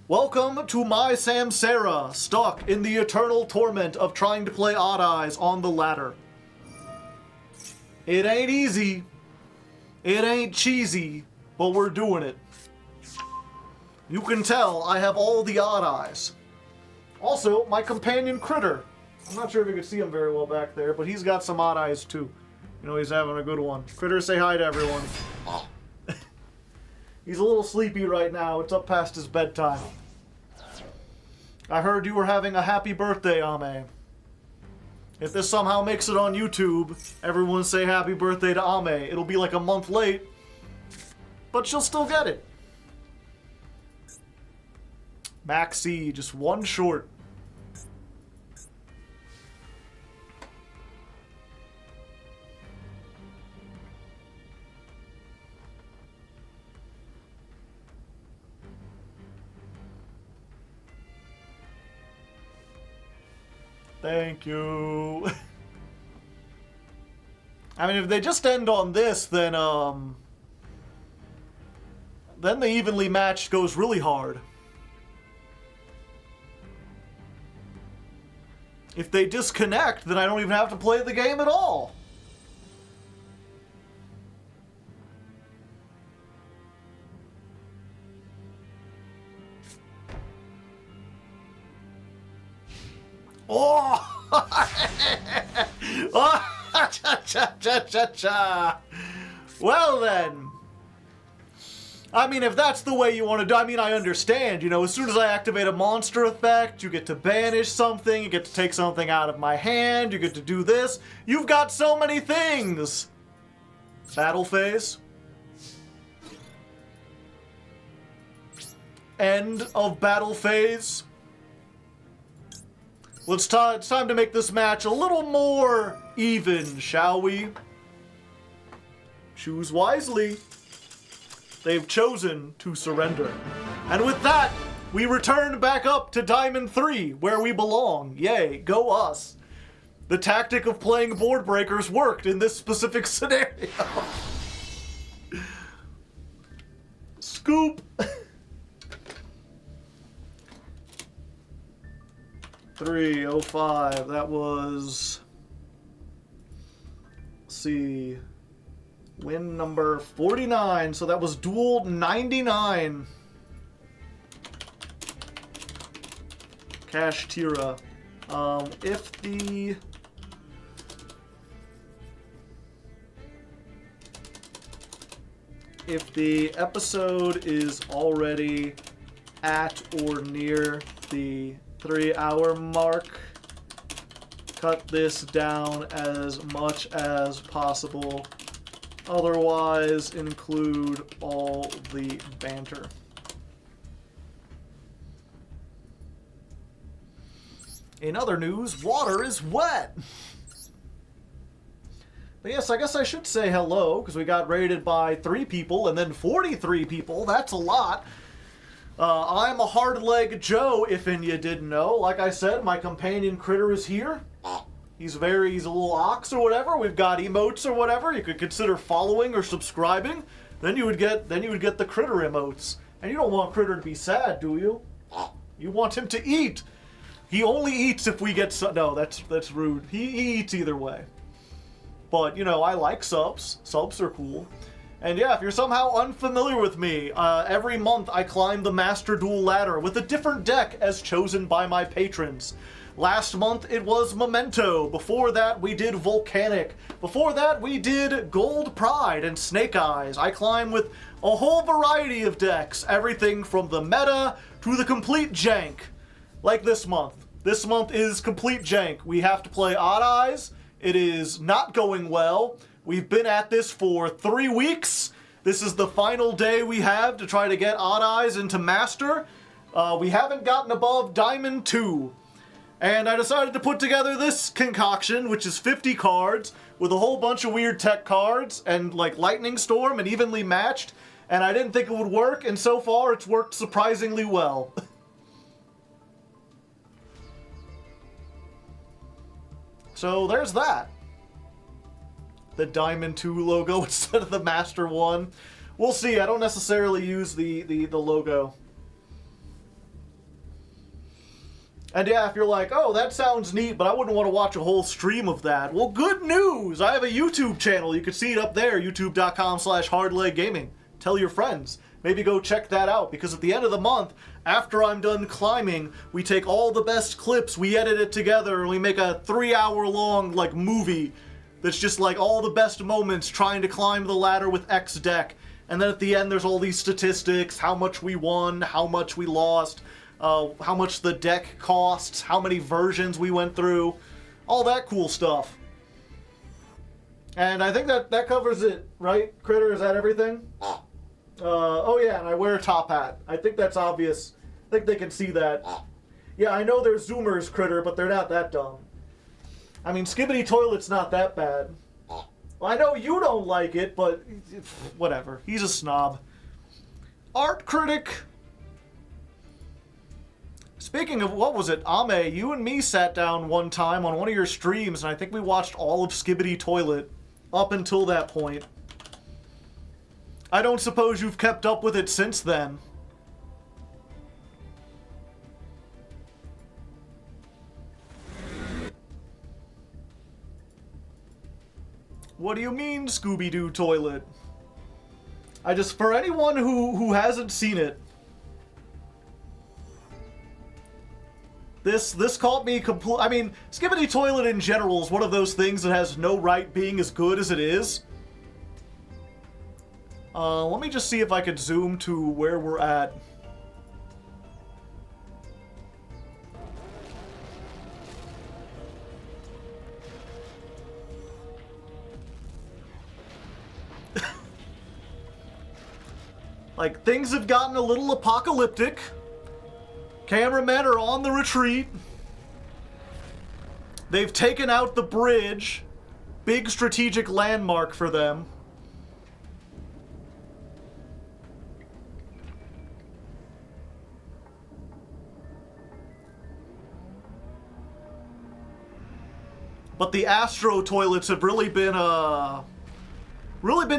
S1: Welcome to my Samsara, stuck in the eternal torment of trying to play Odd Eyes on the ladder. It ain't easy. It ain't cheesy, but we're doing it. You can tell I have all the Odd Eyes. Also, my companion Critter. I'm not sure if you can see him very well back there, but he's got some Odd Eyes too. You know, he's having a good one. Critter, say hi to everyone. He's a little sleepy right now. It's up past his bedtime. I heard you were having a happy birthday, Ame. If this somehow makes it on YouTube, everyone say happy birthday to Ame. It'll be like a month late, but she'll still get it. Maxi, just one short. Thank you. I mean, if they just end on this, then the evenly match goes really hard. If they disconnect, then I don't even have to play the game at all. Oh! Oh! Cha cha cha cha cha! Well then. I mean, if that's the way you want to do, I mean, I understand. You know, as soon as I activate a monster effect, you get to banish something, you get to take something out of my hand, you get to do this. You've got so many things! Battle phase. end of battle phase. It's time to make this match a little more even, shall we? Choose wisely. They've chosen to surrender. And with that, we return back up to Diamond 3, where we belong. Yay, go us. The tactic of playing board breakers worked in this specific scenario. Scoop! 305, that was... Let's see... Win number 49, so that was Duel 99. Cash Tira. If the episode is already at or near the 3-hour mark, cut this down as much as possible. Otherwise, include all the banter. In other news, water is wet! But yes, I guess I should say hello, because we got rated by 3 people, and then 43 people. That's a lot. I'm a Hardleg Joe, if you didn't know. Like I said, my companion critter is here. He's a little ox or whatever. We've got emotes or whatever. You could consider following or subscribing. Then you would get the critter emotes. And you don't want critter to be sad, do you? You want him to eat. He only eats if we get no, that's rude. He eats either way. But, you know, I like subs. Subs are cool. And yeah, if you're somehow unfamiliar with me, every month I climb the Master Duel ladder with a different deck as chosen by my patrons. Last month it was Memento. Before that we did Volcanic. Before that we did Gold Pride and Snake Eyes. I climb with a whole variety of decks. Everything from the meta to the complete jank. Like this month. This month is complete jank. We have to play Odd Eyes. It is not going well. We've been at this for 3 weeks. This is the final day we have to try to get Odd Eyes into Master. We haven't gotten above Diamond 2. And I decided to put together this concoction, which is 50 cards, with a whole bunch of weird tech cards, and like Lightning Storm, and evenly matched. And I didn't think it would work, and so far it's worked surprisingly well. So there's that. The Diamond 2 logo instead of the Master 1. We'll see. I don't necessarily use the logo. And yeah, if you're like, oh, that sounds neat, but I wouldn't want to watch a whole stream of that. Well, good news! I have a YouTube channel. You can see it up there, youtube.com/hardleggaming. Tell your friends. Maybe go check that out, because at the end of the month, after I'm done climbing, we take all the best clips, we edit it together, and we make a 3-hour-long, like, movie that's just, like, all the best moments trying to climb the ladder with X deck. And then at the end, there's all these statistics, how much we won, how much we lost, how much the deck costs, how many versions we went through, all that cool stuff. And I think that covers it, right? Critter, is that everything? Oh yeah, and I wear a top hat. I think that's obvious. I think they can see that. Yeah, I know they're Zoomers, Critter, but they're not that dumb. I mean, Skibbity Toilet's not that bad. Well, I know you don't like it, but whatever. He's a snob. Art Critic. Speaking of, what was it, Ame, you and me sat down one time on one of your streams, and I think we watched all of Skibbity Toilet up until that point. I don't suppose you've kept up with it since then. What do you mean, Scooby-Doo Toilet? For anyone who hasn't seen it, this caught me I mean, Skibbity Toilet in general is one of those things that has no right being as good as it is. Let me just see if I could zoom to where we're at. Like, things have gotten a little apocalyptic. Cameramen are on the retreat. They've taken out the bridge. Big strategic landmark for them. But the Astro toilets have really been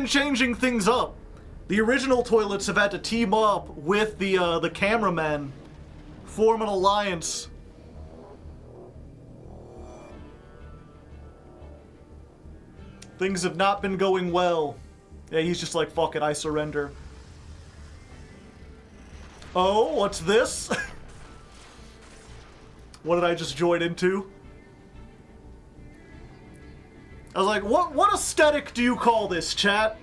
S1: changing things up. The original toilets have had to team up with the cameramen, form an alliance. Things have not been going well. Yeah, he's just like, fuck it, I surrender. Oh, what's this? What did I just join into? I was like, what aesthetic do you call this, chat?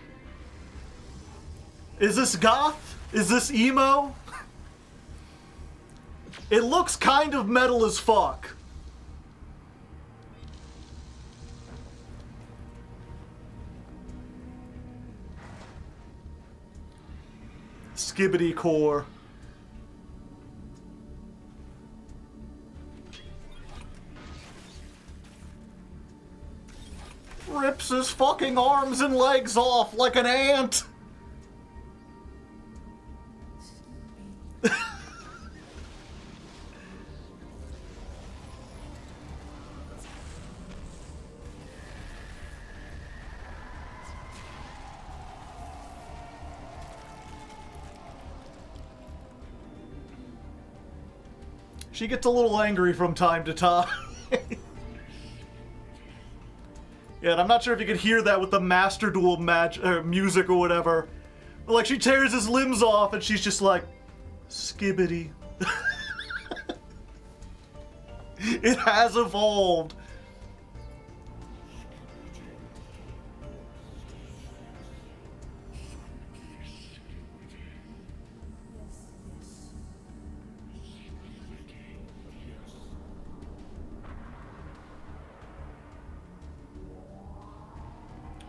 S1: Is this goth? Is this emo? It looks kind of metal as fuck. Skibbity core. Rips his fucking arms and legs off like an ant. She gets a little angry from time to time. Yeah, and I'm not sure if you could hear that with the Master Duel music or whatever. But, like, she tears his limbs off and she's just like, skibbity. It has evolved.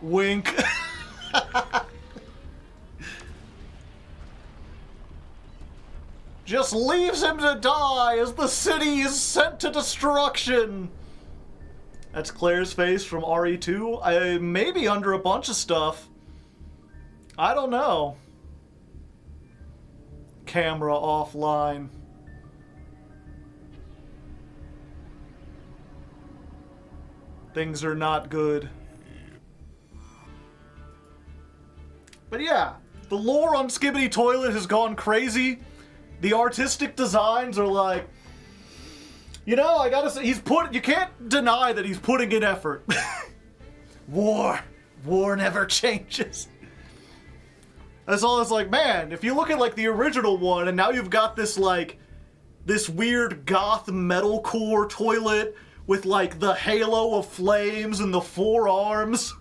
S1: Wink. Just leaves him to die as the city is sent to destruction. That's Claire's face from RE2. Maybe under a bunch of stuff. I don't know. Camera offline. Things are not good. But yeah, the lore on Skibbity Toilet has gone crazy. The artistic designs are like, you know, I gotta say, you can't deny that he's putting in effort. War never changes. That's all. It's like, man, if you look at like the original one and now you've got this like, this weird goth metalcore toilet with like the halo of flames and the four arms.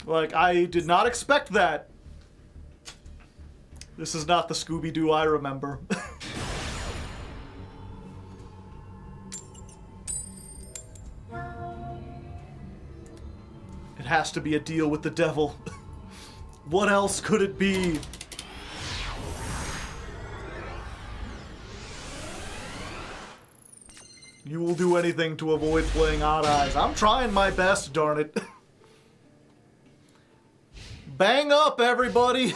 S1: Like, I did not expect that. This is not the Scooby-Doo I remember. It has to be a deal with the devil. What else could it be? You will do anything to avoid playing Odd Eyes. I'm trying my best, darn it. Bang up, everybody!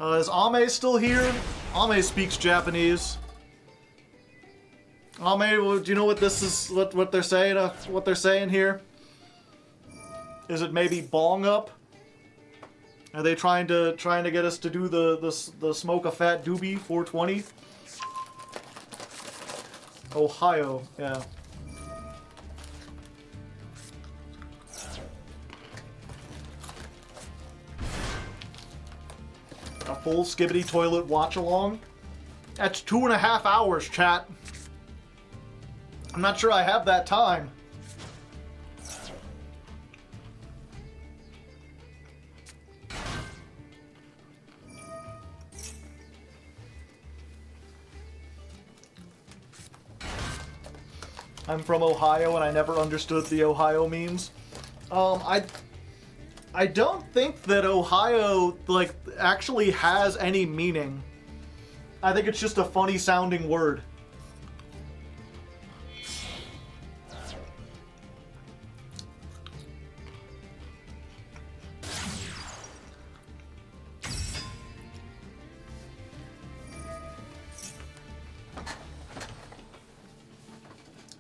S1: Is Ame still here? Ame speaks Japanese. Ame, do you know what this is? What they're saying? What they're saying here? Is it maybe bong up? Are they trying to get us to do the smoke a fat doobie 420? Ohio, yeah. A full Skibbity Toilet watch-along? That's 2.5 hours, chat. I'm not sure I have that time. I'm from Ohio and I never understood the Ohio memes. I don't think that Ohio, like, actually has any meaning. I think it's just a funny sounding word.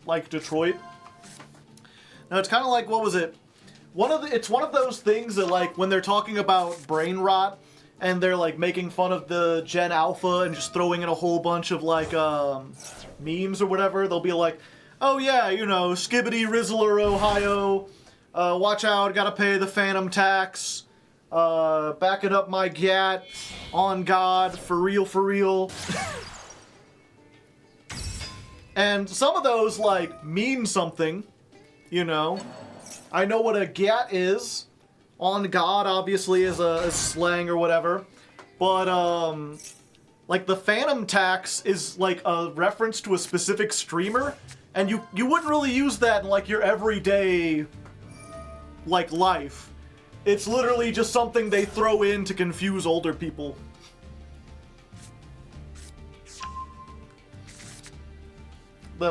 S1: Like Detroit. Now it's kind of like, what was it? It's one of those things that, like, when they're talking about brain rot and they're like making fun of the Gen Alpha and just throwing in a whole bunch of like memes or whatever, they'll be like, oh yeah, you know, Skibbity Rizzler, Ohio, watch out, gotta pay the phantom tax, backing up my gat, on God, for real, for real. And some of those, like, mean something, you know. I know what a gat is. On God, obviously, is a slang or whatever. But, like, the phantom tax is, like, a reference to a specific streamer. And you wouldn't really use that in, like, your everyday, like, life. It's literally just something they throw in to confuse older people.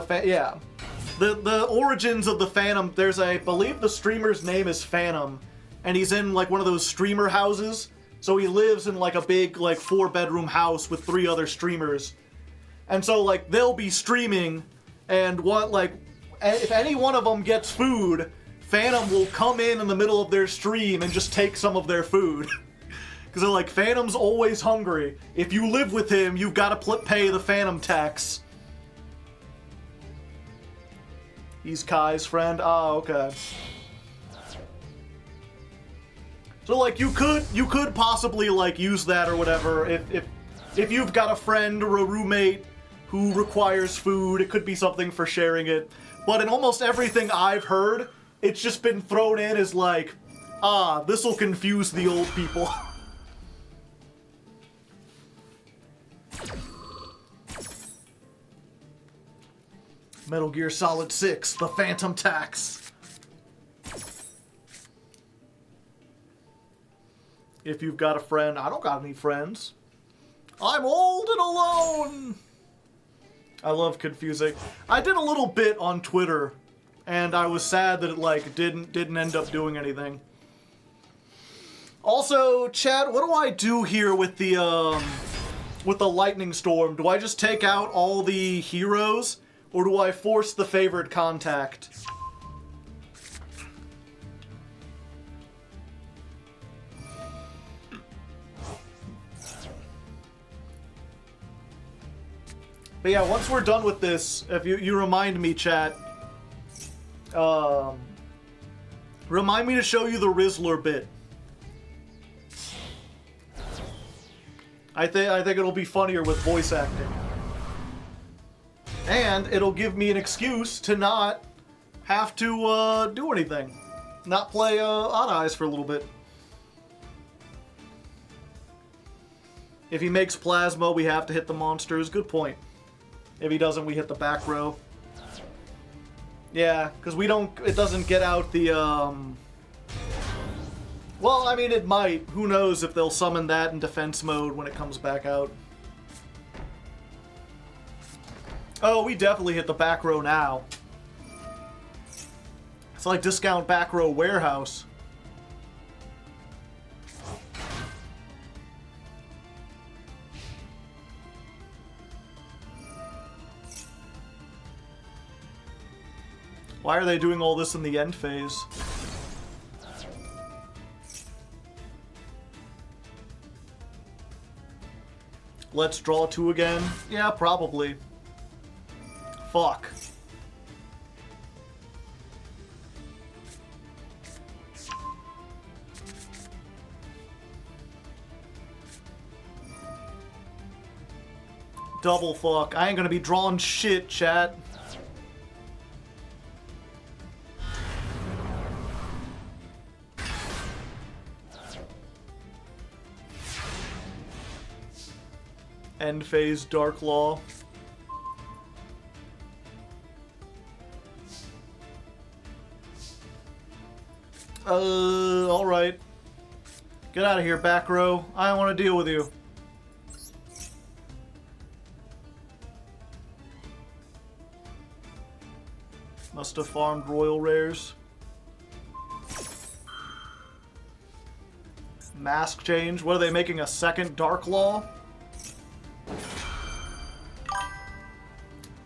S1: Yeah. The origins of the Phantom, I believe the streamer's name is Phantom, and he's in, like, one of those streamer houses, so he lives in, like, a big, like, 4-bedroom house with 3 other streamers. And so, like, they'll be streaming, and if any one of them gets food, Phantom will come in the middle of their stream and just take some of their food. Because they're like, Phantom's always hungry. If you live with him, you've got to pay the Phantom tax. He's Kai's friend? Ah, okay. So, like, you could possibly, like, use that or whatever if you've got a friend or a roommate who requires food. It could be something for sharing it. But in almost everything I've heard, it's just been thrown in as like, this'll confuse the old people. Metal Gear Solid 6, the Phantom Tax. If you've got a friend, I don't got any friends. I'm old and alone. I love confusing. I did a little bit on Twitter, and I was sad that it, like, didn't end up doing anything. Also, Chad, what do I do here with the lightning storm? Do I just take out all the heroes? Or do I force the favored contact? But yeah, once we're done with this, if you remind me, chat, remind me to show you the Rizzler bit. I think it'll be funnier with voice acting. And it'll give me an excuse to not have to do anything. Not play Odd Eyes for a little bit. If he makes plasma, we have to hit the monsters. Good point. If he doesn't, we hit the back row. Yeah, because it doesn't get out the, Well, I mean, it might. Who knows if they'll summon that in defense mode when it comes back out. Oh, we definitely hit the back row now. It's like discount back row warehouse. Why are they doing all this in the end phase? Let's draw 2 again? Yeah, probably. Fuck. Double fuck. I ain't gonna be drawing shit, chat. End phase Dark Law. Alright. Get out of here, back row. I don't want to deal with you. Must have farmed royal rares. Mask change. What are they making? A second Dark Law?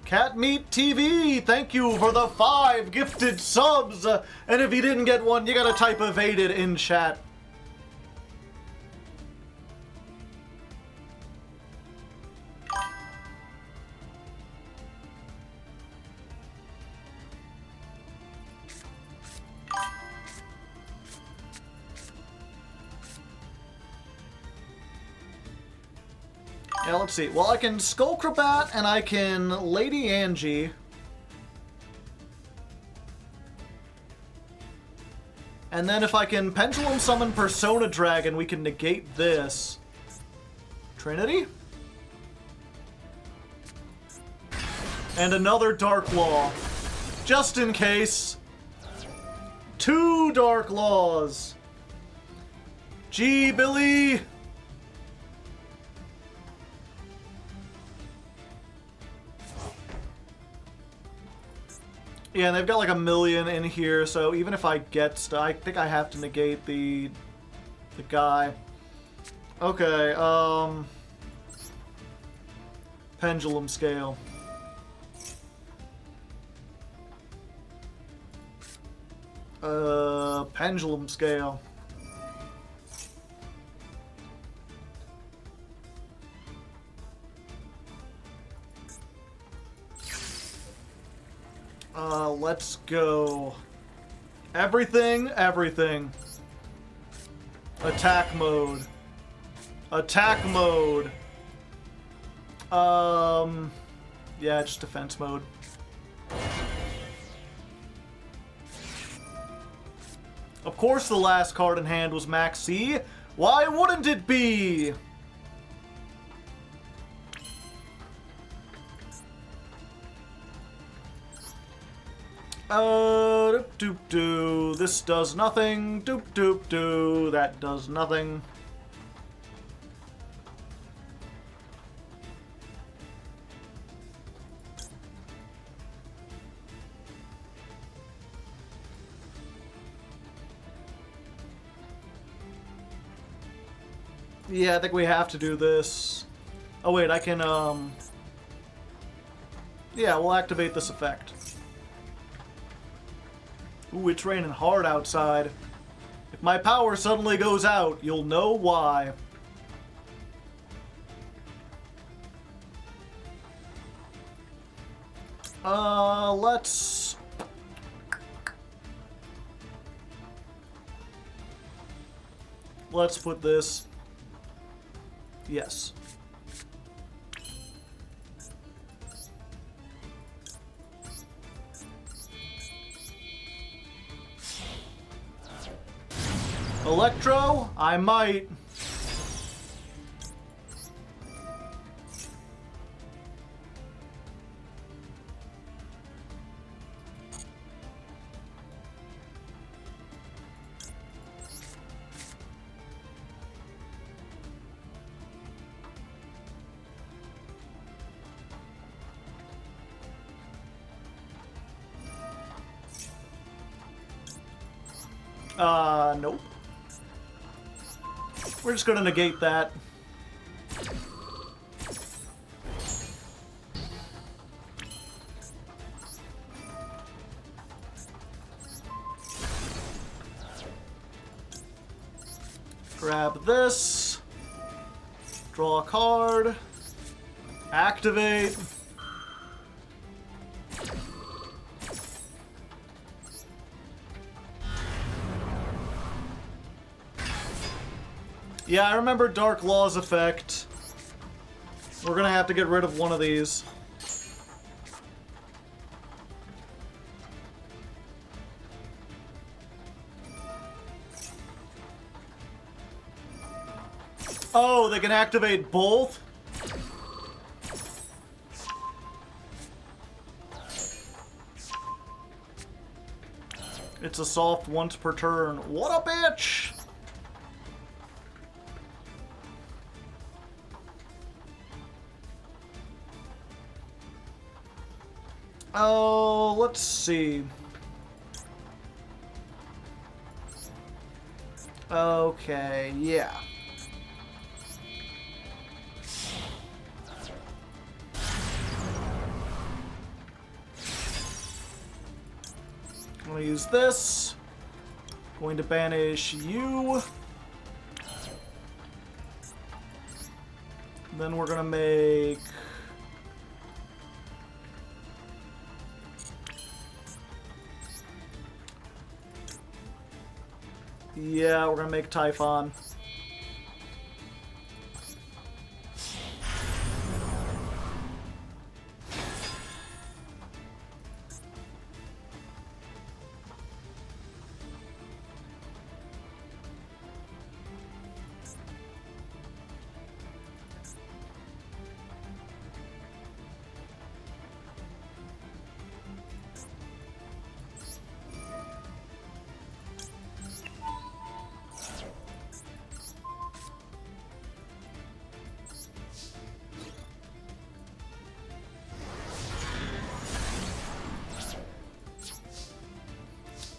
S1: Cat Meat TV, thank you for the 5 gifted subs. And if you didn't get one, you gotta type evaded in chat. Yeah, let's see. Well, I can Skullcrabat and I can Lady Angie. And then if I can Pendulum Summon Persona Dragon, we can negate this. Trinity? And another Dark Law. Just in case. 2 Dark Laws. Gee, Billy! Yeah, and they've got like a million in here, so even if I get I think I have to negate the guy. Okay, Pendulum Scale. Pendulum Scale. Let's go. Everything, everything. Attack mode. Attack mode. Yeah, just defense mode. Of course the last card in hand was Max C. Why wouldn't it be? Doop doop doo. This does nothing. Doop doop doo. That does nothing. Yeah, I think we have to do this. Oh wait, I can, yeah, we'll activate this effect. Ooh, it's raining hard outside. If my power suddenly goes out, you'll know why. Let's put this. Yes. Electro? I might. Nope. We're just gonna negate that. Grab this. Draw a card. Activate. Yeah, I remember Dark Law's effect. We're gonna have to get rid of one of these. Oh, they can activate both? It's a soft once per turn. What a bitch! Oh, let's see. Okay, yeah. I'm gonna use this. Going to banish you. Then we're gonna make... Yeah, we're gonna make Typhon.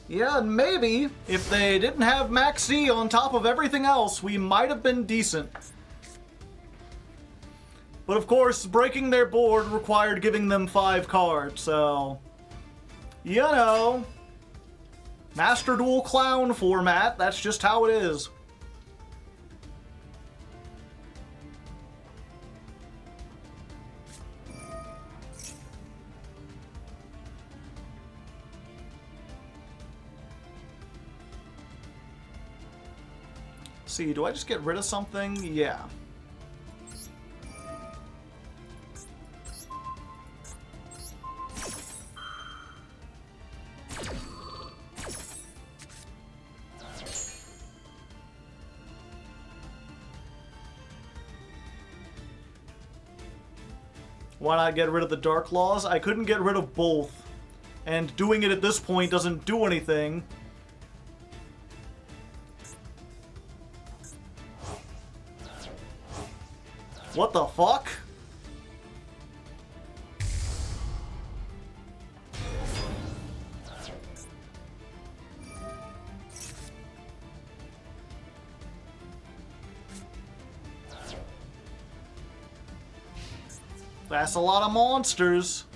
S1: Yeah, and maybe, if they didn't have Max C on top of everything else, we might have been decent. But of course, breaking their board required giving them 5 cards, so... You know... Master Duel Clown format, that's just how it is. See, do I just get rid of something? Yeah. Why not get rid of the Dark Laws? I couldn't get rid of both. And doing it at this point doesn't do anything. What the fuck? That's a lot of monsters.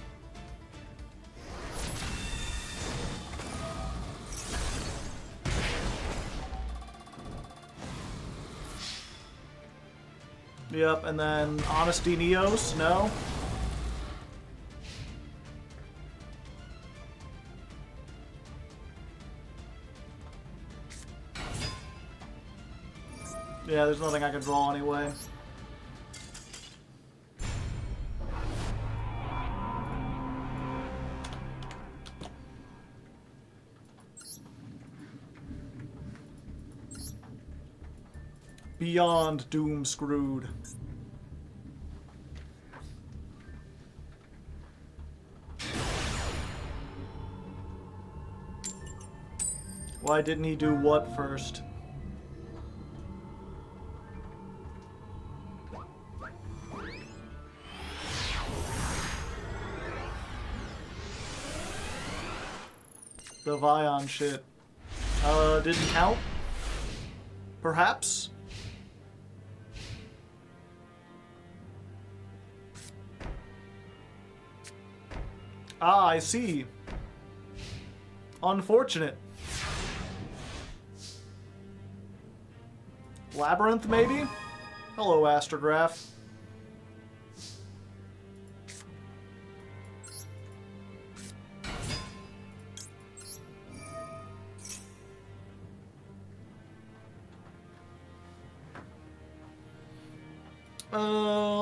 S1: Yep, and then Honesty Neos, no? Yeah, there's nothing I can draw anyway. Beyond doom screwed. Why didn't he do what first? The Vion shit. Didn't count? Perhaps? Ah, I see. Unfortunate. Labyrinth, maybe? Hello, Astrograph.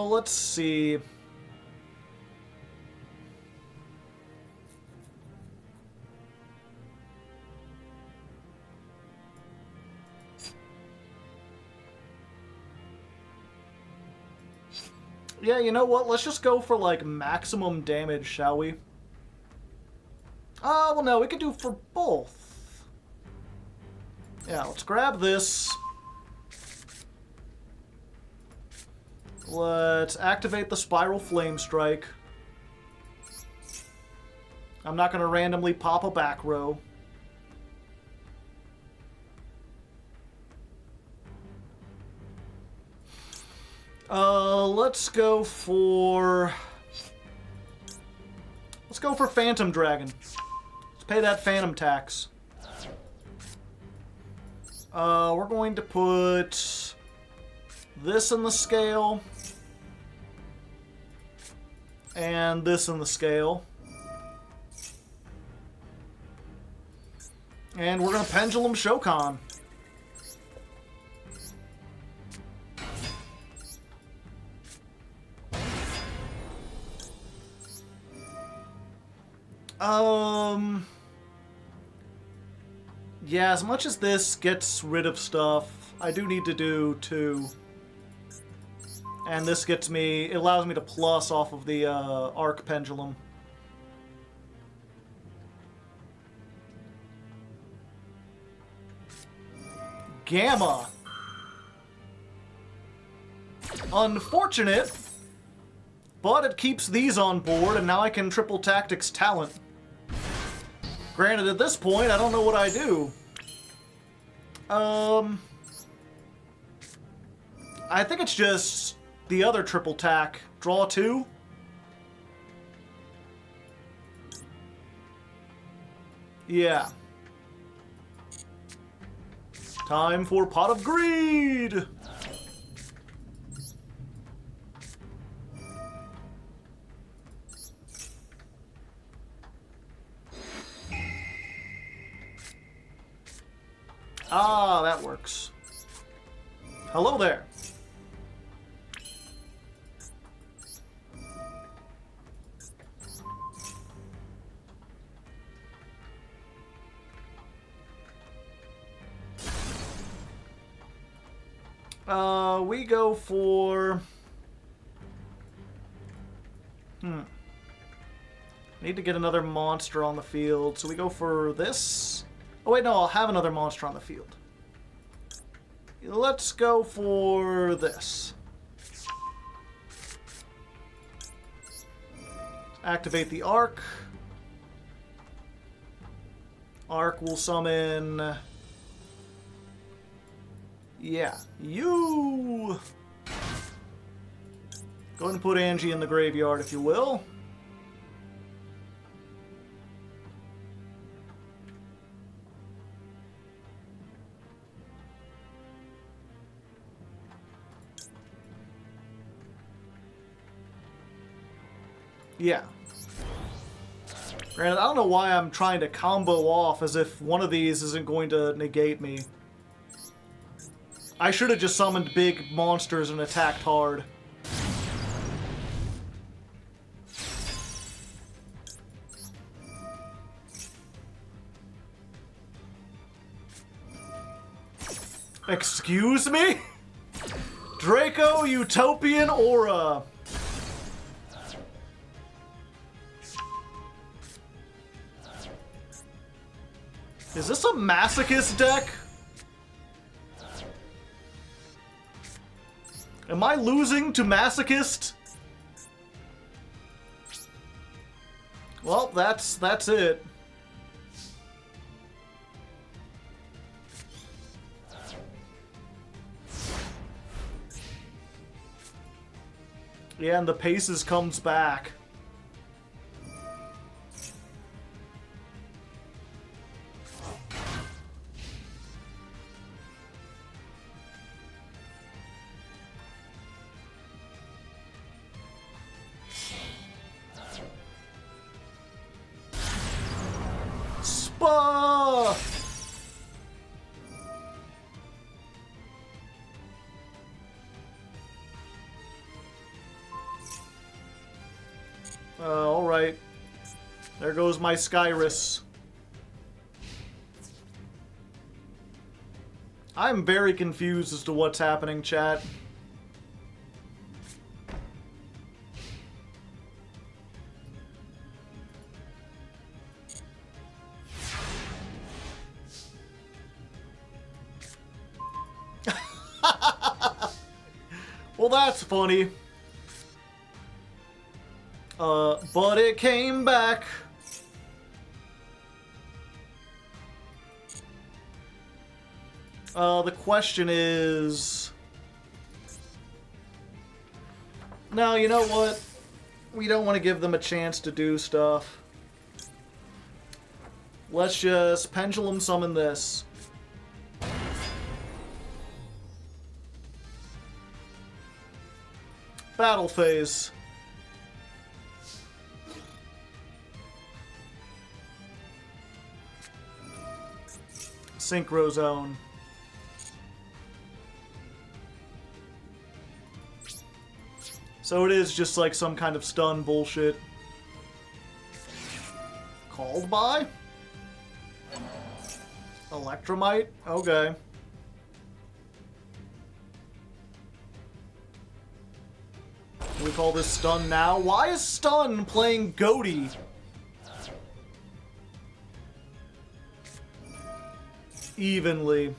S1: Let's see. Yeah, you know what? Let's just go for, like, maximum damage, shall we? Well, no, we could do for both. Yeah, let's grab this. Let's activate the Spiral Flame Strike. I'm not going to randomly pop a back row. Let's go for Phantom Dragon. Let's pay that Phantom tax. We're going to put this in the scale and this in the scale. And we're going to Pendulum Shokan. Yeah, as much as this gets rid of stuff, I do need to do 2. And this gets me, it allows me to plus off of the Arc Pendulum. Gamma. Unfortunate, but it keeps these on board, and now I can triple Tactics Talent. Granted, at this point, I don't know what I do. I think it's just the other triple tack. Draw 2. Yeah. Time for Pot of Greed! Ah, that works. Hello there. We go for... Need to get another monster on the field, so we go for this. Oh wait, no, I'll have another monster on the field. Let's go for this. Activate the Arc. Arc will summon... Yeah, you! Go ahead and put Angie in the graveyard, if you will. Yeah. Granted, I don't know why I'm trying to combo off as if one of these isn't going to negate me. I should have just summoned big monsters and attacked hard. Excuse me? Draco Utopian Aura. Is this a masochist deck? Am I losing to masochist? Well, that's it. Yeah, and the Paces comes back. Spa! Alright. There goes my Skyrus. I'm very confused as to what's happening, chat. Well, that's funny. But it came back. The question is... No, you know what? We don't want to give them a chance to do stuff. Let's just pendulum summon this. Battle phase. Synchro zone. So it is just like some kind of stun bullshit. Called by? Electromite? Okay. We call this stun now. Why is stun playing Goaty? Evenly.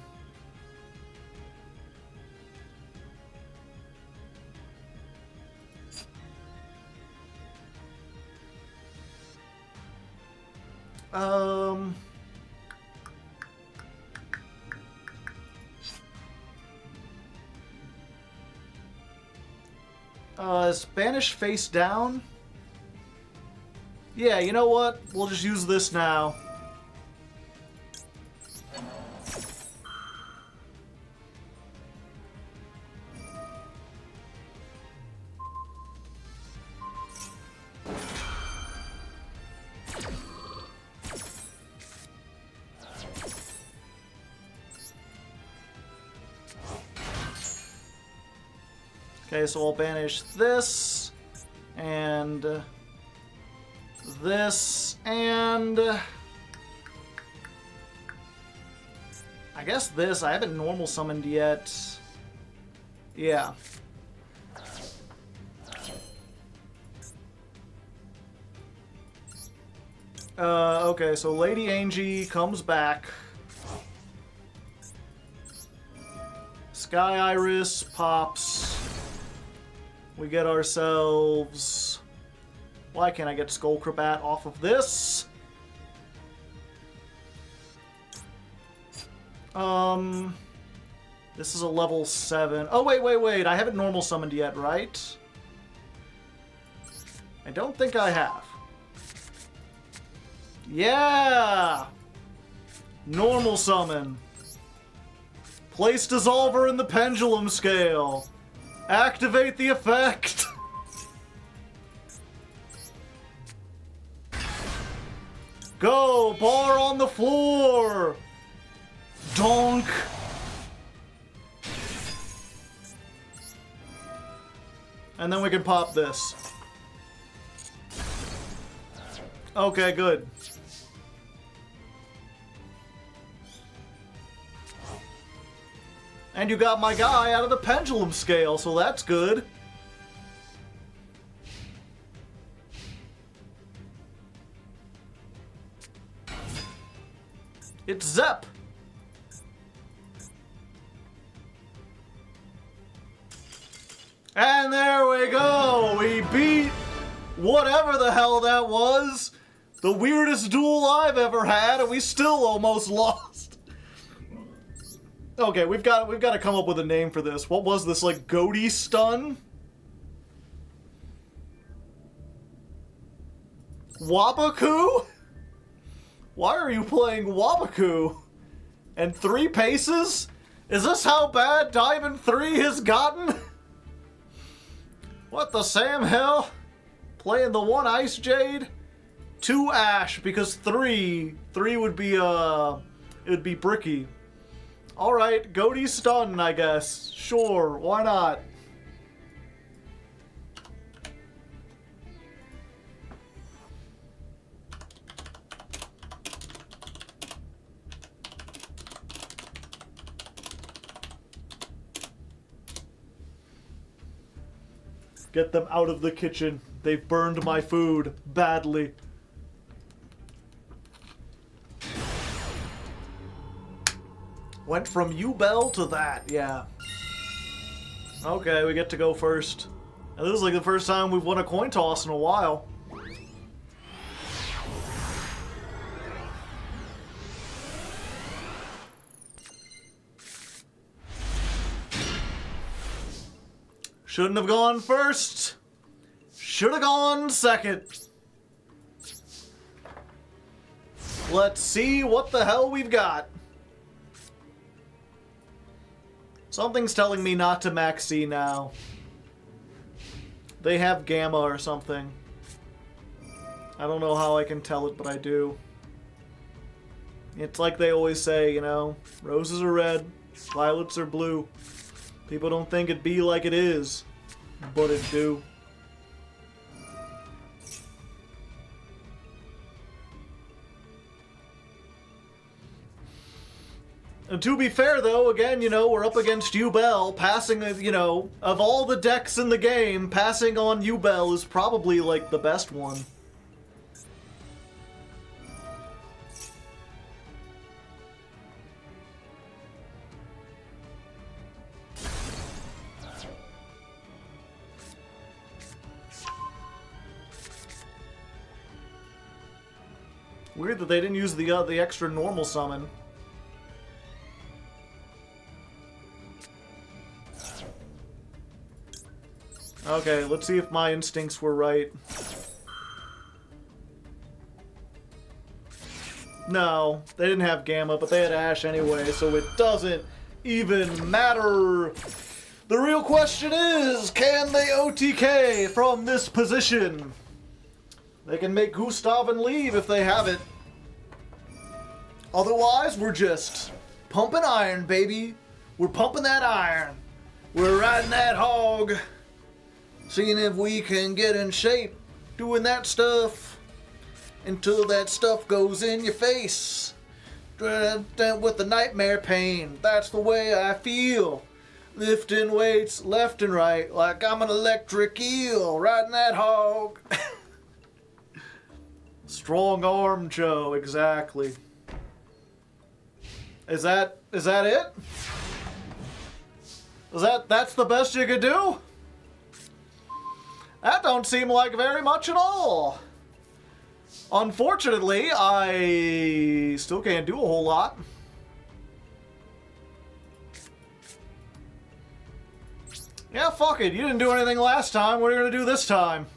S1: Spanish face down? Yeah, you know what? We'll just use this now. Okay, so I'll banish this, and this, and I guess this. I haven't normal summoned yet. Yeah. Okay, so Lady Angie comes back. Sky Iris pops. We get ourselves... Why can't I get Skullcrabat off of this? This is a level 7. Oh, wait. I haven't normal summoned yet, right? I don't think I have. Yeah! Normal summon. Place Dissolver in the Pendulum Scale. Activate the effect! Go! Bar on the floor! Donk! And then we can pop this. Okay, good. And you got my guy out of the Pendulum Scale, so that's good. It's Zep! And there we go! We beat whatever the hell that was! The weirdest duel I've ever had, and we still almost lost! Okay, we've got to come up with a name for this. What was this, like, Goaty stun? Wabaku? Why are you playing Wabaku? And 3 paces? Is this how bad Diamond 3 has gotten? What the Sam Hill? Playing the 1 Ice Jade? 2 Ash, because 3 would be, it would be Bricky. Alright, Goaty stun, I guess. Sure, why not? Get them out of the kitchen. They've burned my food badly. Went from U-Bell to that, yeah. Okay, we get to go first. And this is like the first time we've won a coin toss in a while. Shouldn't have gone first. Should have gone second. Let's see what the hell we've got. Something's telling me not to max C now. They have Gamma or something. I don't know how I can tell it, but I do. It's like they always say, you know, roses are red, violets are blue. People don't think it be like it is, but it do. And to be fair, though, again, you know, we're up against Yubel. Passing, you know, of all the decks in the game, passing on Yubel is probably, like, the best one. Weird that they didn't use the extra normal summon. Okay, let's see if my instincts were right. No, they didn't have Gamma, but they had Ash anyway, so it doesn't even matter. The real question is, can they OTK from this position? They can make Gustav and leave if they have it. Otherwise, we're just pumping iron, baby. We're pumping that iron. We're riding that hog. Seeing if we can get in shape doing that stuff until that stuff goes in your face with the nightmare pain. That's the way I feel. Lifting weights left and right like I'm an electric eel riding that hog. Strong arm Joe, exactly. Is that it? That's the best you could do? That don't seem like very much at all. Unfortunately, I still can't do a whole lot. Yeah, fuck it. You didn't do anything last time. What are you gonna do this time?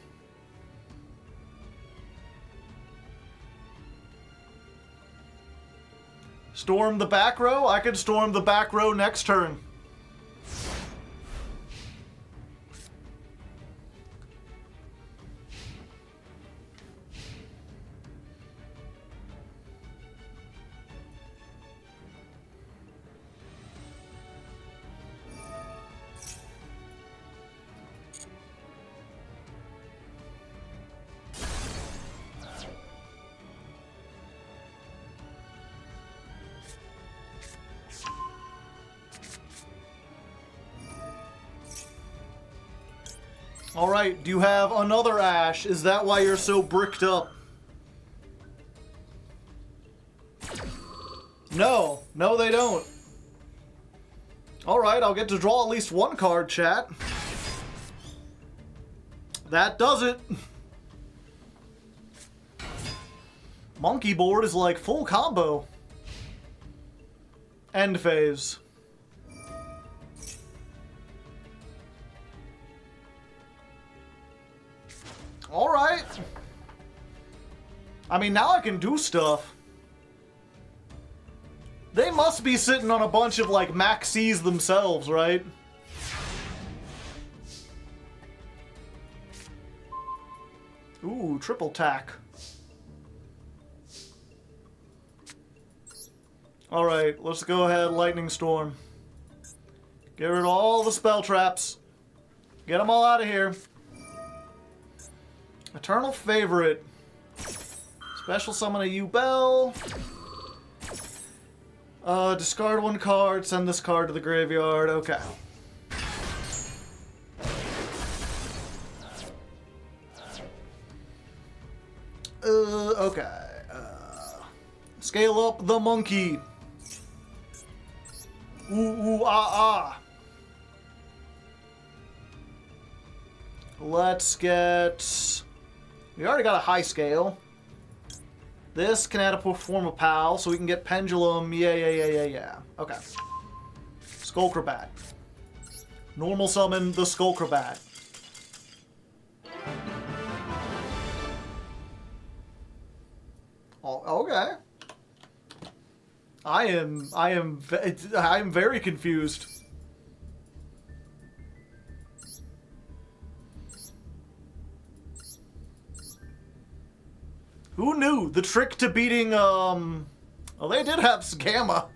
S1: Storm the back row? I could storm the back row next turn. Alright, do you have another Ash? Is that why you're so bricked up? No. No, they don't. Alright, I'll get to draw at least one card, chat. That does it. Monkey board is like full combo. End phase. Alright. I mean, now I can do stuff. They must be sitting on a bunch of, like, maxis themselves, right? Ooh, triple tack. Alright, let's go ahead, Lightning Storm. Get rid of all the spell traps. Get them all out of here. Eternal Favorite. Special summon a Yubel. Discard one card, send this card to the graveyard. Okay. Okay. Scale up the monkey. Ooh, ooh, ah, ah. Let's get... We already got a high scale. This can add a perform a pal, so we can get pendulum. Yeah. Okay. Skullcrabat. Normal summon the Skullcrabat. Oh, okay. I am very confused. Who knew the trick to beating, well, they did have Gamma.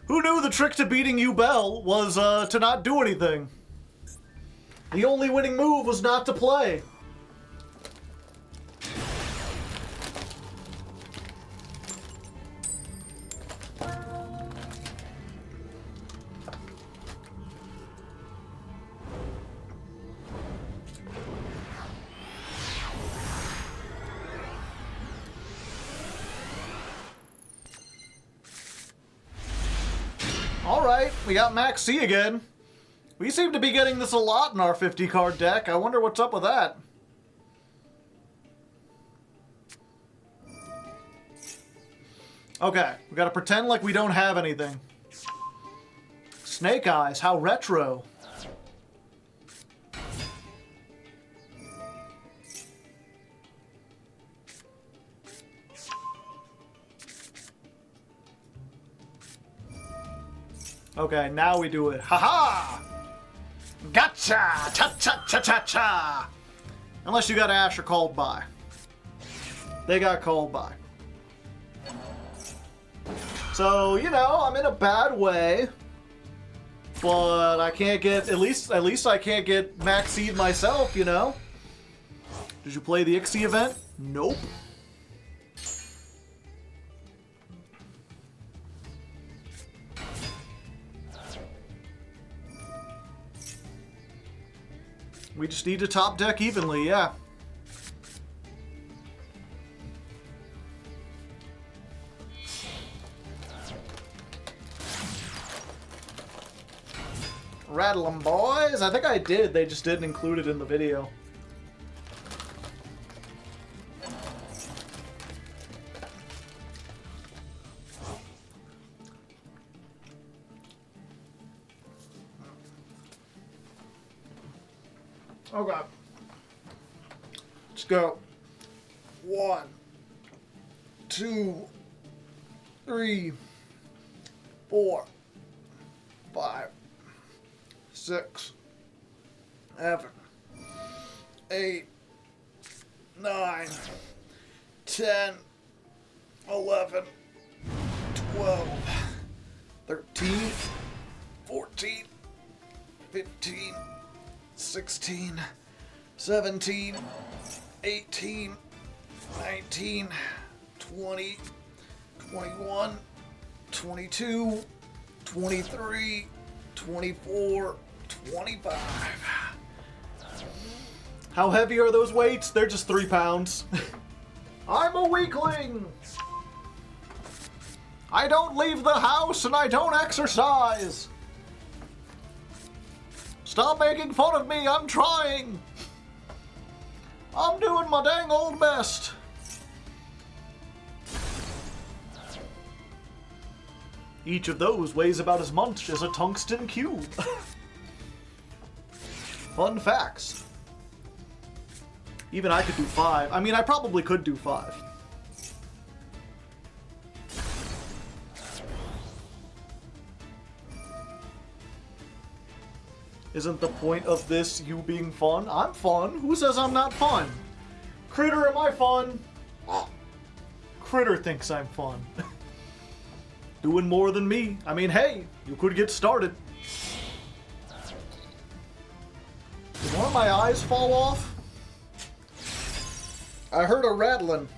S1: Who knew the trick to beating Yubel was, to not do anything? The only winning move was not to play. Alright, we got Max C again. We seem to be getting this a lot in our 50-card deck. I wonder what's up with that. Okay, we gotta pretend like we don't have anything. Snake Eyes, how retro. Okay, now we do it. Haha! Gotcha! Cha-cha-cha-cha-cha! Unless you got Ash or Called By. They got Called By. So, you know, I'm in a bad way. But I can't get, at least I can't get Max Seed myself, you know? Did you play the Ixie event? Nope. We just need to top deck evenly, yeah. Rattle 'em, boys. I think I did. They just didn't include it in the video. Okay. Let's go. 1, 2, 3, 4, 5, 6, 7, 8, 9, 10, 11, 12, 13, 14, 15, 16, 17, 18, 19, 20, 21, 22, 23, 24, 25. How heavy are those weights? They're just 3 pounds. I'm a weakling! I don't leave the house and I don't exercise! Stop making fun of me, I'm trying! I'm doing my dang old best! Each of those weighs about as much as a tungsten cube. Fun facts. Even I could do 5. I mean, I probably could do 5. Isn't the point of this you being fun? I'm fun. Who says I'm not fun? Critter, am I fun? Critter thinks I'm fun. Doing more than me. I mean, hey, you could get started. Did one of my eyes fall off? I heard a rattling.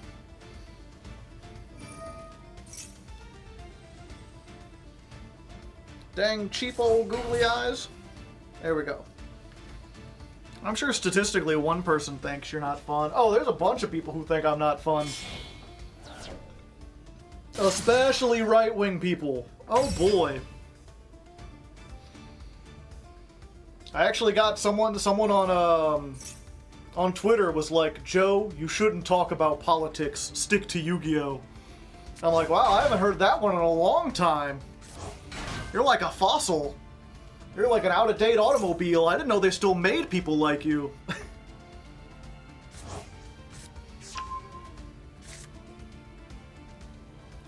S1: Dang cheap old googly eyes. There we go. I'm sure statistically one person thinks you're not fun. Oh, there's a bunch of people who think I'm not fun. Especially right-wing people. Oh boy. I actually got someone on Twitter was like, Joe, you shouldn't talk about politics. Stick to Yu-Gi-Oh! I'm like, wow, I haven't heard that one in a long time. You're like a fossil. You're like an out-of-date automobile. I didn't know they still made people like you.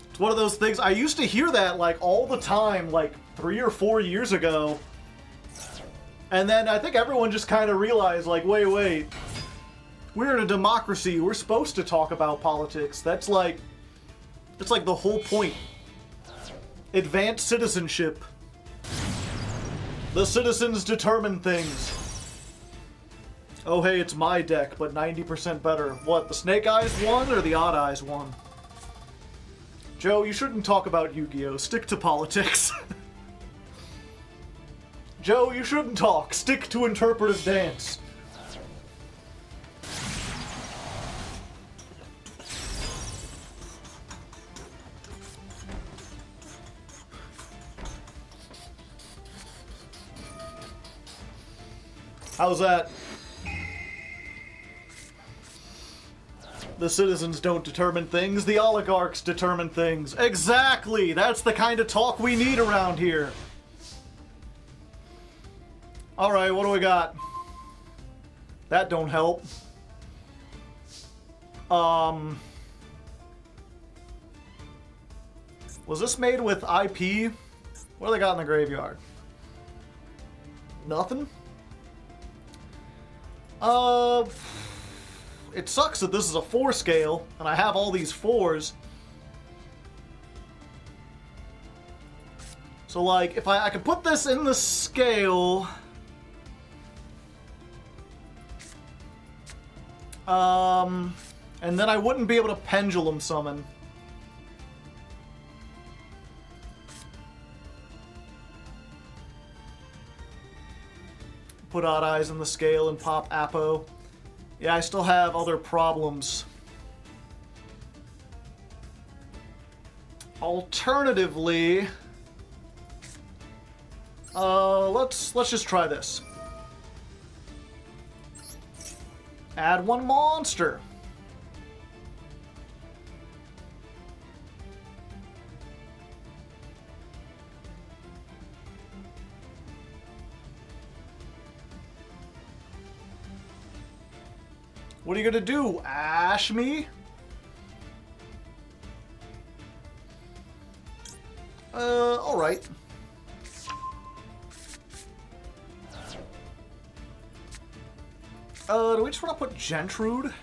S1: It's one of those things, I used to hear that like all the time, like 3 or 4 years ago. And then I think everyone just kind of realized, like, wait. We're in a democracy. We're supposed to talk about politics. That's like the whole point. Advanced citizenship. The citizens determine things. Oh, hey, it's my deck, but 90% better. What, the Snake Eyes one or the Odd Eyes one? Joe, you shouldn't talk about Yu-Gi-Oh! Stick to politics. Joe, you shouldn't talk. Stick to interpretive dance. How's that? The citizens don't determine things, the oligarchs determine things. Exactly! That's the kind of talk we need around here. Alright, what do we got? That don't help. Was this made with IP? What do they got in the graveyard? Nothing? It sucks that this is a 4 scale, and I have all these 4s. So, like, if I could put this in the scale... and then I wouldn't be able to pendulum summon. Put Odd Eyes in the scale and pop Apo. Yeah, I still have other problems. Alternatively, let's just try this. Add 1 monster. What are you gonna do? Ash me? Alright. Do we just want to put Gentrude?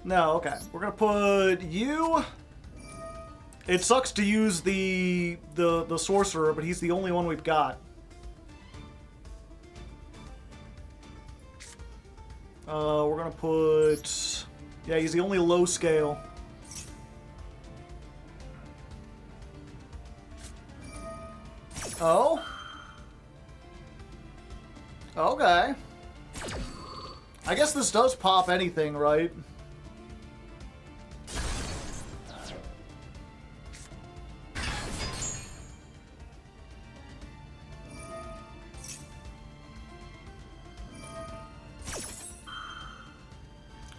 S1: No, okay. We're gonna put you. It sucks to use the sorcerer, but he's the only one we've got. We're gonna put... Yeah, he's the only low scale. Oh? Okay. I guess this does pop anything, right?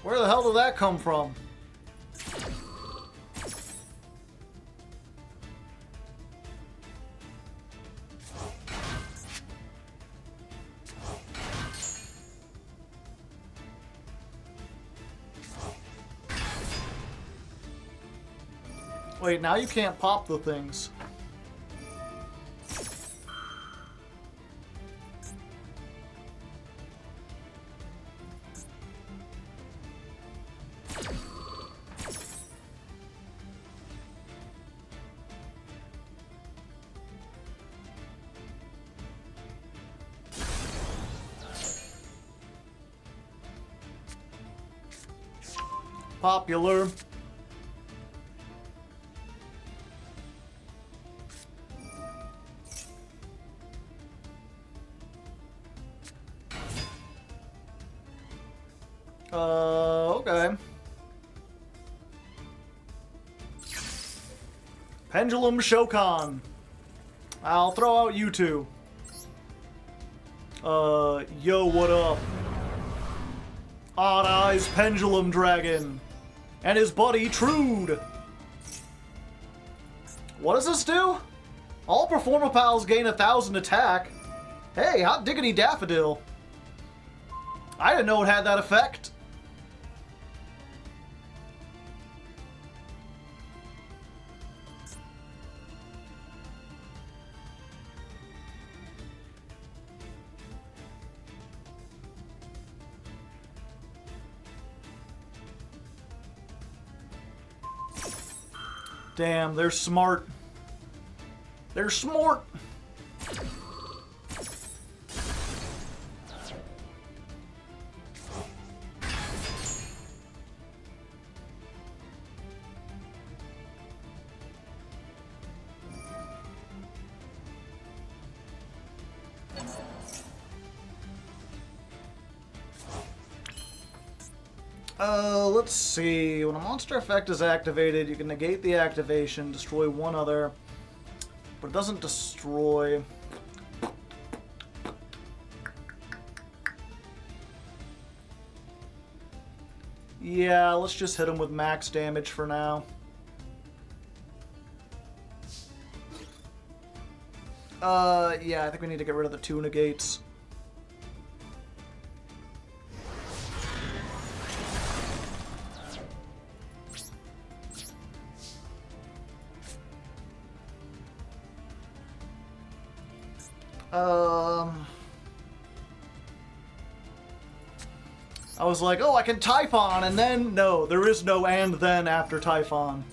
S1: Where the hell did that come from? Wait, now you can't pop the things. Popular. Okay. Pendulum Shokan. I'll throw out you two. Yo, what up? Odd Eyes Pendulum Dragon. And his buddy, Trude. What does this do? All Performapals gain 1,000 attack. Hey, hot diggity daffodil. I didn't know it had that effect. Damn, they're smart. They're smart. Let's see. When a monster effect is activated, you can negate the activation, destroy one other, but it doesn't destroy. Yeah, let's just hit him with max damage for now. Yeah, I think we need to get rid of the 2 negates. I was like, oh, I can Typhon, and then, no, there is no and then after Typhon.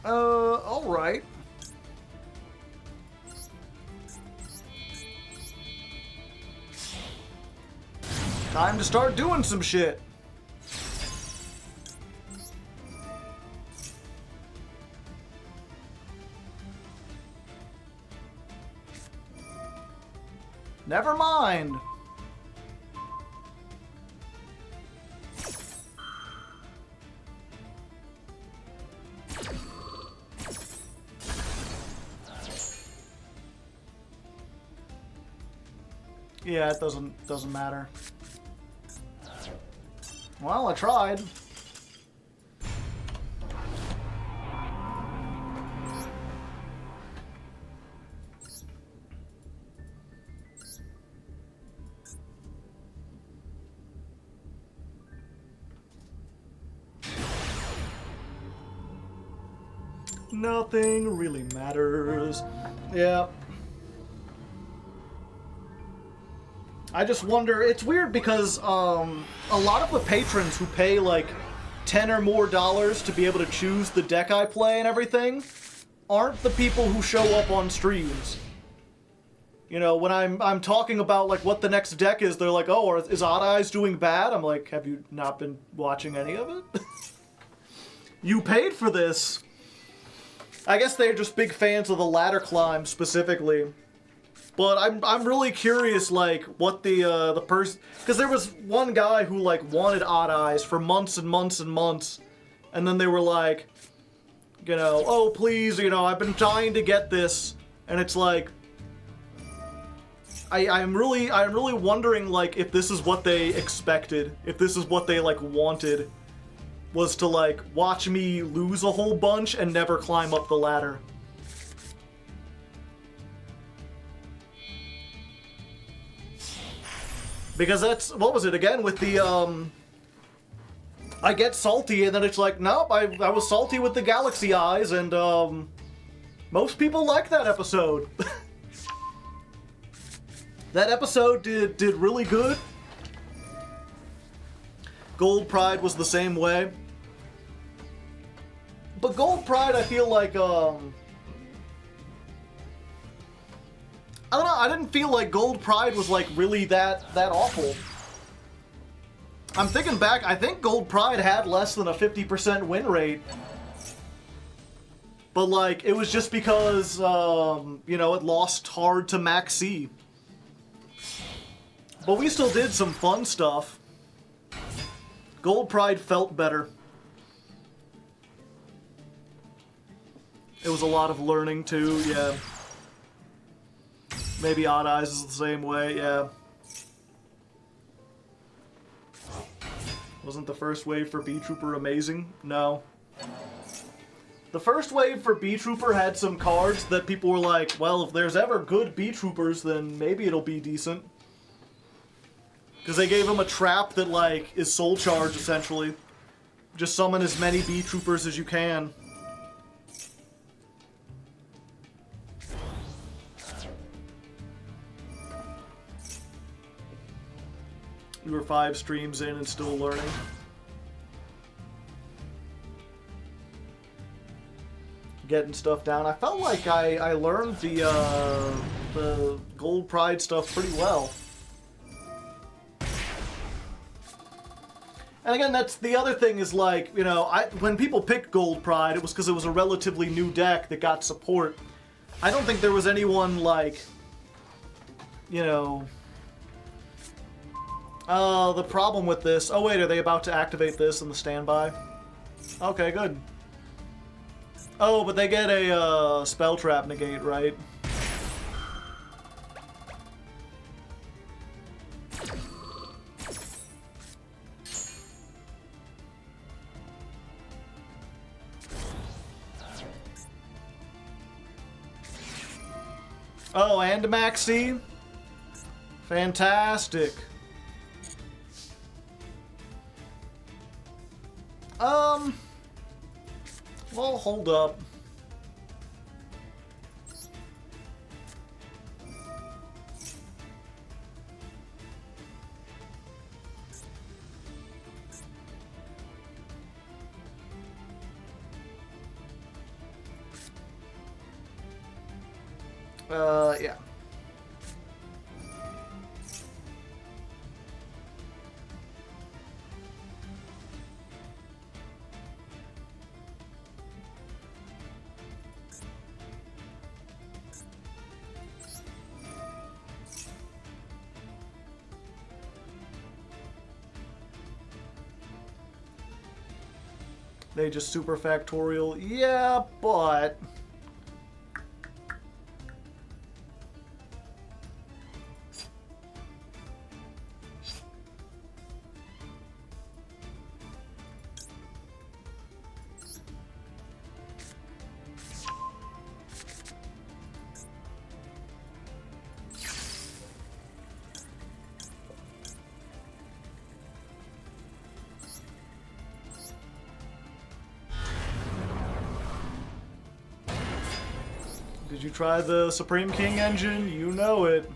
S1: Alright. Time to start doing some shit. Never mind. Yeah, it doesn't matter. Well, I tried. Nothing really matters. Yeah. I just wonder, it's weird because a lot of the patrons who pay like $10 or more to be able to choose the deck I play and everything aren't the people who show up on streams. You know, when I'm talking about like what the next deck is, they're like, oh, is Odd Eyes doing bad? I'm like, have you not been watching any of it? You paid for this. I guess they're just big fans of the ladder climb specifically. But I'm really curious, like, what the person... Because there was one guy who, like, wanted Odd Eyes for months and months and months. And then they were like, you know, oh, please, you know, I've been trying to get this. And it's like... I'm really wondering, like, if this is what they expected. If this is what they, like, wanted. Was to, like, watch me lose a whole bunch and never climb up the ladder. Because that's, what was it again, with the, I get salty, and then it's like, nope, I was salty with the galaxy eyes, and, most people like that episode. That episode did really good. Gold Pride was the same way. But Gold Pride, I feel like, I don't know, I didn't feel like Gold Pride was, like, really that awful. I'm thinking back, I think Gold Pride had less than a 50% win rate. But, like, it was just because, you know, it lost hard to Max C. But we still did some fun stuff. Gold Pride felt better. It was a lot of learning, too, yeah. Maybe Odd Eyes is the same way, yeah. Wasn't the first wave for B-Trooper amazing? No. The first wave for B-Trooper had some cards that people were like, well, if there's ever good B-Troopers, then maybe it'll be decent. Because they gave him a trap that, like, is soul charge, essentially. Just summon as many B-Troopers as you can. We were 5 streams in and still learning. Getting stuff down. I felt like I learned the Gold Pride stuff pretty well. And again, that's the other thing is like, you know, when people picked Gold Pride, it was because it was a relatively new deck that got support. I don't think there was anyone like, you know... the problem with this... Oh wait, are they about to activate this in the standby? Okay, good. Oh, but they get a spell trap negate, right? Oh, and Maxi? Fantastic. Well, hold up. Yeah. They just super factorial. Yeah, but... Did you try the Supreme King engine? You know it.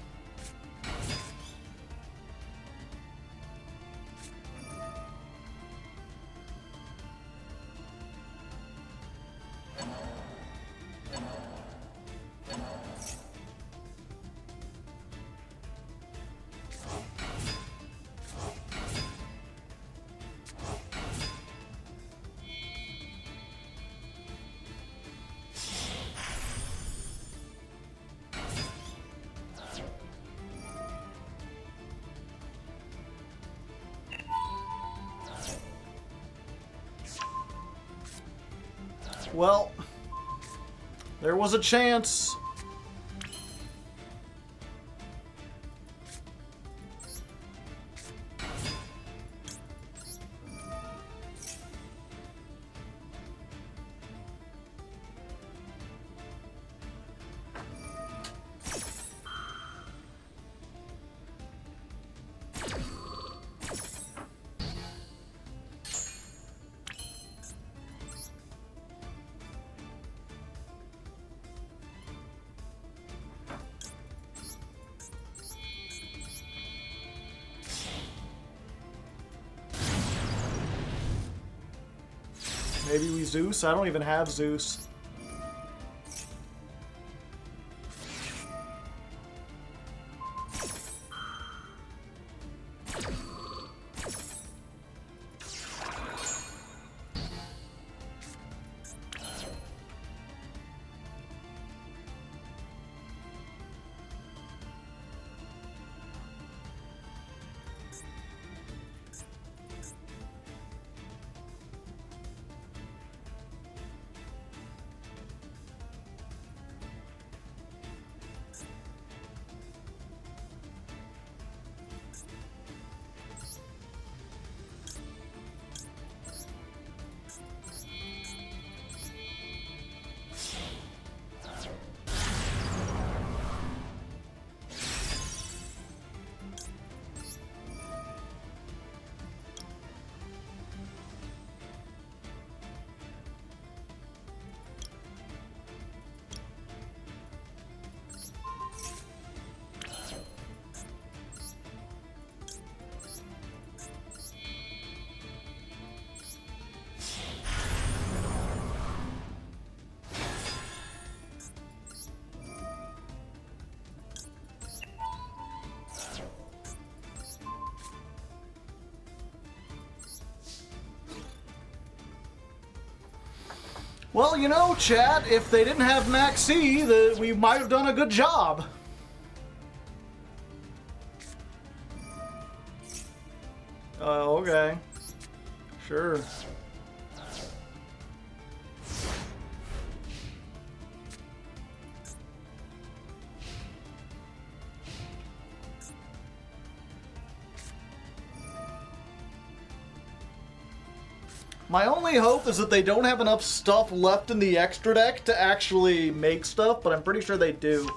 S1: Well, there was a chance. Maybe we Zeus? I don't even have Zeus. Well, you know, chat, if they didn't have Maxi, we might have done a good job. Okay. Sure. My only hope is that they don't have enough stuff left in the extra deck to actually make stuff, but I'm pretty sure they do.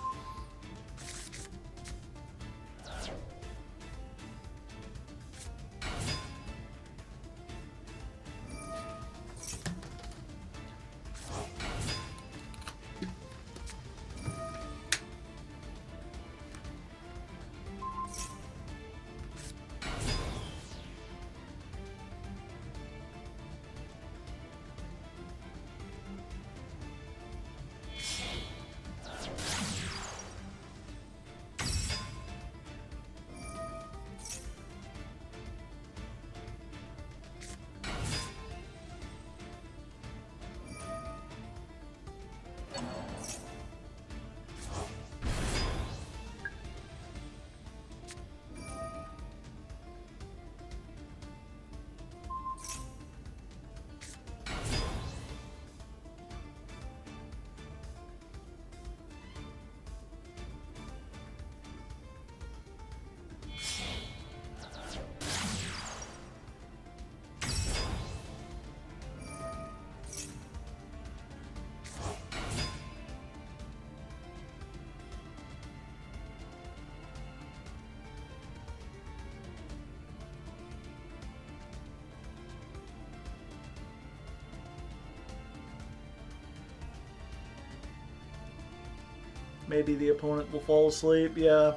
S1: Maybe the opponent will fall asleep, yeah.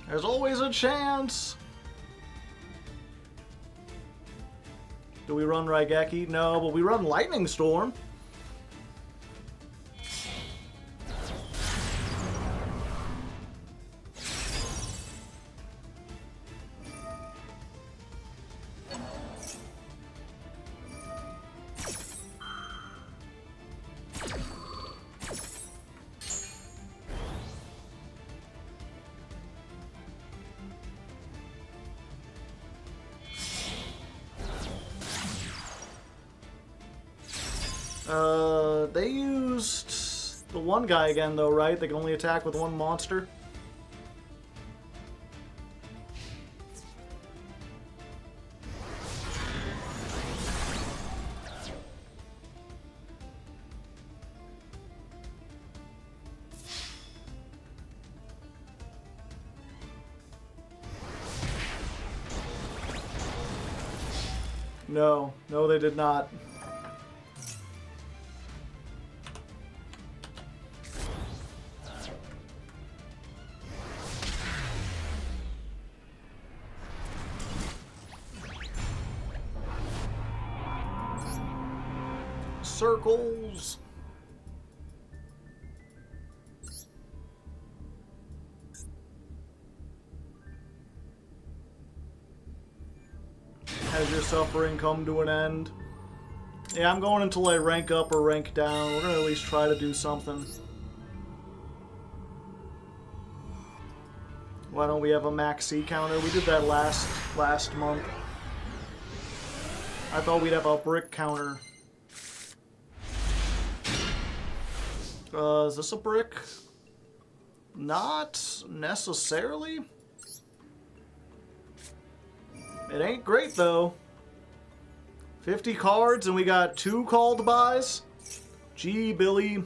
S1: There's always a chance. Do we run Raigeki? No, but we run Lightning Storm. They used the one guy again, though, right? They can only attack with one monster. No, no, they did not. Circles. Has your suffering come to an end? Yeah, I'm going until I rank up or rank down. We're gonna at least try to do something. Why don't we have a max C counter? We did that last month. I thought we'd have a brick counter. Is this a brick? Not necessarily. It ain't great, though. 50 cards, and we got 2 called buys? Gee, Billy.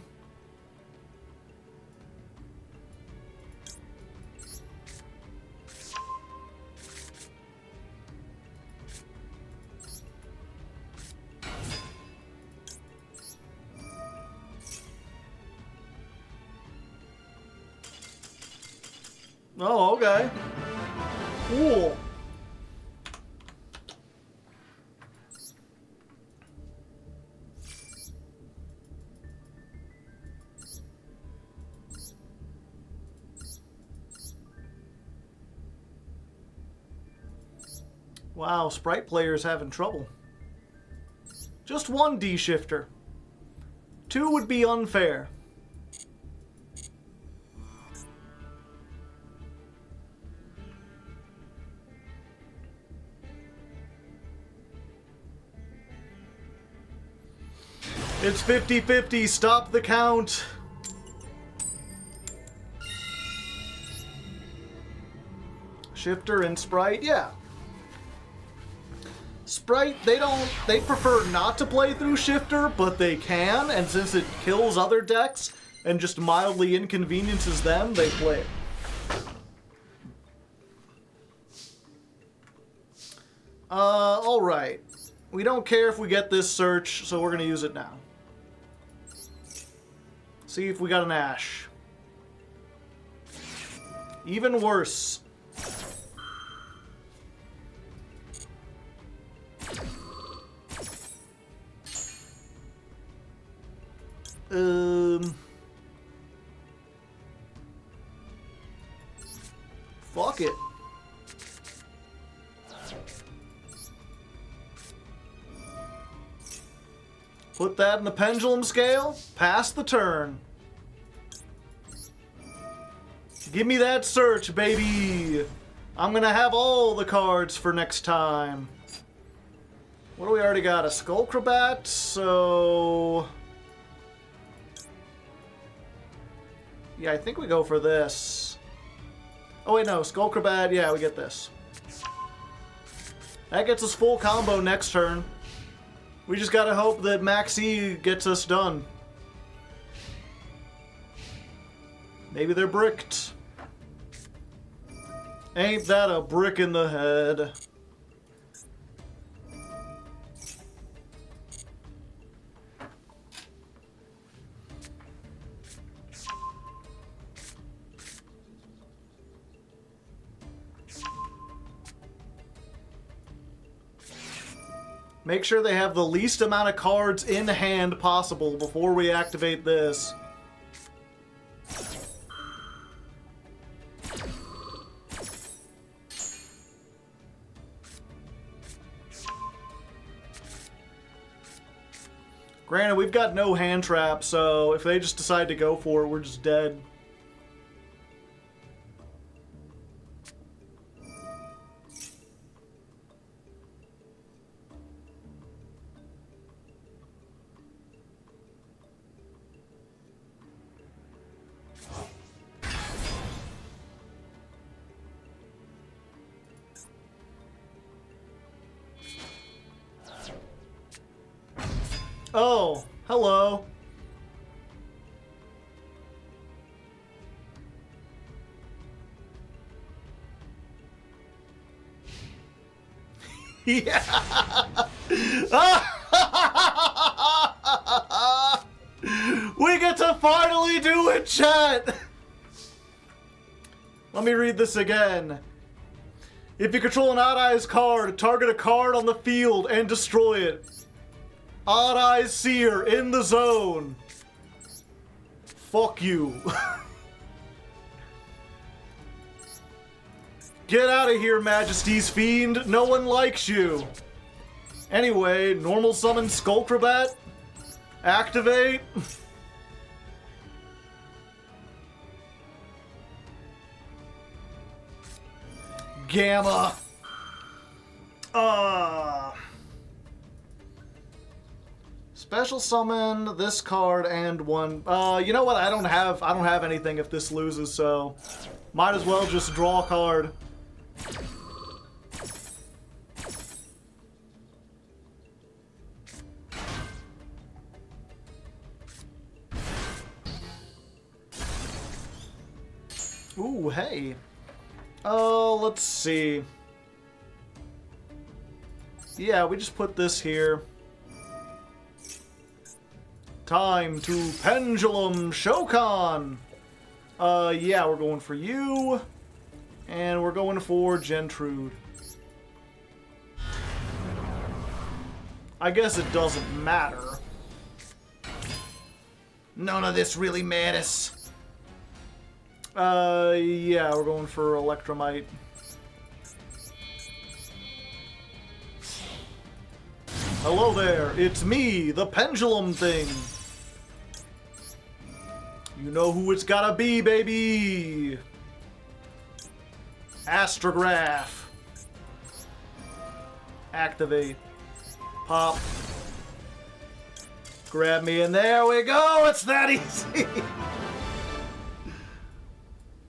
S1: Oh, okay. Cool. Wow, Sprite player's having trouble. Just one D-shifter. 2 would be unfair. It's 50-50. Stop the count. Shifter and Sprite, yeah. Sprite, they prefer not to play through Shifter, but they can, and since it kills other decks and just mildly inconveniences them, they play it. Alright. We don't care if we get this search, so we're gonna use it now. See if we got an Ash. Even worse. Fuck it. Put that in the pendulum scale. Pass the turn. Give me that search, baby. I'm gonna have all the cards for next time. What do we already got? A Skullcrabat, so... yeah, I think we go for this. Oh wait, no, Skullcrabat, yeah, we get this. That gets us full combo next turn. We just gotta hope that Maxi gets us done. Maybe they're bricked. Ain't that a brick in the head? Make sure they have the least amount of cards in hand possible before we activate this. Granted, we've got no hand trap, so if they just decide to go for it, we're just dead. Oh, hello. Yeah. We get to finally do it, chat. Let me read this again. If you control an Odd Eyes card, target a card on the field and destroy it. Odd Eyes Seer in the zone. Fuck you. Get out of here, Majesty's Fiend. No one likes you. Anyway, normal summon Skullcrabat. Activate. Gamma. Special summon this card and one. You know what? I don't have anything if this loses, so might as well just draw a card. Ooh, hey. Let's see. Yeah, we just put this here. Time to Pendulum Shokan! Yeah, we're going for you. And we're going for Gentrude. I guess it doesn't matter. None of this really matters. Yeah, we're going for Electromite. Hello there, it's me, the Pendulum Thing. You know who it's gotta be, baby! Astrograph. Activate. Pop. Grab me, and there we go! It's that easy!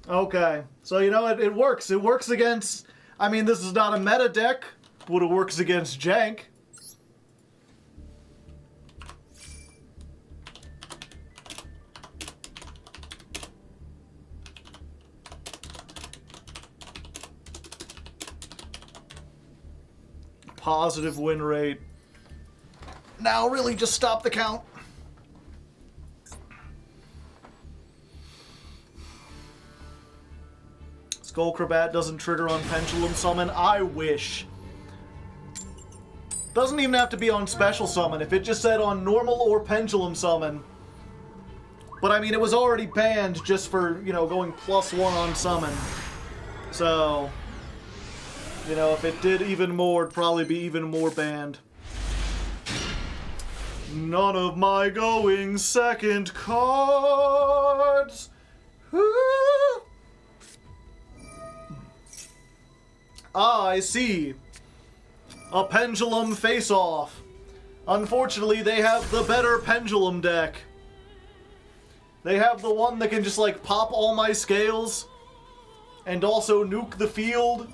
S1: Okay, so you know, it works. It works against... I mean, this is not a meta deck, but it works against Jank. Positive win rate. Now really just stop the count. Skullcrabat doesn't trigger on Pendulum Summon. I wish. Doesn't even have to be on Special Summon. If it just said on Normal or Pendulum Summon. But I mean, it was already banned just for, you know, going +1 on Summon. So, you know, if it did even more, it'd probably be even more banned. None of my going second cards. Ah, I see. A Pendulum face-off. Unfortunately, they have the better Pendulum deck. They have the one that can just, like, pop all my scales and also nuke the field,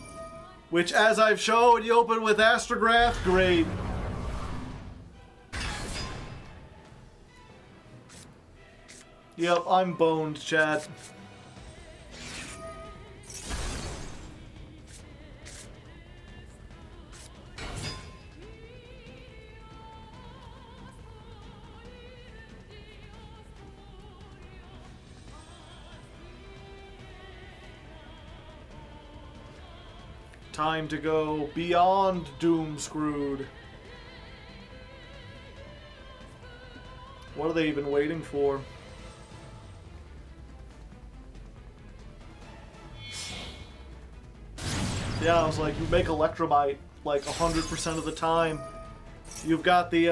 S1: which, as I've shown, you open with Astrograph, great. Yep, I'm boned, chat. Time to go beyond Doom Screwed. What are they even waiting for? Yeah, I was like, you make Electromite like 100% of the time. You've got the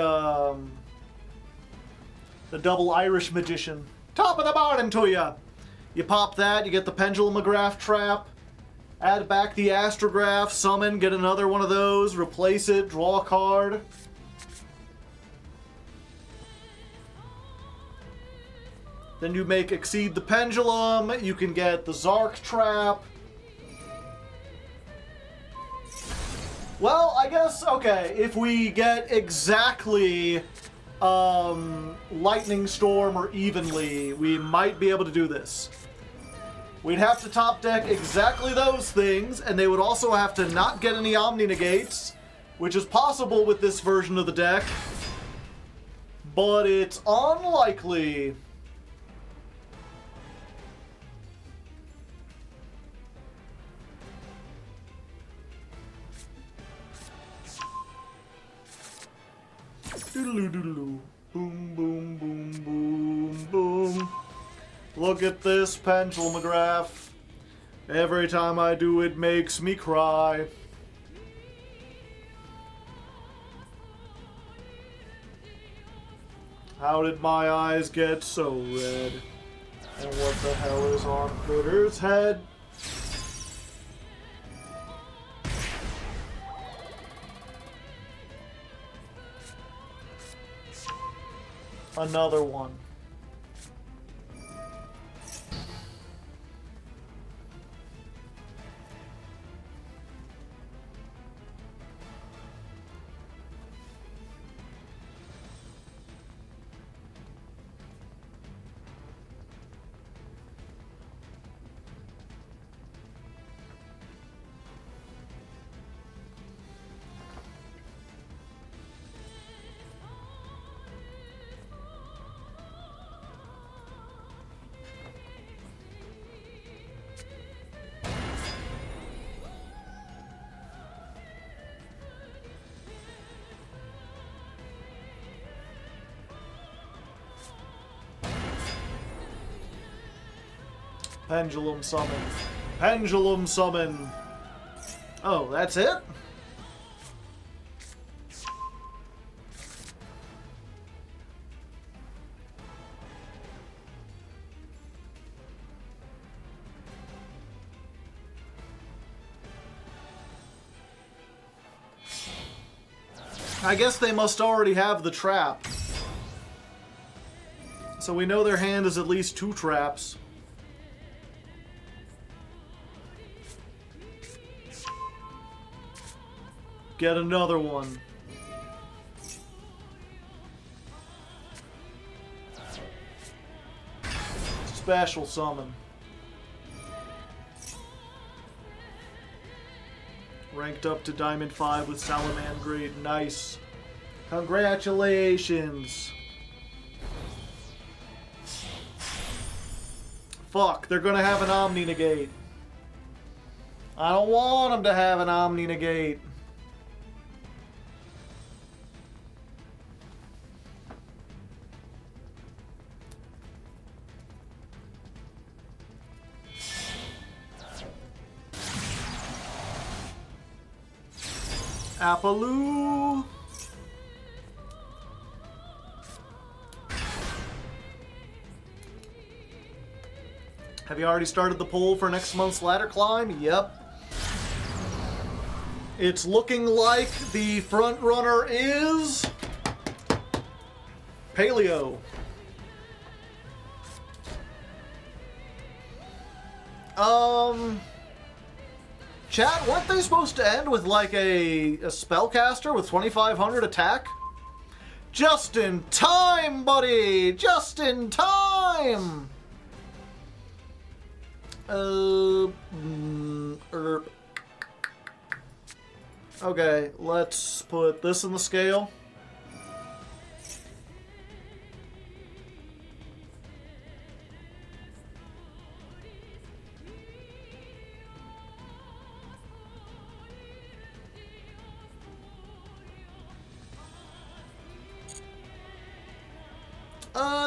S1: double Irish Magician. Top of the morning to ya! You pop that, you get the Pendulumograph trap. Add back the Astrograph, summon, get another one of those, replace it, draw a card. Then you make Exceed the Pendulum, you can get the Zark trap. Well, I guess, okay, if we get exactly Lightning Storm or Evenly, we might be able to do this. We'd have to top deck exactly those things, and they would also have to not get any Omni Negates, which is possible with this version of the deck, but it's unlikely. Doodaloo doodaloo. Boom, boom, boom, boom, boom. Look at this Pendulumograph. Every time I do it makes me cry. How did my eyes get so red? And what the hell is on Critter's head? Another one. Pendulum Summon. Pendulum Summon. Oh, that's it? I guess they must already have the trap. So we know their hand is at least 2 traps. Get another one. Special summon. Ranked up to Diamond 5 with Salamangreat. Nice. Congratulations. Fuck, they're gonna have an Omni Negate. I don't want them to have an Omni Negate. Appaloo. Have you already started the poll for next month's ladder climb? Yep. It's looking like the front runner is Paleo. Chat, weren't they supposed to end with like a spellcaster with 2,500 attack? Just in time, buddy! Just in time! Okay, let's put this in the scale.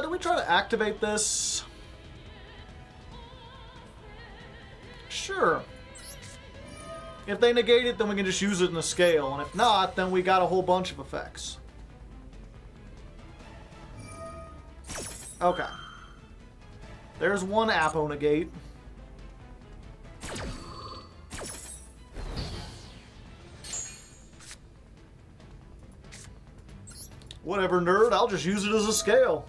S1: Do we try to activate this? Sure. If they negate it, then we can just use it in the scale, and if not, then we got a whole bunch of effects. Okay. There's one Apo negate. Whatever, nerd, I'll just use it as a scale.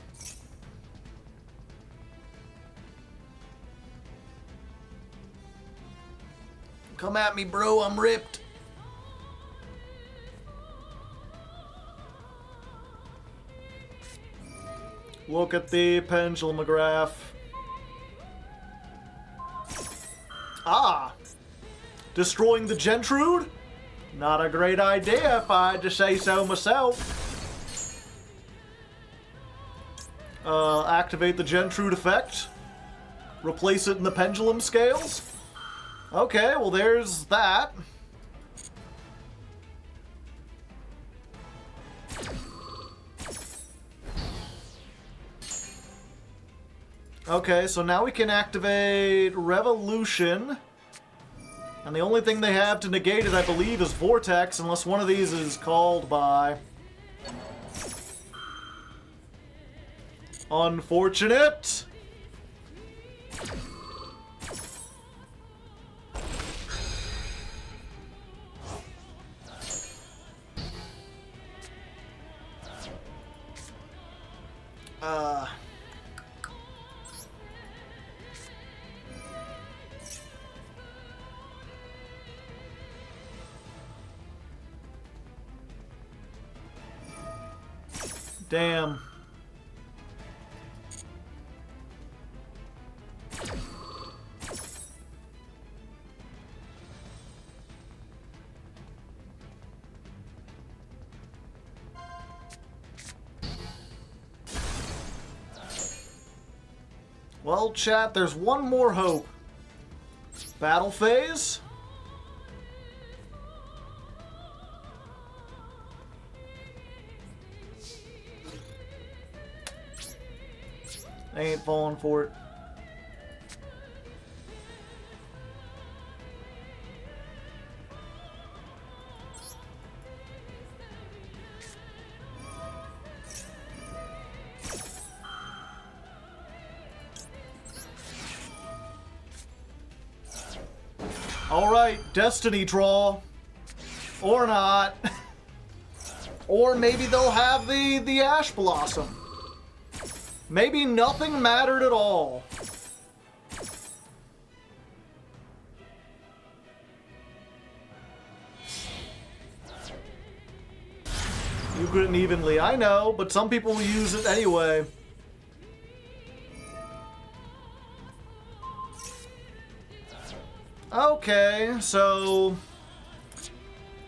S1: Come at me, bro, I'm ripped. Look at the pendulum graph. Ah! Destroying the Gentrude? Not a great idea if I had to say so myself. Activate the Gentrude effect. Replace it in the pendulum scales. Okay, well there's that. Okay, so now we can activate Revolution. And the only thing they have to negate it, I believe, is Vortex, unless one of these is called by... Unfortunate! Damn. Well, chat, there's one more hope. Battle phase? I ain't falling for it. Alright, Destiny draw. Or not. Or maybe they'll have the Ash Blossom. Maybe nothing mattered at all. You couldn't evenly, I know, but some people will use it anyway. Okay, so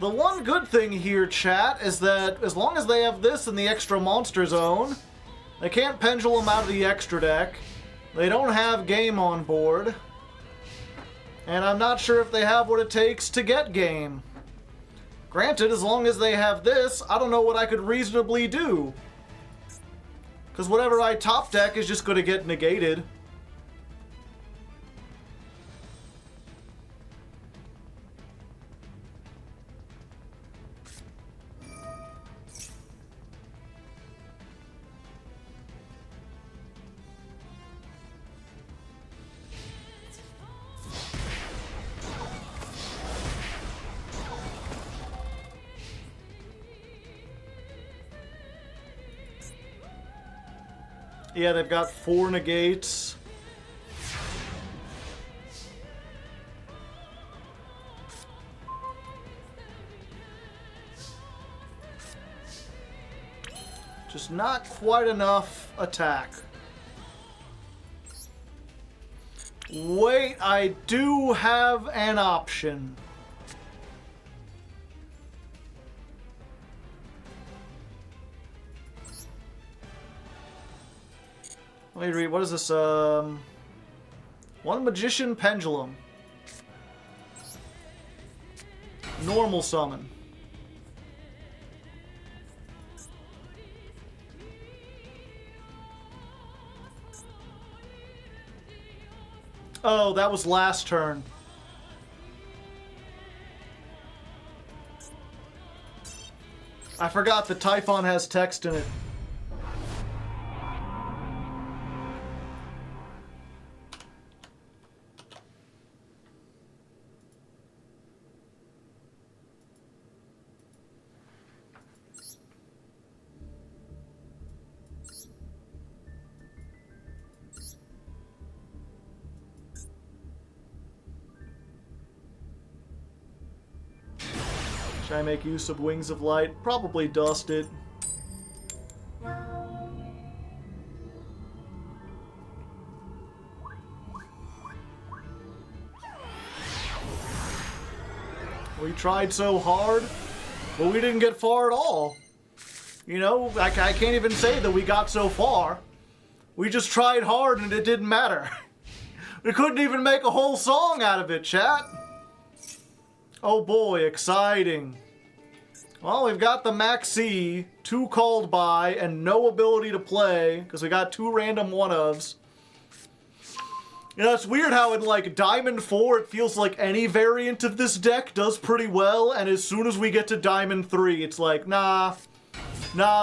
S1: the one good thing here, chat, is that as long as they have this in the extra monster zone, they can't pendulum out of the extra deck. They don't have game on board. And I'm not sure if they have what it takes to get game. Granted, as long as they have this, I don't know what I could reasonably do. Because whatever I top deck is just going to get negated. Yeah, they've got 4 negates. Just not quite enough attack. Wait, I do have an option. Let me read. What is this? One Magician Pendulum. Normal summon. Oh, that was last turn. I forgot the Typhon has text in it. Should I make use of Wings of Light? Probably dust it. We tried so hard, but we didn't get far at all. You know, I can't even say that we got so far. We just tried hard and it didn't matter. We couldn't even make a whole song out of it, chat. Oh boy, exciting. Well, we've got the Maxi, 2 called by, and no ability to play, because we got 2 random one-ofs. You know, it's weird how in, like, Diamond 4, it feels like any variant of this deck does pretty well, and as soon as we get to Diamond 3, it's like, nah,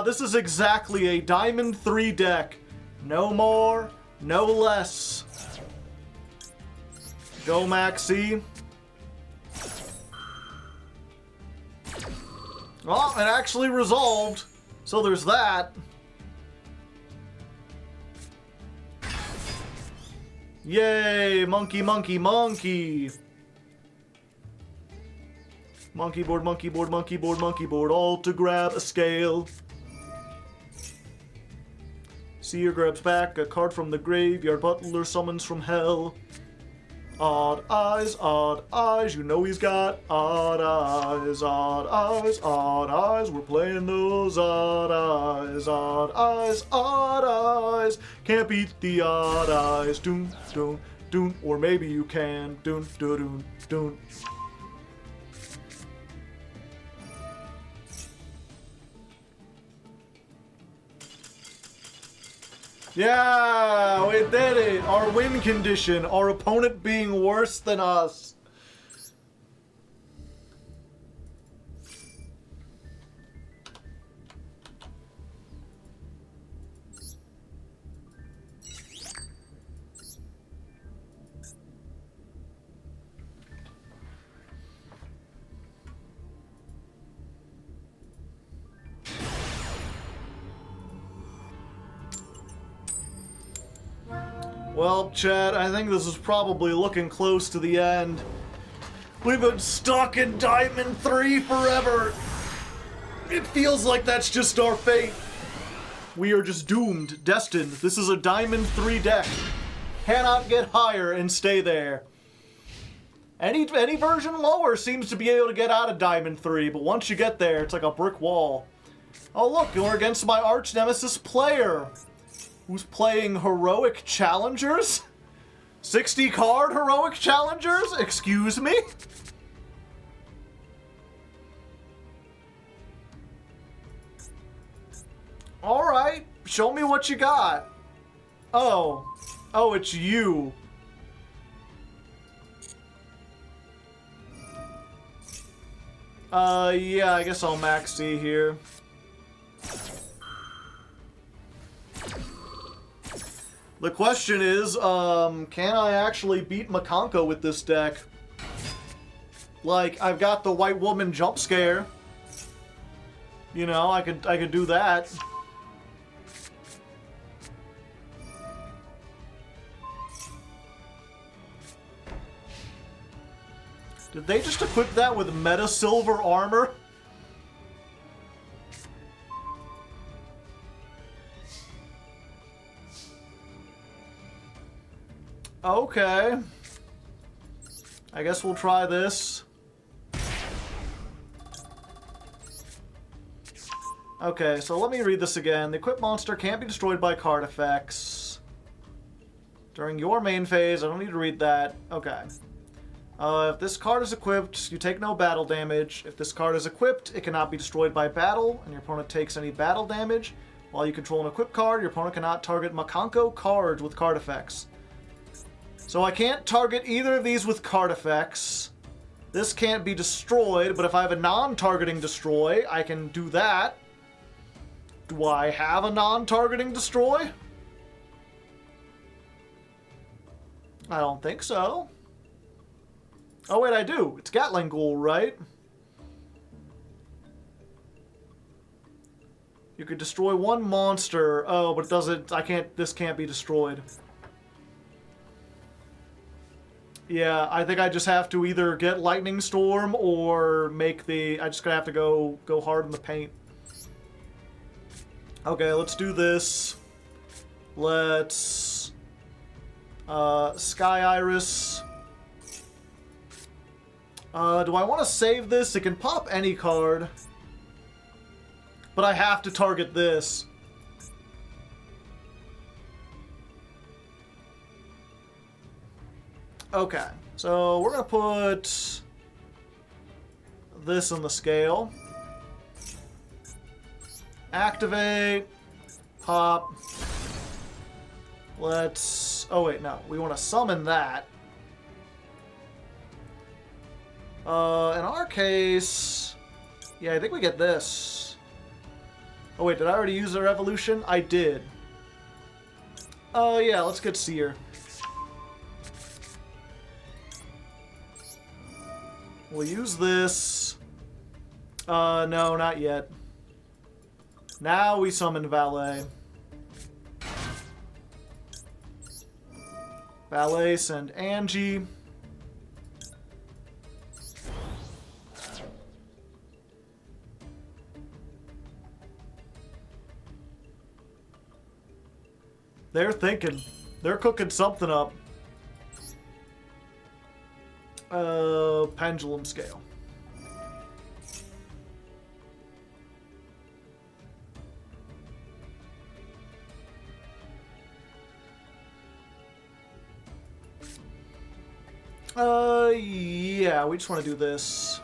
S1: this is exactly a Diamond 3 deck. No more, no less. Go, Maxi. Well, it actually resolved, so there's that. Yay, monkey, monkey, monkey. Monkey board, monkey board, monkey board, monkey board, all to grab a scale. Seer grabs back a card from the graveyard, Butler summons from hell. Odd eyes, you know he's got odd eyes, odd eyes, odd eyes. We're playing those odd eyes, odd eyes, odd eyes. Can't beat the odd eyes, doon, doon, doon. Or maybe you can, doon, doon, doon, doon. Yeah, we did it! Our win condition, our opponent being worse than us. Well, Chad, I think this is probably looking close to the end. We've been stuck in Diamond 3 forever. It feels like that's just our fate. We are just doomed, destined. This is a Diamond 3 deck. Cannot get higher and stay there. Any version lower seems to be able to get out of Diamond 3, but once you get there, it's like a brick wall. Oh look, you're against my arch nemesis player, who's playing Heroic Challengers? 60 card Heroic Challengers? Excuse me? Alright, show me what you got. Oh, it's you. Yeah, I guess I'll max C here. The question is, can I actually beat Makanko with this deck? Like, I've got the White Woman jump scare. You know, I could do that. Did they just equip that with Meta Silver armor? Okay. I guess we'll try this. Okay, so let me read this again. The equipped monster can't be destroyed by card effects. During your main phase, I don't need to read that. Okay. If this card is equipped, you take no battle damage. If this card is equipped, it cannot be destroyed by battle, and your opponent takes any battle damage. While you control an equipped card, your opponent cannot target Makanko cards with card effects. So I can't target either of these with card effects. This can't be destroyed, but if I have a non-targeting destroy, I can do that. Do I have a non-targeting destroy? I don't think so. Oh wait, I do. It's Gatling Ghoul, right? You could destroy one monster. Oh, but it doesn't... This can't be destroyed. Yeah, I think I just have to either get Lightning Storm or make the... I just gonna have to go hard in the paint. Okay, let's do this. Let's... Sky Iris. Do I want to save this? It can pop any card. But I have to target this. Okay, so we're going to put this in the scale. Activate. Pop. Let's... Oh wait, no. We want to summon that. In our case... Yeah, I think we get this. Oh wait, did I already use their evolution? I did. Oh yeah, let's get Seer. We'll use this. No, not yet. Now we summon Valet. Valet, send Angie. They're thinking. They're cooking something up. Pendulum scale. Yeah, we just want to do this.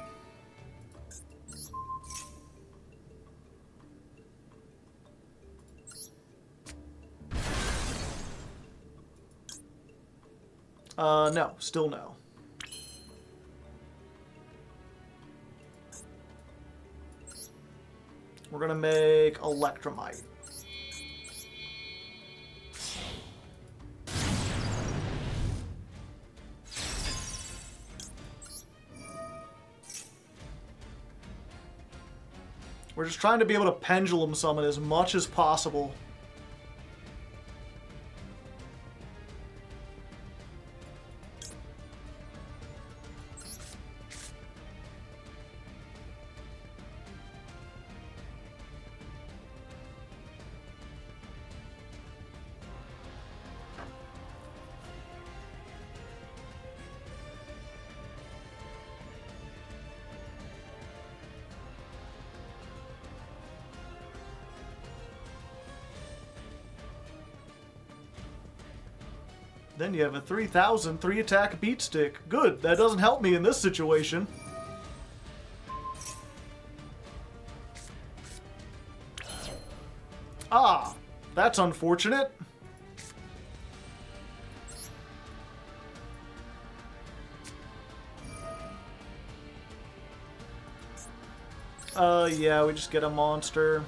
S1: No, still no. We're gonna make Electromite. We're just trying to be able to pendulum summon as much as possible. Then you have a 3,000 3-attack beat stick. Good, that doesn't help me in this situation. Ah, that's unfortunate. Yeah, we just get a monster.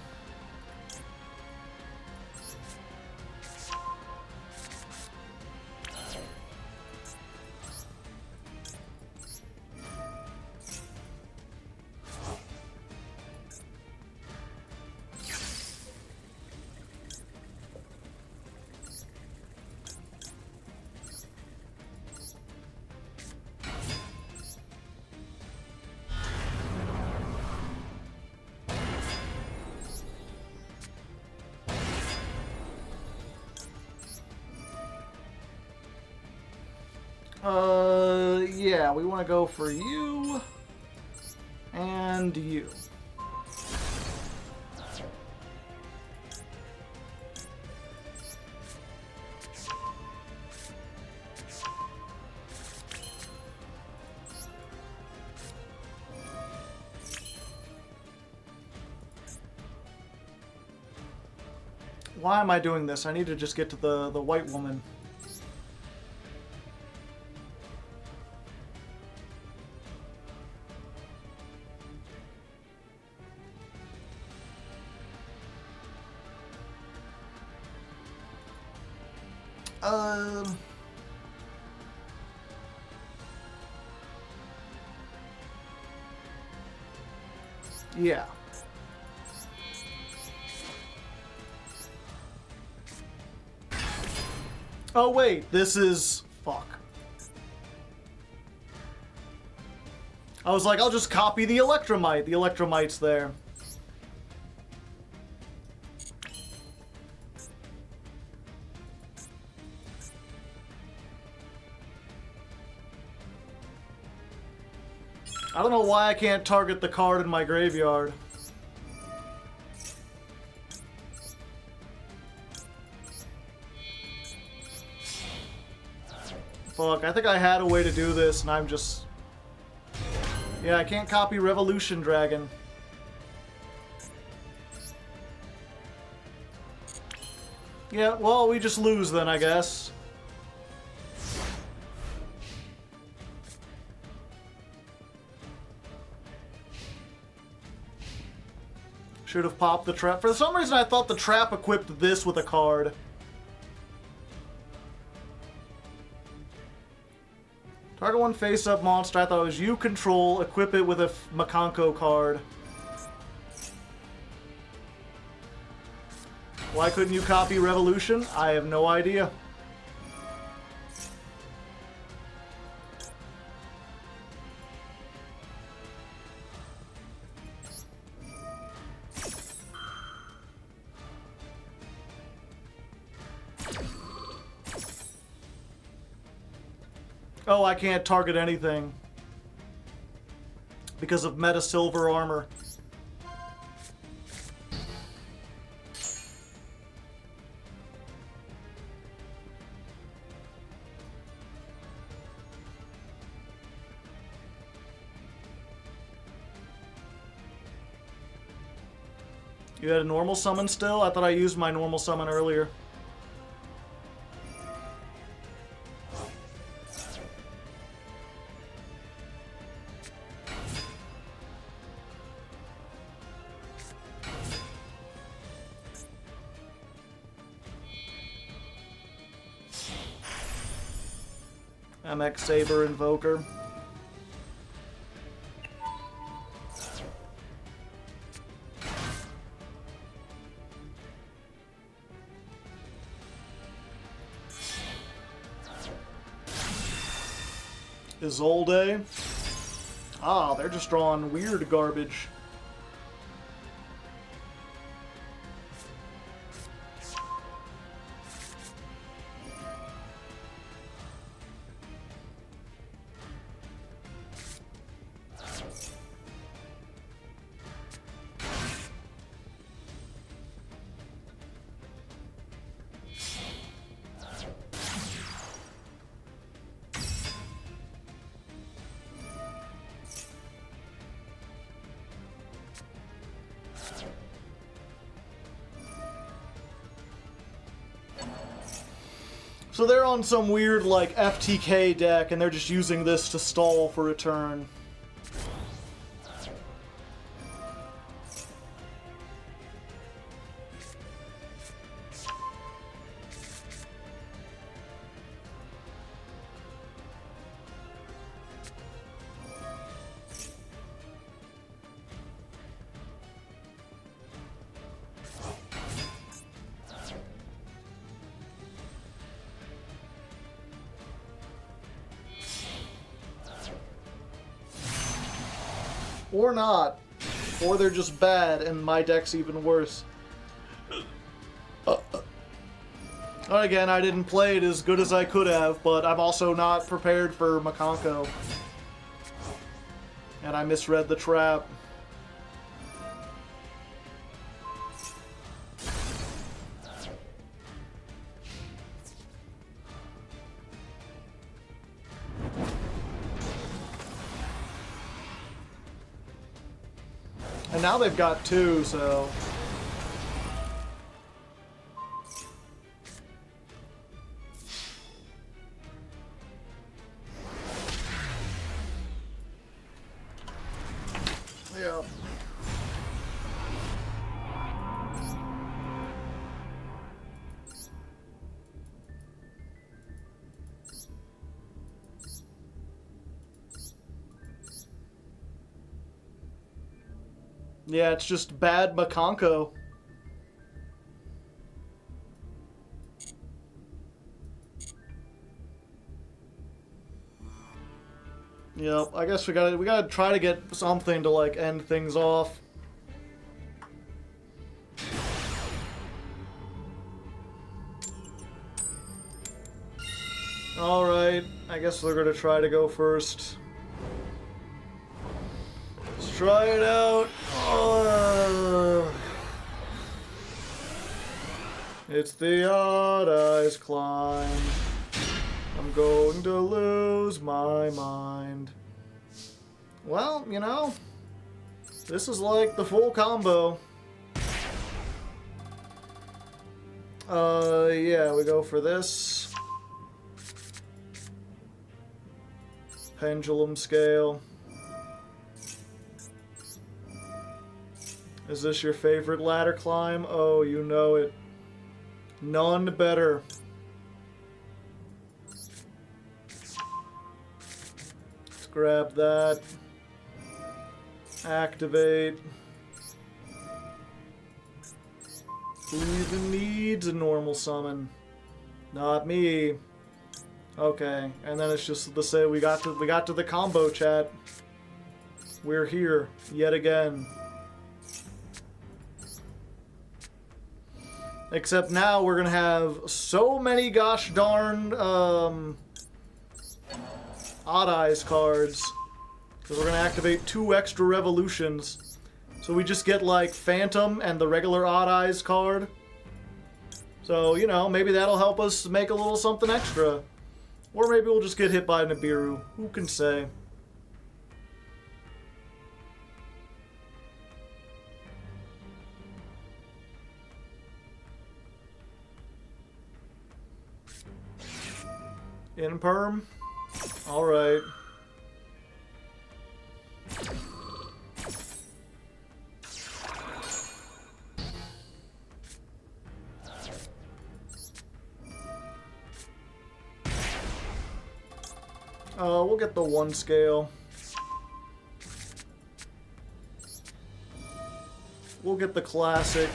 S1: Yeah, we want to go for you and you. Why am I doing this? I need to just get to the white woman. Yeah. Oh wait, this is... fuck. I was like, I'll just copy the Electromite. The Electromite's there. I don't know why I can't target the card in my graveyard. Fuck, I think I had a way to do this, and I'm just... Yeah, I can't copy Revolution Dragon. Yeah, well, we just lose then, I guess. Should have popped the trap. For some reason, I thought the trap equipped this with a card. Target one face-up monster. I thought it was you control. Equip it with a Makanko card. Why couldn't you copy Revolution? I have no idea. Oh, I can't target anything because of meta silver armor. You had a normal summon still? I thought I used my normal summon earlier. MX Saber Invoker. Isolde. Ah, they're just drawing weird garbage. So they're on some weird, like, FTK deck, and they're just using this to stall for a turn. Or not. Or they're just bad, and my deck's even worse. Again, I didn't play it as good as I could have, but I'm also not prepared for Makonko. And I misread the trap. And now they've got two, so... yeah. Yeah, it's just bad Makonko. Yep, I guess we gotta try to get something to like end things off. Alright, I guess we're gonna try to go first. Let's try it out. It's the odd eyes climb. I'm going to lose my mind. Well, you know, this is like the full combo. Yeah, we go for this. Pendulum scale. Is this your favorite ladder climb? Oh, you know it. None better. Let's grab that. Activate. Who even needs a normal summon? Not me. Okay, and then it's just to say we got to the combo chat. We're here yet again. Except now we're gonna have so many gosh darn Odd Eyes cards. Because we're gonna activate 2 extra revolutions. So we just get like Phantom and the regular Odd Eyes card. So, you know, maybe that'll help us make a little something extra. Or maybe we'll just get hit by Nibiru. Who can say? In perm? Alright. We'll get the 1 scale. We'll get the classic.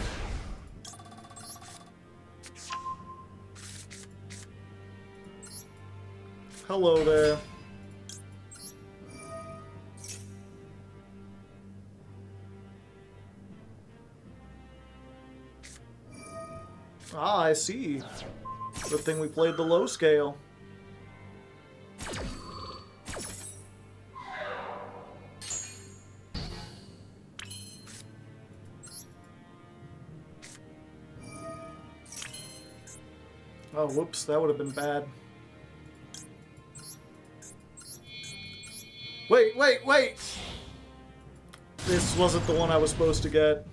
S1: Hello there. Ah, I see. Good thing we played the low scale. Oh, whoops, that would have been bad. Wait, wait, wait! This wasn't the one I was supposed to get.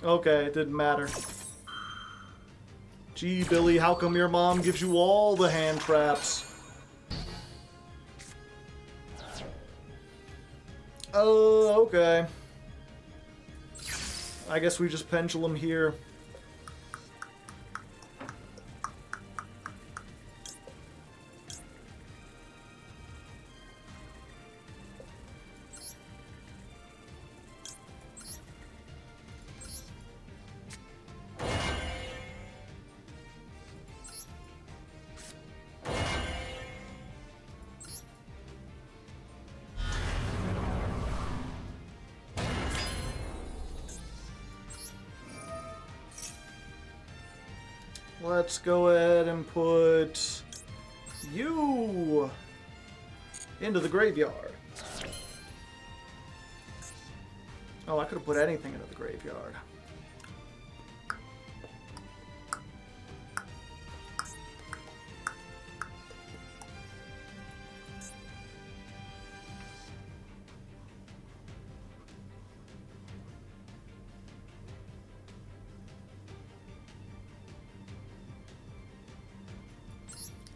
S1: Okay, it didn't matter. Gee, Billy, how come your mom gives you all the hand traps? Oh, okay. I guess we just pendulum here. Let's go ahead and put you into the graveyard. Oh, I could have put anything into the graveyard.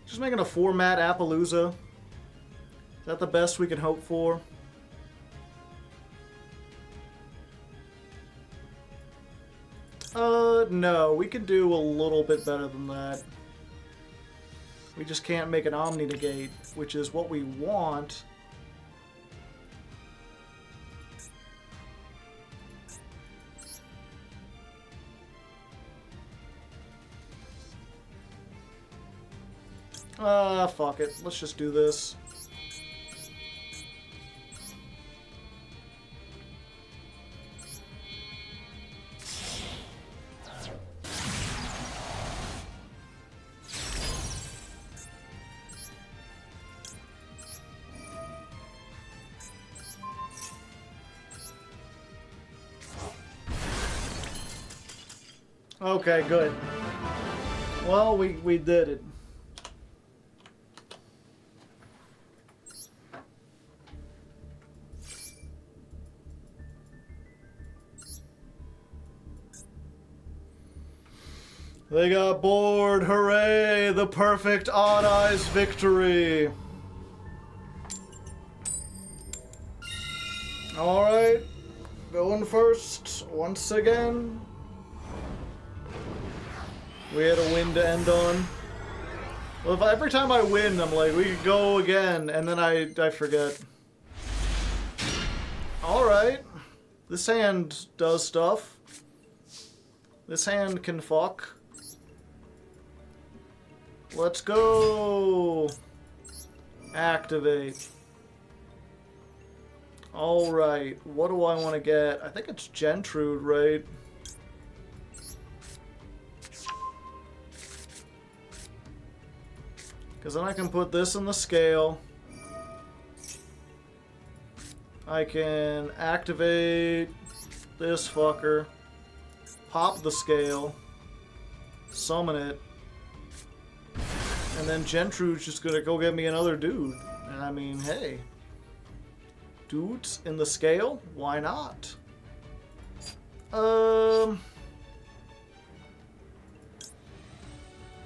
S1: Just making a 4-mat Appaloosa. Is that the best we can hope for? No. We can do a little bit better than that. We just can't make an Omni Negate, which is what we want. Fuck it. Let's just do this. Okay, good. Well, we did it. They got bored. Hooray! The perfect Odd Eyes victory. Alright. Going first once again. We had a win to end on. Well, if every time I win, I'm like, we could go again, and then I forget. Alright. This hand does stuff. This hand can fuck. Let's go! Activate. Alright, what do I want to get? I think it's Gentrude, right? Because then I can put this in the scale. I can activate this fucker. Pop the scale. Summon it. And then Gentrude's just gonna go get me another dude. And I mean, hey. Dudes in the scale? Why not?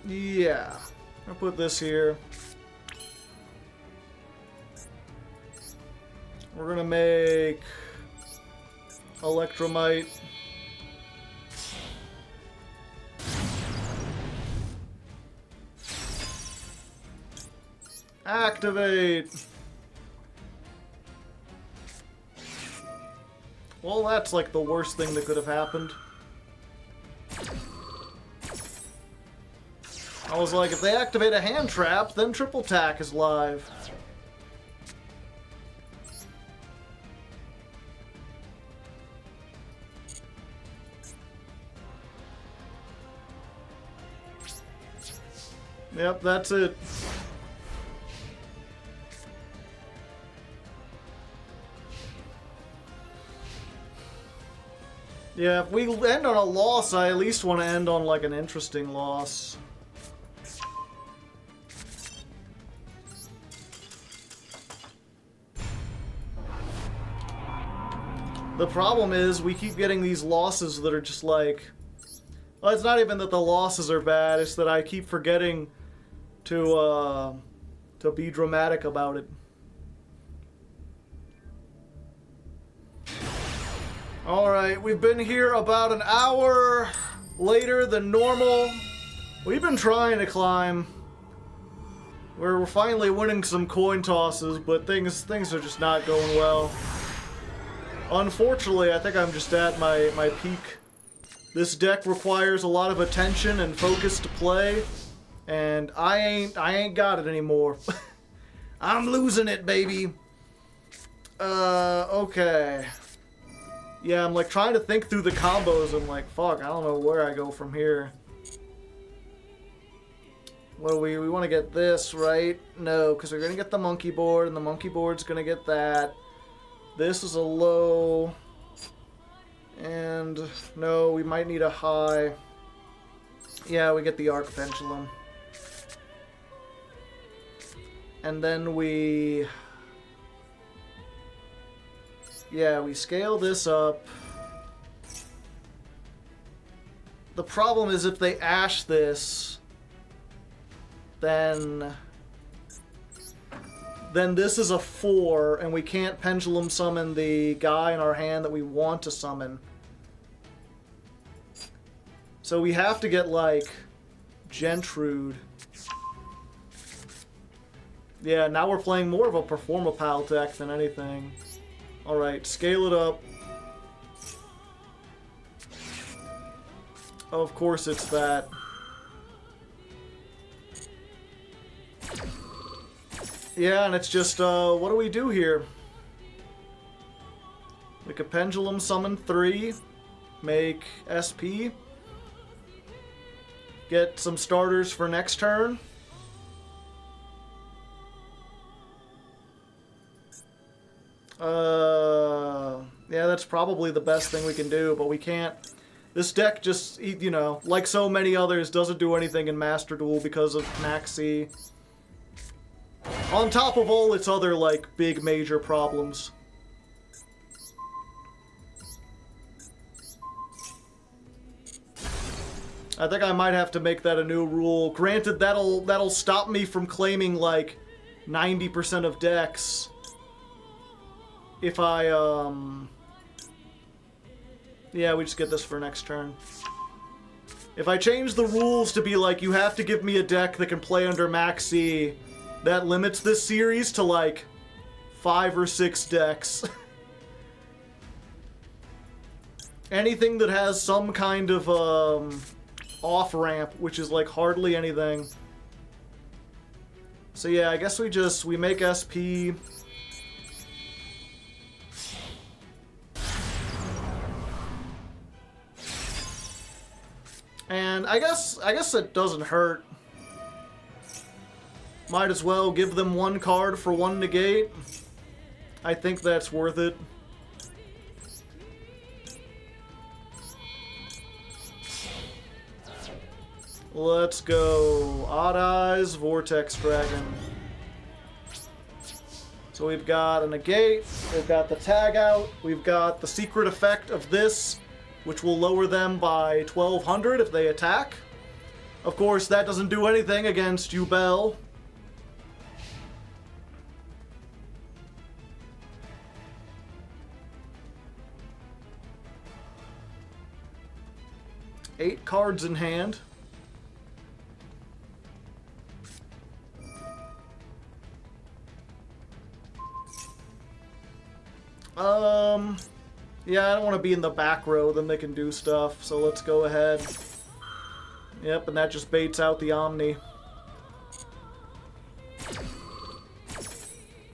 S1: Yeah. I'll put this here. We're gonna make Electromite. Activate! Well, that's like the worst thing that could have happened. I was like, if they activate a hand trap, then Triple Tack is live. Yep, that's it. Yeah, if we end on a loss, I at least want to end on like an interesting loss. The problem is we keep getting these losses that are just like... Well, it's not even that the losses are bad, it's that I keep forgetting to be dramatic about it. Alright, we've been here about an hour later than normal. We've been trying to climb. We're finally winning some coin tosses, but things are just not going well. Unfortunately, I think I'm just at my peak. This deck requires a lot of attention and focus to play, and I ain't got it anymore. I'm losing it, baby. Okay. Yeah, I'm like trying to think through the combos. I'm like, fuck, I don't know where I go from here. Well, we want to get this, right? No, because we're going to get the monkey board, and the monkey board's going to get that. This is a low. And no, we might need a high. Yeah, we get the arc pendulum. And then we... Yeah, we scale this up. The problem is if they ash this, then this is a 4, and we can't pendulum summon the guy in our hand that we want to summon. So we have to get, like, Gentrude. Yeah, now we're playing more of a Performapal deck than anything. Alright, scale it up. Oh, of course it's that. Yeah, and it's just, what do we do here? We could pendulum summon 3, make SP, get some starters for next turn. Yeah, that's probably the best thing we can do, but we can't. This deck just, you know, like so many others, doesn't do anything in Master Duel because of Maxi. On top of all its other, like, big major problems. I think I might have to make that a new rule. Granted, that'll stop me from claiming, like, 90% of decks. If I, Yeah, we just get this for next turn. If I change the rules to be like, you have to give me a deck that can play under Maxi, that limits this series to, like, 5 or 6 decks. Anything that has some kind of, off-ramp, which is, like, hardly anything. So yeah, I guess we make SP... And I guess it doesn't hurt. Might as well give them 1 card for 1 negate. I think that's worth it. Let's go. Odd Eyes, Vortex Dragon. So we've got a negate, we've got the tag out, we've got the secret effect of this, which will lower them by 1200 if they attack. Of course, that doesn't do anything against Yubel. Eight cards in hand. Yeah, I don't want to be in the back row, then they can do stuff, so let's go ahead. Yep, and that just baits out the Omni.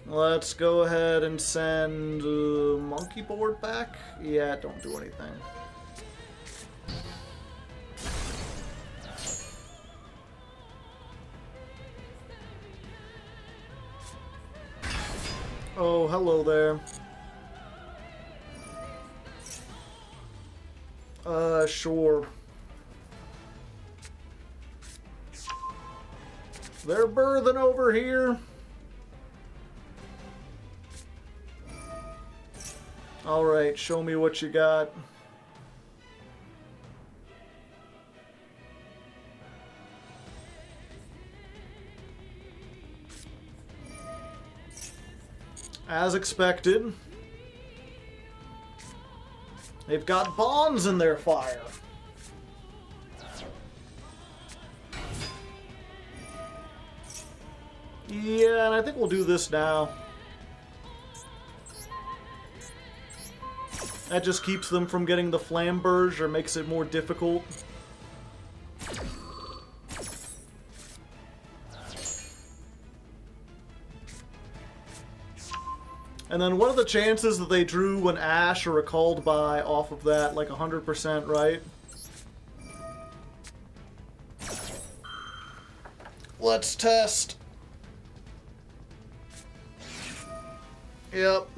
S1: Let's go ahead and send Monkey Board back. Yeah, don't do anything. Oh, hello there. Sure. They're birthing over here. Alright, show me what you got. As expected, they've got bonds in their fire. Yeah, and I think we'll do this now. That just keeps them from getting the flamberge or makes it more difficult. And then what are the chances that they drew an Ash or a Called By off of that? Like 100%, right? Let's test. Yep.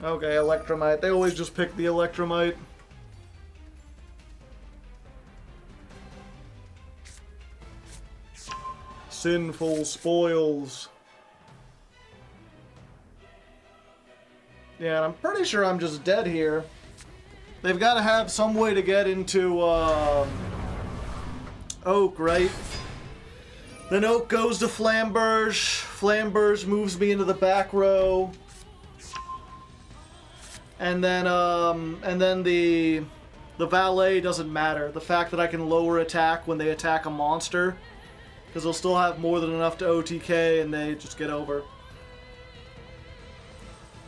S1: Okay, Electromite. They always just pick the Electromite. Sinful spoils. Yeah, and I'm pretty sure I'm just dead here. They've got to have some way to get into Oak, right? Then Oak goes to Flamberge. Flamberge moves me into the back row. And then the valet doesn't matter. The fact that I can lower attack when they attack a monster, because they'll still have more than enough to OTK and they just get over.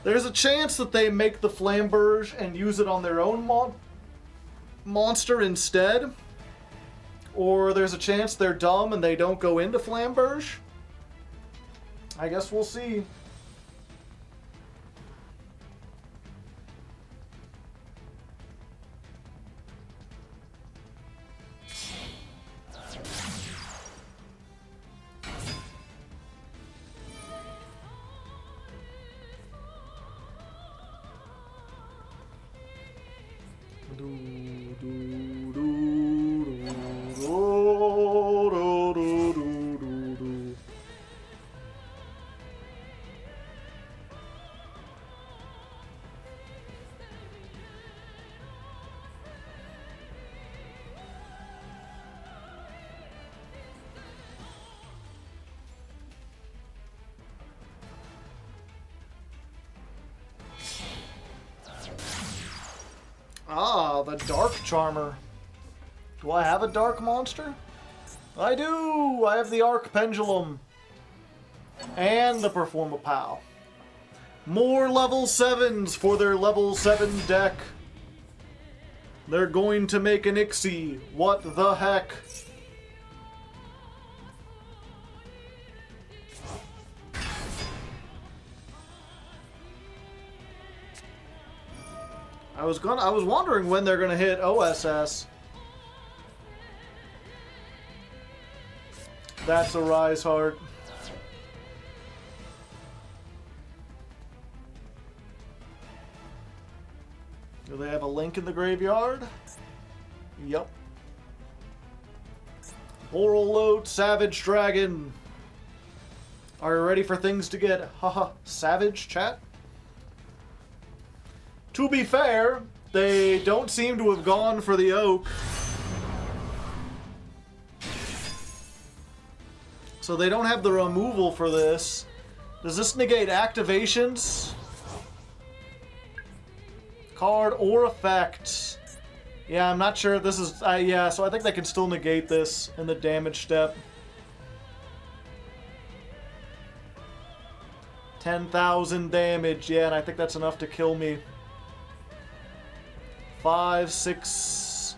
S1: There's a chance that they make the Flamberge and use it on their own monster instead. Or there's a chance they're dumb and they don't go into Flamberge. I guess we'll see. Ah, the Dark Charmer. Do I have a Dark Monster? I do! I have the Arc Pendulum. And the Perform a Pow. More level 7s for their level 7 deck. They're going to make an Ixie. What the heck? I was wondering when they're gonna hit OSS. That's a Rise Heart. Do they have a Link in the graveyard? Yup. Oral Load, Savage Dragon. Are you ready for things to get haha savage, chat? To be fair, they don't seem to have gone for the Oak. So they don't have the removal for this. Does this negate activations? Card or effect? Yeah, I'm not sure if this is... yeah, so I think they can still negate this in the damage step. 10,000 damage, yeah, and I think that's enough to kill me. 5, 6...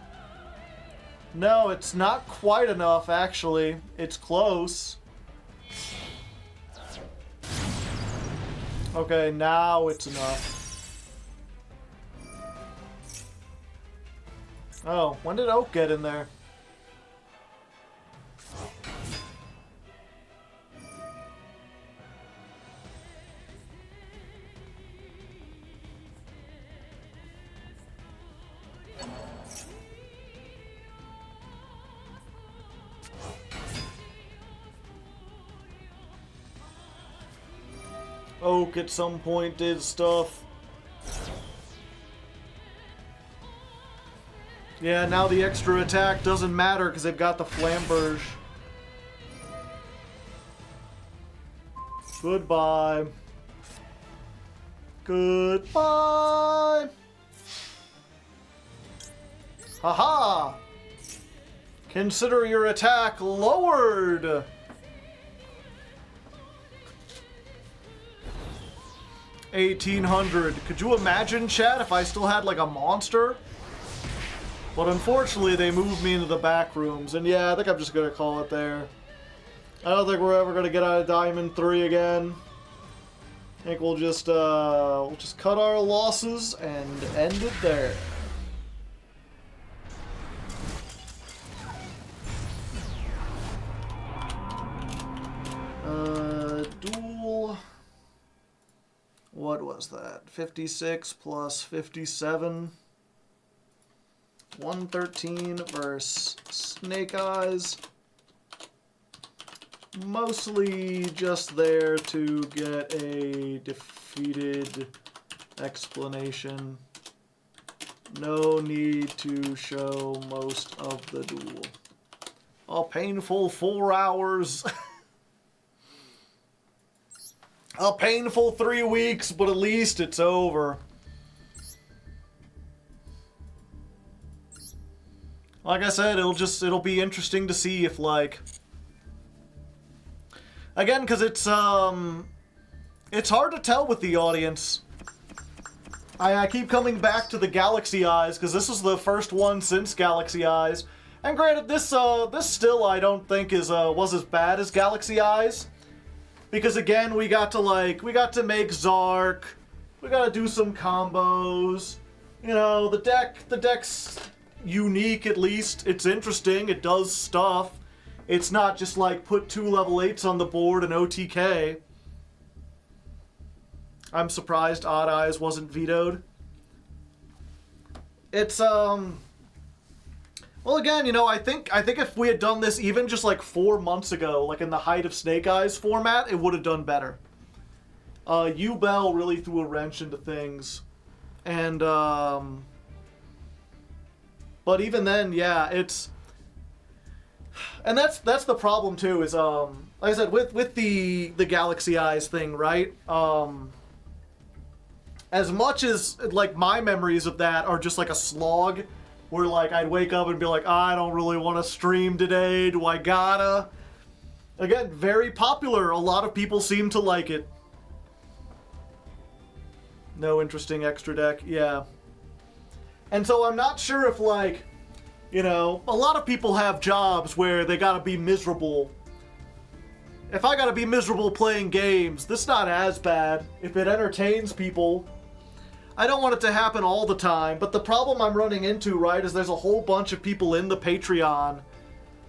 S1: No, it's not quite enough, actually. It's close. Okay, now it's enough. Oh, when did Oak get in there? Oak at some point did stuff. Yeah, now the extra attack doesn't matter because they've got the Flamberge. Goodbye. Goodbye. Haha! Consider your attack lowered. 1800. Could you imagine, chat, if I still had like a monster? But unfortunately, they moved me into the back rooms, and yeah, I think I'm just gonna call it there. I don't think we're ever gonna get out of Diamond 3 again. I think we'll just cut our losses and end it there. Duel. What was that? 56 plus 57. 113 versus Snake Eyes. Mostly just there to get a defeated explanation. No need to show most of the duel. A painful 4 hours. A painful 3 weeks, but at least it's over. Like I said, it'll be interesting to see if, like, again, because it's hard to tell with the audience. I keep coming back to the Galaxy Eyes because this is the first one since Galaxy Eyes, and granted, this still I don't think was as bad as Galaxy Eyes, because again we got to make Zark, we got to do some combos, you know, the deck's unique, at least. It's interesting, it does stuff. It's not just like put 2 level 8s on the board and OTK. I'm surprised Odd Eyes wasn't vetoed. It's well, again, you know, I think if we had done this even just like 4 months ago, like in the height of Snake Eyes format, it would have done better. U-Bell really threw a wrench into things. And but even then, yeah, it's... And that's the problem too, is like I said, with the Galaxy Eyes thing, right? As much as like my memories of that are just like a slog, where like I'd wake up and be like, I don't really want to stream today, do I gotta? Again, very popular. A lot of people seem to like it. No interesting extra deck, yeah. And so I'm not sure if, like, you know, a lot of people have jobs where they gotta be miserable. If I gotta be miserable playing games, this is not as bad. If it entertains people, I don't want it to happen all the time, but the problem I'm running into, right, is there's a whole bunch of people in the Patreon.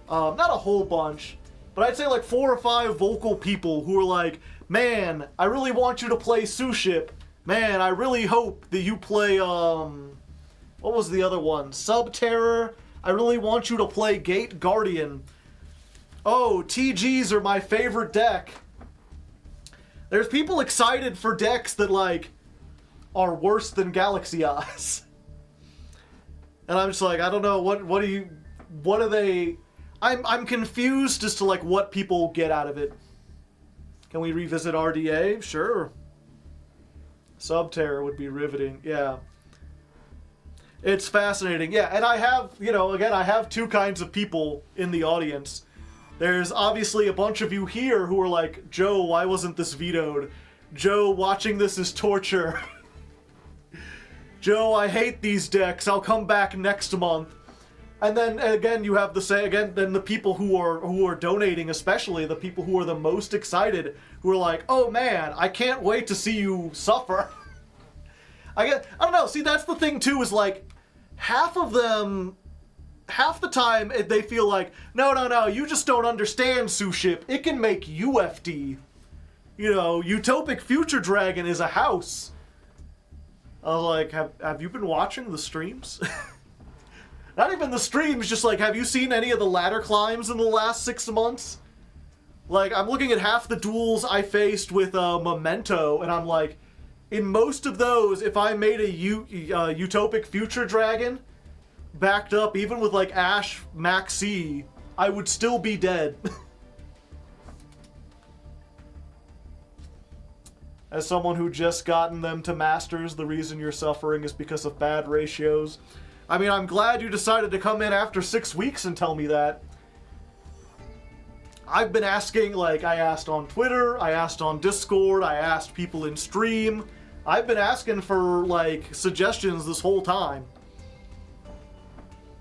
S1: Not a whole bunch, but I'd say like 4 or 5 vocal people who are like, man, I really want you to play Suship. Man, I really hope that you play, what was the other one? Subterror. I really want you to play Gate Guardian. Oh, TGs are my favorite deck. There's people excited for decks that, like, are worse than Galaxy Eyes. And I'm just like, I don't know, what are they... I'm confused as to, like, what people get out of it. Can we revisit RDA? Sure. Subterror would be riveting, yeah. It's fascinating, yeah, and I have, you know, again, I have 2 kinds of people in the audience. There's obviously a bunch of you here who are like, Joe, why wasn't this vetoed? Joe, watching this is torture. Joe, I hate these decks, I'll come back next month. And then again, you have then the people who are donating, especially the people who are the most excited, who are like, oh man, I can't wait to see you suffer. I don't know. See, that's the thing too, is like half of them, half the time they feel like, no, you just don't understand, Suship. It can make UFD. You know, Utopic Future Dragon is a house. I was like, have you been watching the streams? Not even the streams, just like, have you seen any of the ladder climbs in the last 6 months? Like, I'm looking at half the duels I faced with Memento, and I'm like, in most of those, if I made a Utopic Future Dragon, backed up, even with like Ash Max C, I would still be dead. As someone who just gotten them to Masters, the reason you're suffering is because of bad ratios. I mean, I'm glad you decided to come in after 6 weeks and tell me that. I've been asking, like, I asked on Twitter, I asked on Discord, I asked people in stream. I've been asking for, like, suggestions this whole time.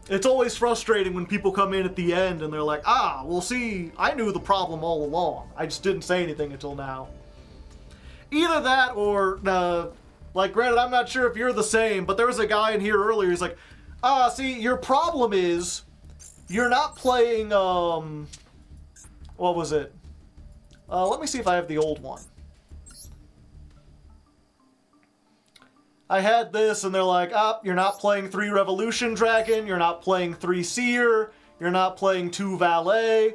S1: It's always frustrating when people come in at the end and they're like, well, see, I knew the problem all along. I just didn't say anything until now. Either that or, like, granted, I'm not sure if you're the same, but there was a guy in here earlier, he's like, see, your problem is you're not playing, what was it? Let me see if I have the old one. I had this, and they're like, you're not playing 3 Revolution Dragon, you're not playing 3 Seer, you're not playing 2 Valet.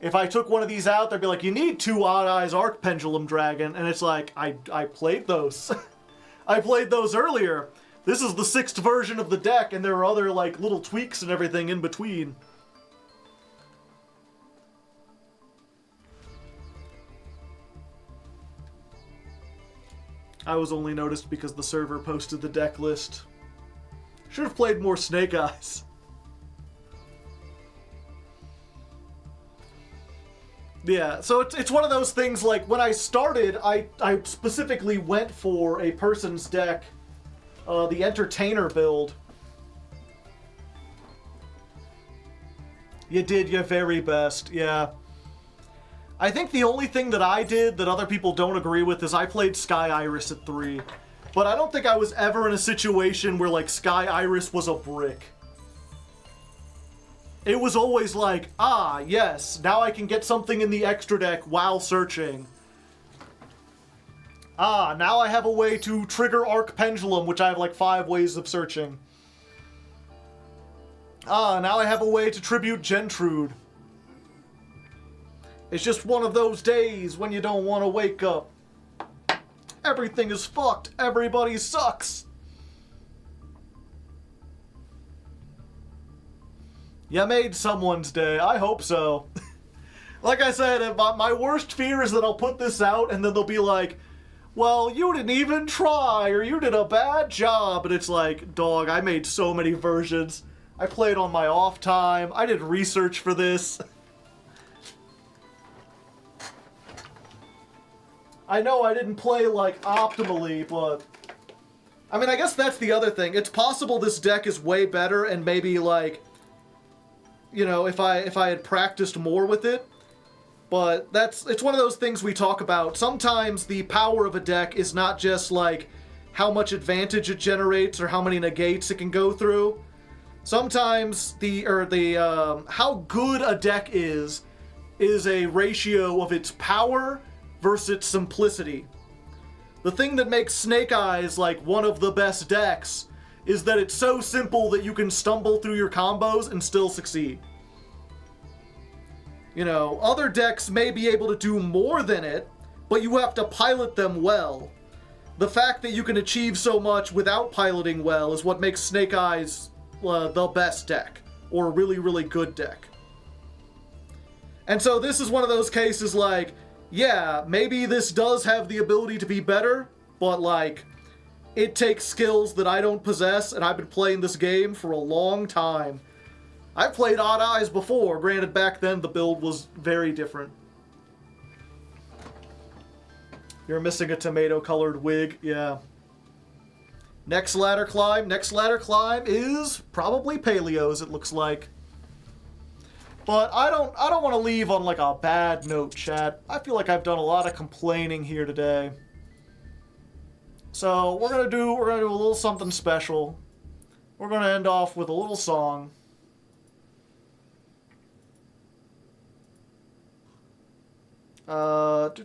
S1: If I took one of these out, they'd be like, you need 2 Odd Eyes Arc Pendulum Dragon, and it's like, I played those. I played those earlier. This is the 6th version of the deck, and there are other, like, little tweaks and everything in between. I was only noticed because the server posted the deck list. Should have played more Snake Eyes. Yeah, so it's one of those things, like, when I started, I specifically went for a person's deck, the Entertainer build. You did your very best, yeah. I think the only thing that I did that other people don't agree with is I played Sky Iris at 3. But I don't think I was ever in a situation where, like, Sky Iris was a brick. It was always like, yes, now I can get something in the extra deck while searching. Now I have a way to trigger Arc Pendulum, which I have like 5 ways of searching. Now I have a way to tribute Gentrude. It's just one of those days when you don't want to wake up. Everything is fucked. Everybody sucks. You made someone's day. I hope so. Like I said, my worst fear is that I'll put this out and then they'll be like, well, you didn't even try, or you did a bad job. And it's like, dog, I made so many versions. I played on my off time. I did research for this. I know I didn't play, like, optimally, but... I mean, I guess that's the other thing. It's possible this deck is way better and maybe, like... You know, if I had practiced more with it. But it's one of those things we talk about. Sometimes the power of a deck is not just, like, how much advantage it generates or how many negates it can go through. Sometimes how good a deck is a ratio of its power versus its simplicity. The thing that makes Snake Eyes, like, one of the best decks is that it's so simple that you can stumble through your combos and still succeed. You know, other decks may be able to do more than it, but you have to pilot them well. The fact that you can achieve so much without piloting well is what makes Snake Eyes the best deck, or a really, really good deck. And so this is one of those cases like, yeah, maybe this does have the ability to be better, but, like, it takes skills that I don't possess, and I've been playing this game for a long time. I've played Odd Eyes before. Granted, back then the build was very different. You're missing a tomato-colored wig, yeah. Next ladder climb. Next ladder climb is probably Paleo's, it looks like. But I don't want to leave on like a bad note, chat. I feel like I've done a lot of complaining here today. So we're gonna do a little something special. We're gonna end off with a little song. Let's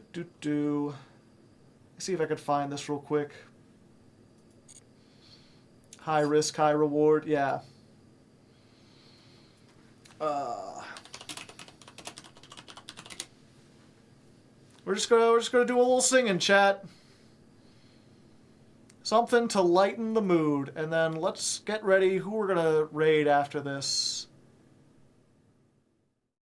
S1: see if I could find this real quick. High risk, high reward. Yeah. We're just gonna do a little singing, chat. Something to lighten the mood, and then let's get ready. Who we're gonna raid after this?